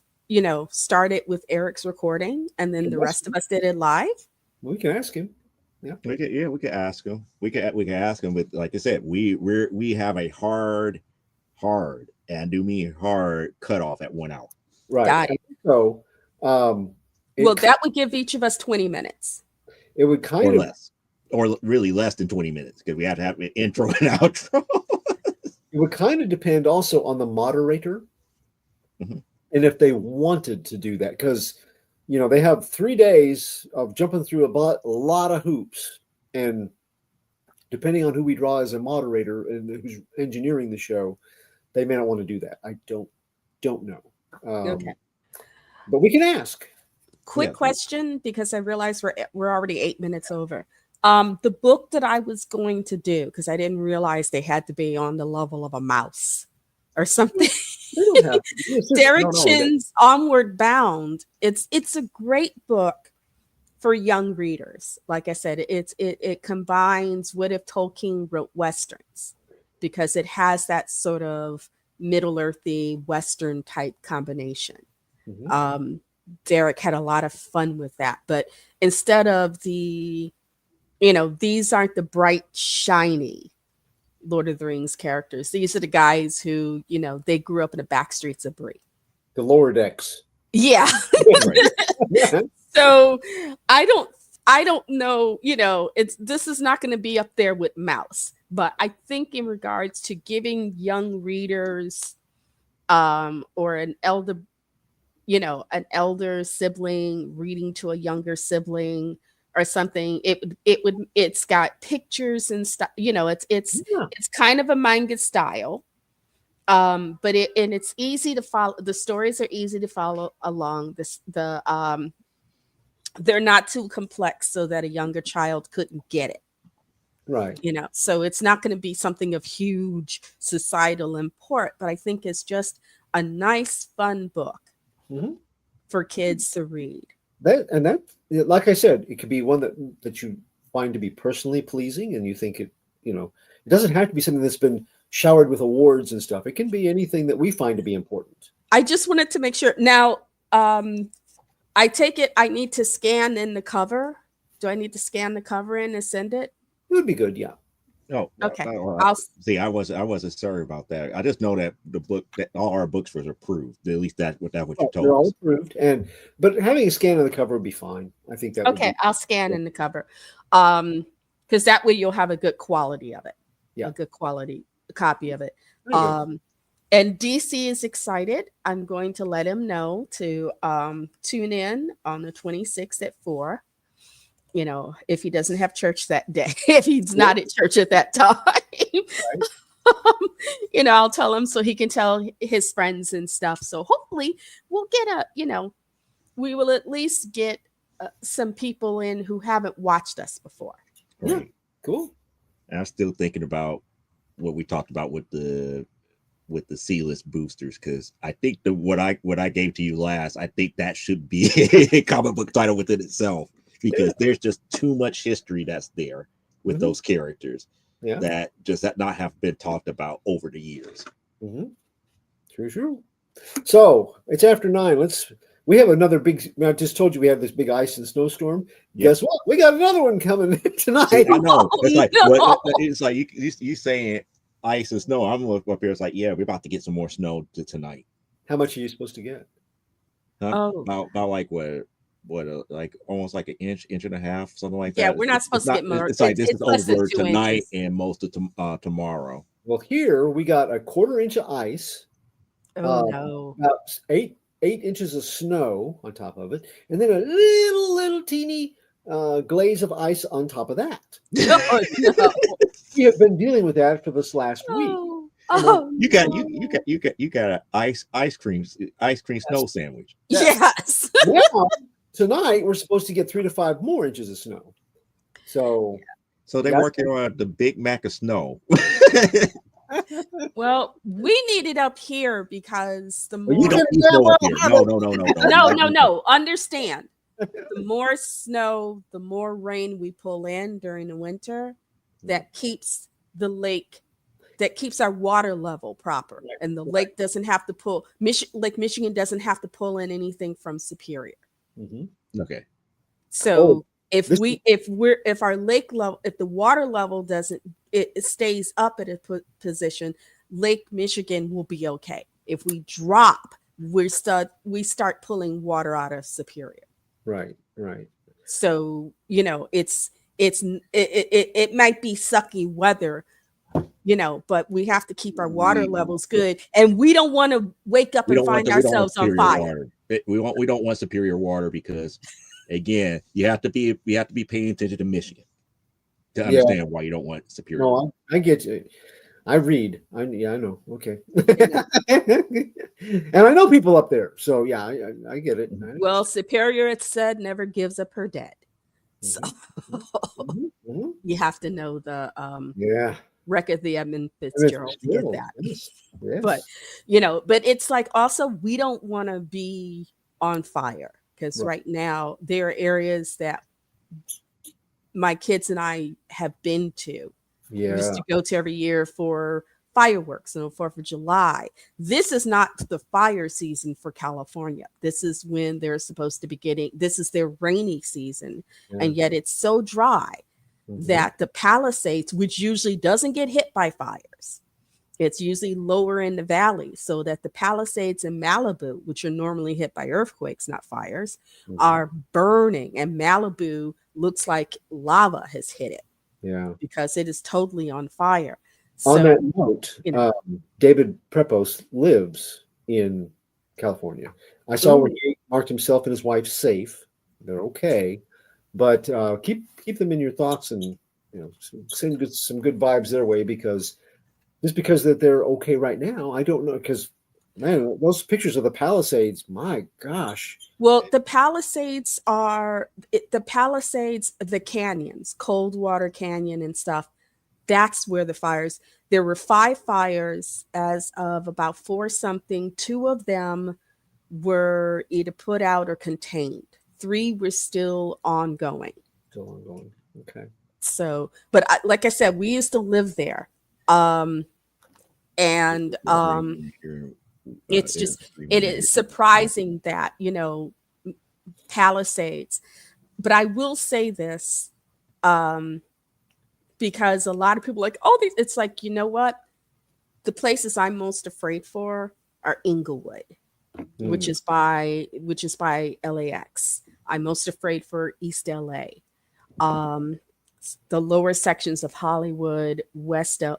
started with Eric's recording and then the rest of us did it live?
We can ask him. Yeah,
we could ask him. We can ask him. But like I said, we have a hard cutoff at 1 hour.
Right.
Got it.
So,
that would give each of us 20 minutes.
It would kind of
less, or really less than 20 minutes, because we have to have an intro and outro.
It would kind of depend also on the moderator.
Mhm.
And if they wanted to do that, because they have 3 days of jumping through a lot of hoops, and depending on who we draw as a moderator and who's engineering the show, they may not want to do that. I don't know.
Okay.
But we can ask.
Quick
Yeah.
question, because I realize we're already 8 minutes over. The book that I was going to do, because I didn't realize they had to be on the level of a mouse or something.
They don't have to.
Derek
No.
Chin's Onward Bound. It's a great book for young readers. Like I said, it combines what if Tolkien wrote westerns, because it has that sort of Middle Earthy Western type combination.
Mhm.
Derek had a lot of fun with that, but instead of these aren't the bright, shiny Lord of the Rings characters. These are the guys who, they grew up in the back streets of Bree.
The lower decks.
Yeah.
Right.
So I don't know, this is not going to be up there with Mouse, but I think in regards to giving young readers or an elder sibling reading to a younger sibling or something, it's got pictures and stuff, it's
Yeah.
kind of a manga style. But it's easy to follow. The stories are easy to follow along. They're not too complex so that a younger child couldn't get it.
Right.
So it's not going to be something of huge societal import, but I think it's just a nice, fun book
Mhm.
for kids to read.
That, like I said, it could be one that you find to be personally pleasing, and you think it doesn't have to be something that's been showered with awards and stuff. It can be anything that we find to be important.
I just wanted to make sure. Now, I take it I need to scan in the cover. Do I need to scan the cover in and send it?
It would be good, yeah.
Oh,
Okay.
I'll see. I wasn't sorry about that. I just know that that all our books were approved. At least that's what you
They're
told
all
us.
approved, but having a scan of the cover would be fine. I think that would
Okay,
be.
I'll scan in the cover. Because that way you'll have a good quality of it.
Yeah.
A good quality copy of it.
Very good.
And DC is excited. I'm going to let him know to tune in on the 26th at 4. If he doesn't have church that day, if he's not at church at that time, I'll tell him so he can tell his friends and stuff. So hopefully we'll get we will at least get some people in who haven't watched us before.
Yeah.
Right.
Cool.
And I'm still thinking about what we talked about with the C-list boosters, because I think what I gave to you last, I think that should be a comic book title within itself, because there's just too much history that's there with those characters that not have been talked about over the years.
Mm-hmm. True. So it's after 9. We have another big. I just told you we have this big ice and snowstorm.
Yep.
Guess what? We got another one coming tonight.
See, I know. It's like
no.
it's like you saying ice and snow. I'm looking up here. It's like, yeah, we're about to get some more snow tonight.
How much are you supposed to get?
Huh?
Oh.
About like what like almost like an inch and a half, something like that.
Yeah, we're not supposed to get more.
It's like this is
less than
over
2
tonight
inches.
and most of tomorrow.
Well, here we got a 1/4 inch of ice.
Oh no!
About 8 inches of snow on top of it, and then a little teeny glaze of ice on top of that.
Oh, no.
We have been dealing with that for this last week.
Oh,
You got an ice cream snow sandwich.
yes.
Now tonight we're supposed to get 3 to 5 more inches of snow. So
they're working on the Big Mac of snow.
Well, we need it up here because the more
You don't need snow up here.
no. Understand, the more snow, the more rain we pull in during the winter, that keeps the lake, that keeps our water level proper, and the lake doesn't have to pull. Lake Michigan doesn't have to pull in anything from Superior.
Mm-hmm.
Okay.
So if our lake level, if the water level it stays up at a position, Lake Michigan will be okay. If we drop, we start pulling water out of Superior.
Right.
So it might be sucky weather but we have to keep our water levels good, and we don't want to wake up
We
and
don't want
find
we don't want
ourselves on
superior
fire.
water. We don't want superior water because, again, we have to be paying attention to Michigan to understand why you don't want superior water.
No, I get you. I read. I know. Okay. And I know people up there. So yeah, I get it.
Well, Superior, it's said, never gives up her dead. So you have to know the record, the Edmund Fitzgerald to get that.
Yes.
But but it's like also we don't want to be on fire, because right now there are areas that my kids and I have been to. We used to go to every year for fireworks and 4th of July. This is not the fire season for California. This is when they're supposed to be this is their rainy season. And yet it's so dry that the Palisades, which usually doesn't get hit by fires, it's usually lower in the valley, so that the Palisades in Malibu, which are normally hit by earthquakes, not fires, are burning. And Malibu looks like lava has hit it.
Yeah,
because it is totally on fire.
On that note, David Prepos lives in California. I saw where he marked himself and his wife safe. They're okay, but keep them in your thoughts, and send some good vibes their way, because just because that they're okay right now, I don't know, because man, those pictures of the Palisades, my gosh.
Well, the Palisades, the canyons, Coldwater Canyon and stuff, that's where the fires, there were 5 fires as of about 4 something. 2 of them were either put out or contained. 3 were still ongoing.
Okay.
So, but like I said, we used to live there. It's just, it is surprising that, Palisades. But I will say this, because a lot of people are like, oh, it's like, you know what? The places I'm most afraid for are Inglewood, which is by LAX. I'm most afraid for East LA. The lower sections of Hollywood, West LA.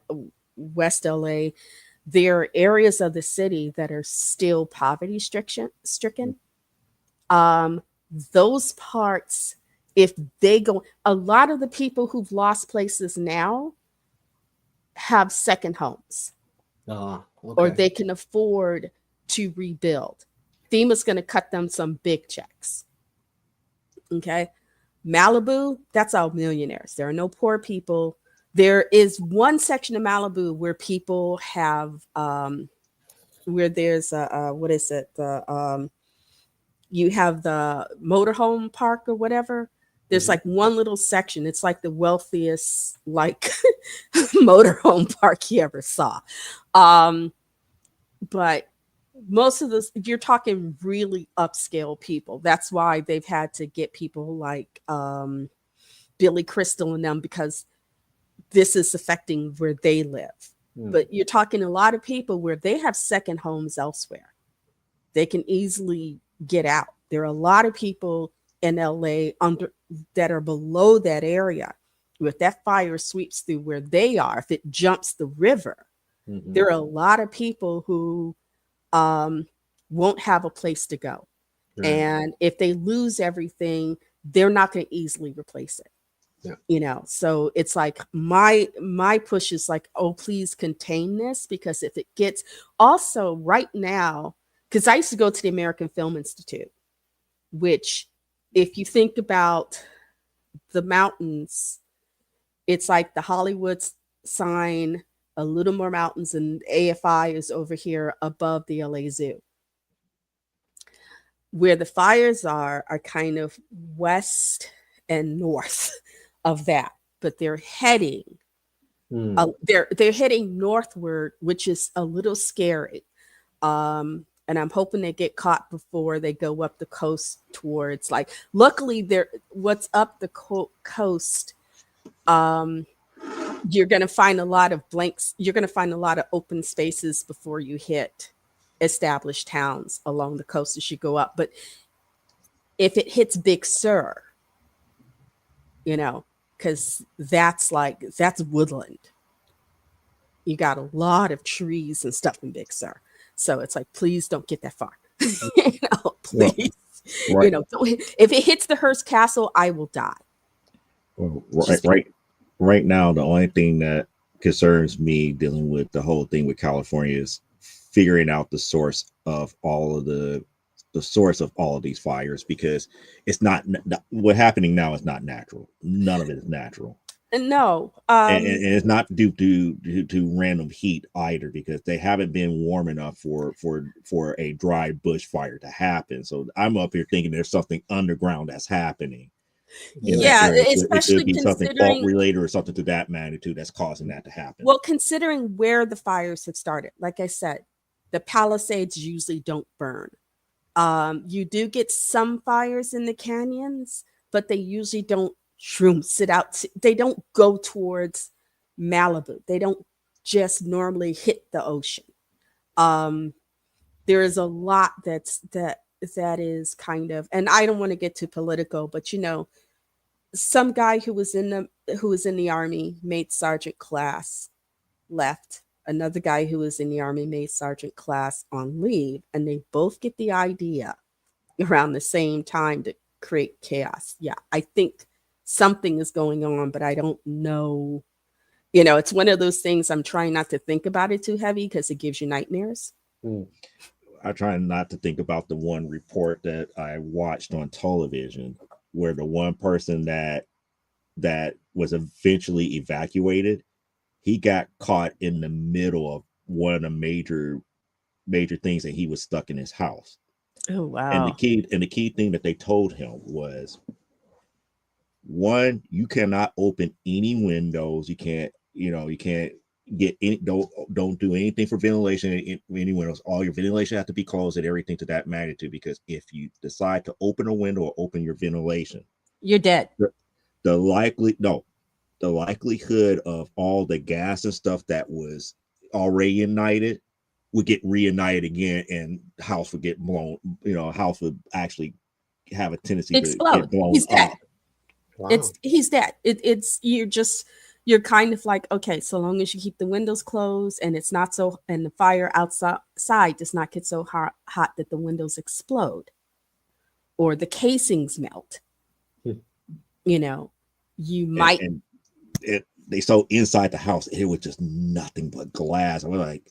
There are areas of the city that are still poverty stricken. Those parts, if they go, a lot of the people who've lost places now have second homes, or they can afford to rebuild. FEMA's going to cut them some big checks. Okay. Malibu, that's all millionaires. There are no poor people. There is one section of Malibu where people have, where there's what is it? You have the motorhome park or whatever. There's like one little section. It's like the wealthiest motorhome park you ever saw. But most of this, you're talking really upscale people. That's why they've had to get people like Billy Crystal and them, because this is affecting where they live. But you're talking a lot of people where they have second homes elsewhere. They can easily get out. There are a lot of people in LA that are below that area. If that fire sweeps through where they are, if it jumps the river, there are a lot of people who won't have a place to go. And if they lose everything, they're not going to easily replace it. So it's like my push is like, oh, please contain this, because if it gets, also right now, because I used to go to the American Film Institute, which, if you think about the mountains, it's like the Hollywood sign, a little more mountains, and AFI is over here above the LA Zoo. Where the fires are kind of west and north of that, but they're heading they're heading northward, which is a little scary. And I'm hoping they get caught before they go up the coast towards, like, luckily what's up the coast, you're going to find a lot of blanks. You're going to find a lot of open spaces before you hit established towns along the coast as you go up. But if it hits Big Sur, because that's woodland. You got a lot of trees and stuff in Big Sur. So it's like, please don't get that far. You know,
Well,
please.
right.
You know, if it hits the Hearst Castle, I will die.
Well,
Just
right now, the only thing that concerns me dealing with the whole thing with California is figuring out the source of all of the source of all of these fires, because it's not what happening now is not natural. None of it is natural.
no.
And it's not due to random heat either, because they haven't been warm enough for a dry bushfire to happen. So I'm up here thinking there's something underground that's happening in that
Yeah,
area. It could
especially
be something fault
considering,
related or something to that magnitude that's causing that to happen.
well, considering where the fires have started. Like I said, the Palisades usually don't burn. You do get some fires in the canyons, but they usually don't sit out. They don't go towards Malibu. They don't just normally hit the ocean. Um, there is a lot that is kind of, and I don't want to get too political, but you know, some guy who was in the army, made sergeant class, left. Another guy who was in the army, made sergeant class, on leave, and they both get the idea around the same time to create chaos. Yeah, I think something is going on, but I don't know. You know, it's one of those things I'm trying not to think about it too heavy because it gives you nightmares.
I try not to think about the one report that I watched on television where the one person that was eventually evacuated, he got caught in the middle of one of the major things, and he was stuck in his house.
Oh
And the
wow.
key thing that they told him was, one, you cannot open any windows. You can't get any, don't do anything for ventilation in any windows. All your ventilation has to be closed and everything to that magnitude, because if you decide to open a window or open your ventilation,
You're dead.
the likely no the likelihood of all the gas and stuff that was already ignited would get reignited again, and house would get blown. House would actually have a tendency to
Explode.
get blown
He's dead.
up.
Wow.
He's dead. It's you're kind of like, okay, so long as you keep the windows closed and it's not so, and the fire outside does not get so hot that the windows explode or the casings melt.
Hmm.
You know, you might.
And they saw inside the house, it was just nothing but glass. I was like,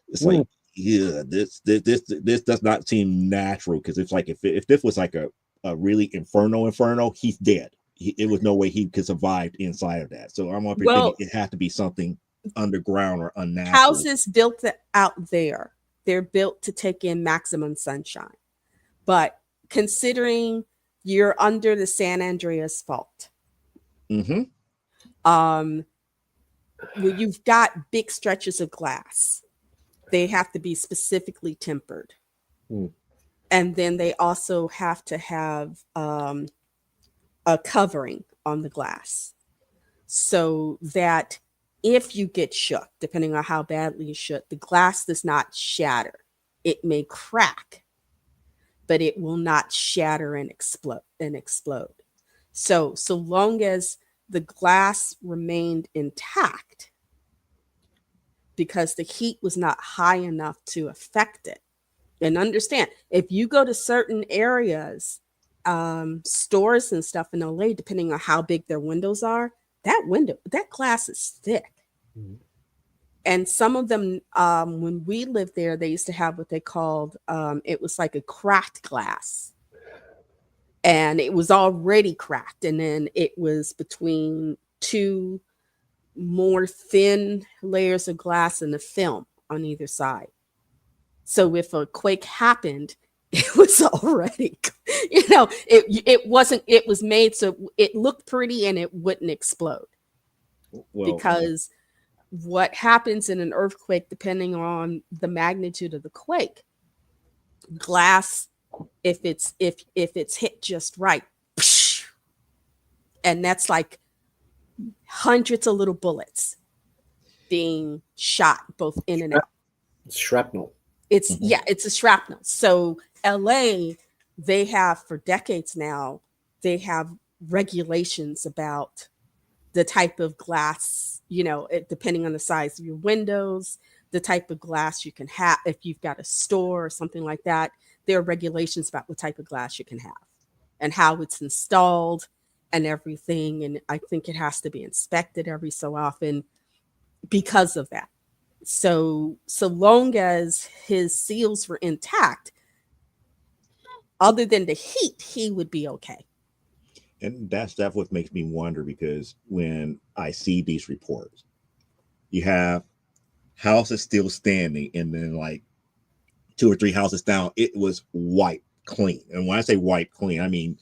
it's like, yeah, this does not seem natural, because it's like if this was like a really inferno, he's dead. It was no way he could survive inside of that. So I'm up here thinking
Well,
it had to be something underground or unnatural.
houses built out there, they're built to take in maximum sunshine. But considering you're under the San Andreas fault,
Mm-hmm.
where you've got big stretches of glass, they have to be specifically tempered. And then they also have to have a covering on the glass so that if you get shook, depending on how badly you shook, the glass does not shatter. It may crack, but it will not shatter and explode. So long as the glass remained intact, because the heat was not high enough to affect it. And understand, if you go to certain areas, stores and stuff in LA, depending on how big their windows are, that glass is thick. And some of them, when we lived there, they used to have what they called, it was like a cracked glass. And it was already cracked. And then it was between two more thin layers of glass and the film on either side. So if a quake happened, it was already, it wasn't, it was made so it looked pretty and it wouldn't explode.
Well,
Because what happens in an earthquake, depending on the magnitude of the quake, glass, if it's hit just right, and that's like hundreds of little bullets being shot both in and out.
It's shrapnel.
It's it's a shrapnel. So LA, they have for decades now, they have regulations about the type of glass, depending on the size of your windows, the type of glass you can have. If you've got a store or something like that, there are regulations about what type of glass you can have and how it's installed and everything. And I think it has to be inspected every so often because of that. So long as his seals were intact, other than the heat, he would be okay.
And that's what makes me wonder, because when I see these reports, you have houses still standing, and then like 2 or 3 houses down, it was wiped clean. And when I say wiped clean, I mean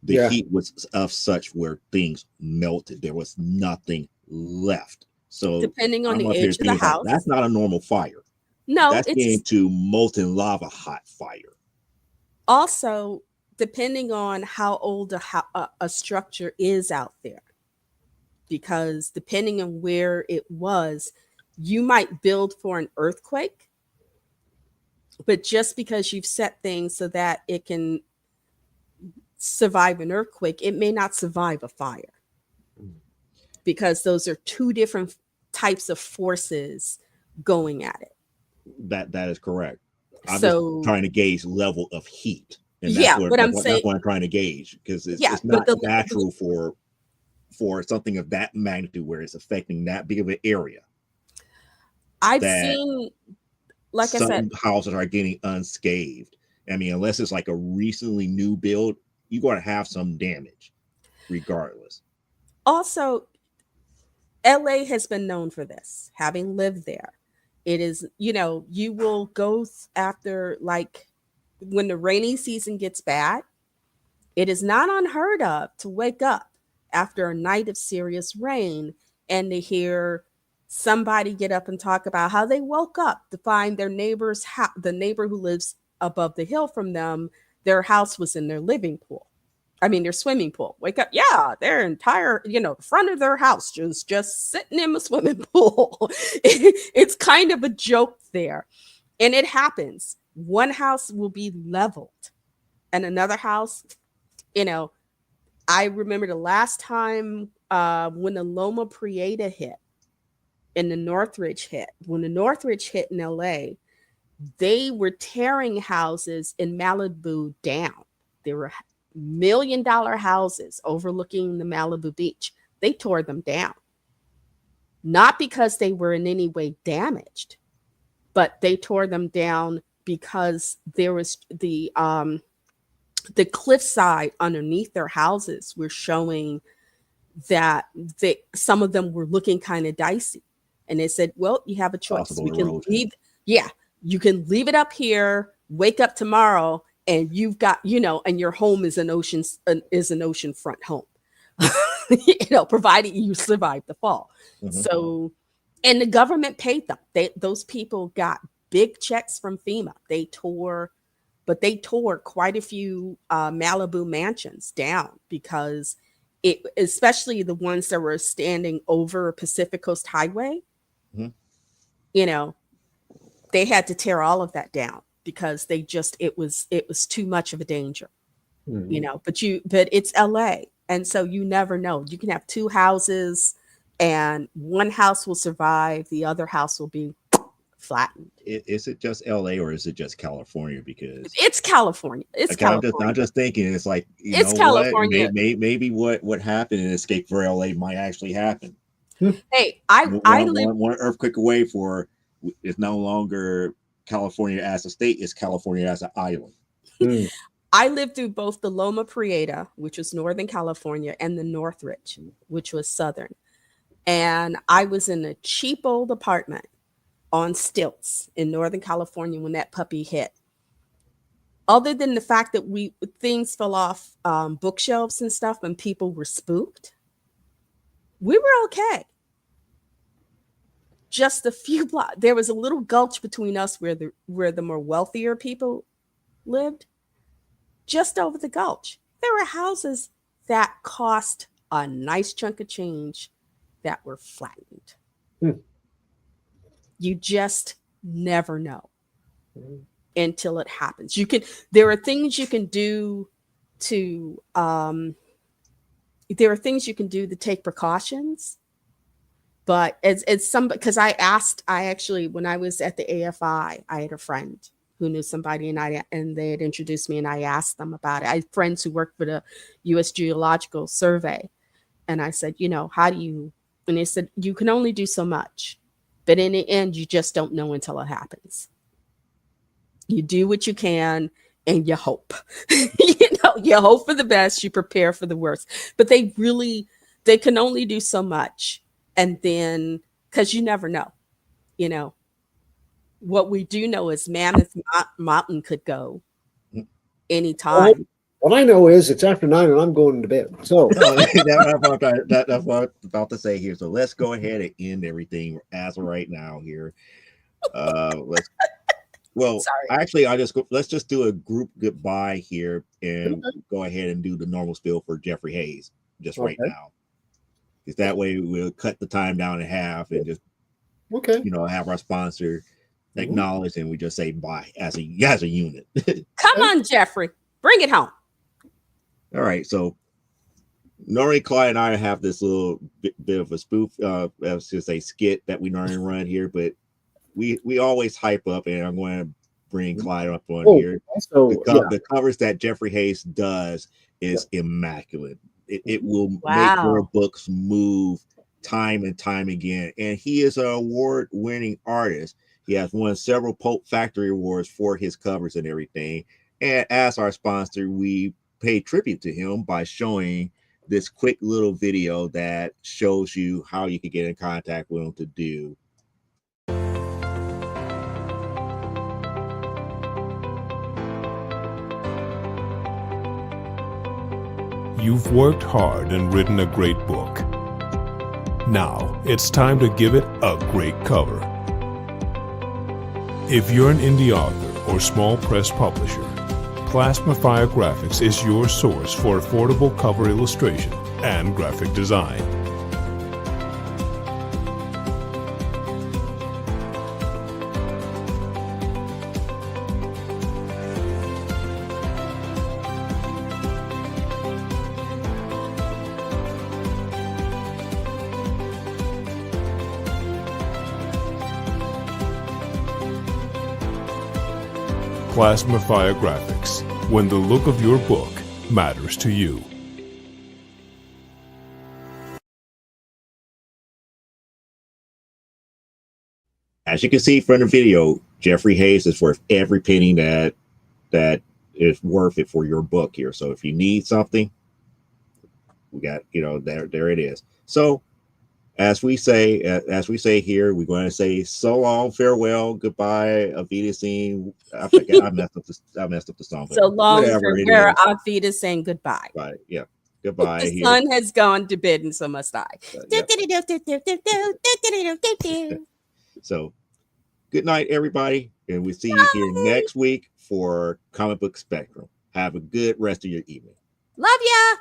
the heat was of such where things melted. There was nothing left. So
Depending on
I'm
the
up here
age of the
thinking,
house.
that's not a normal fire.
No,
That's
it's
getting to molten lava hot fire.
also depending on how old a structure is out there. Because depending on where it was, you might build for an earthquake, but just because you've set things so that it can survive an earthquake, it may not survive a fire, because those are two different types of forces going at it.
That is correct. I'm
So
just trying to gauge level of heat, and
yeah, but I'm saying,
that's what I'm trying to gauge, because
yeah,
it's
but
not natural for something of that magnitude where it's affecting that big of an area.
I've
That
seen, like I
some
said,
houses are getting unscathed. I mean, unless it's like a recently new build, you're going to have some damage regardless.
also LA has been known for this, having lived there. It is, you will go after, like, when the rainy season gets bad, it is not unheard of to wake up after a night of serious rain and to hear somebody get up and talk about how they woke up to find their the neighbor who lives above the hill from them, their house was in their living pool. I mean, their swimming pool. Wake up, yeah, their entire, front of their house just sitting in the swimming pool. It's kind of a joke there. And it happens. One house will be leveled and another house, I remember the last time when the Loma Prieta hit and the Northridge hit. When the Northridge hit in LA, they were tearing houses in Malibu down. There were $1 million houses overlooking the Malibu beach. They tore them down. Not because they were in any way damaged, but they tore them down because there was the cliffside underneath their houses were showing that some of them were looking kind of dicey. And they said, well, you have a choice.
Possible
We can
erosion.
you can leave it up here, wake up tomorrow, and you've got, and your home is an oceanfront home. Provided you survive the fall.
Mm-hmm.
So, and the government paid them. Those people got big checks from FEMA. They tore quite a few Malibu mansions down because especially the ones that were standing over Pacific Coast Highway,
mm-hmm.
They had to tear all of that down because it was too much of a danger,
Mm-hmm.
but it's LA. And so you never know. You can have 2 houses and one house will survive. The other house will be flattened.
Is it just LA or is it just California? Because
it's California.
I'm just thinking, it's like,
it's
know
California.
what? Maybe what happened in Escape for LA might actually happen.
Hey, I live
one earthquake away for it's no longer California as a state, it's California as an island.
Mm.
I lived through both the Loma Prieta, which was Northern California, and the Northridge, which was Southern. And I was in a cheap old apartment on stilts in Northern California when that puppy hit. Other than the fact that things fell off bookshelves and stuff and people were spooked, we were okay. Just a few blocks. There was a little gulch between us where the more wealthier people lived. Just over the gulch, there were houses that cost a nice chunk of change that were flattened. You just never know until it happens. There are things you can do to there are things you can do to take precautions. But it's some, because I actually, when I was at the AFI, I had a friend who knew somebody, and they had introduced me, and I asked them about it. I had friends who worked for the U.S. Geological Survey, and I said, how do you? And they said, you can only do so much, but in the end, you just don't know until it happens. You do what you can, and you hope. You hope for the best, you prepare for the worst. But they can only do so much. And then, because you never know, you know, what we do know is Mammoth Mountain could go
Mm.
anytime.
What I know is it's after 9 and I'm going to bed. So
No, that's what I'm about to say here. So let's go ahead and end everything as of right now here. Let's. Well,
Sorry.
actually, let's just do a group goodbye here and go ahead and do the normal spiel for Jeffrey Hayes just right
Okay.
now. Because that way we'll cut the time down in half and just
okay.
have our sponsor
Mhm.
acknowledge, and we just say bye as a unit.
Come on, Jeffrey. Bring it home.
All right, so normally Clyde and I have this little bit of a spoof, let's just say skit that we normally run here, but we always hype up, and I'm going to bring Clyde up on here.
So
The covers that Jeffrey Hayes does is immaculate. It will make your
Wow.
books move time and time again. And he is an award-winning artist. He has won several Pulp Factory awards for his covers and everything. And as our sponsor, we pay tribute to him by showing this quick little video that shows you how you can get in contact with him to do.
You've worked hard and written a great book. Now it's time to give it a great cover. If you're an indie author or small press publisher, Plasmafire Graphics is your source for affordable cover illustration and graphic design. Plasmafire Graphics, when the look of your book matters to you.
As you can see from the video, Jeffrey Hayes is worth every penny that is worth it for your book here. So if you need something, we got, there it is. So as we say here, we're going to say so long, farewell, goodbye, Auf Wiedersehen. I forget, I messed up the song.
So long,
whatever it
farewell,
is.
Auf Wiedersehen, goodbye.
Right, yeah, goodbye.
The sun has gone to bed, and so must I.
Yep. So good night, everybody, and we'll see you here next week for Comic Book Spectrum. Have a good rest of your evening.
Love ya.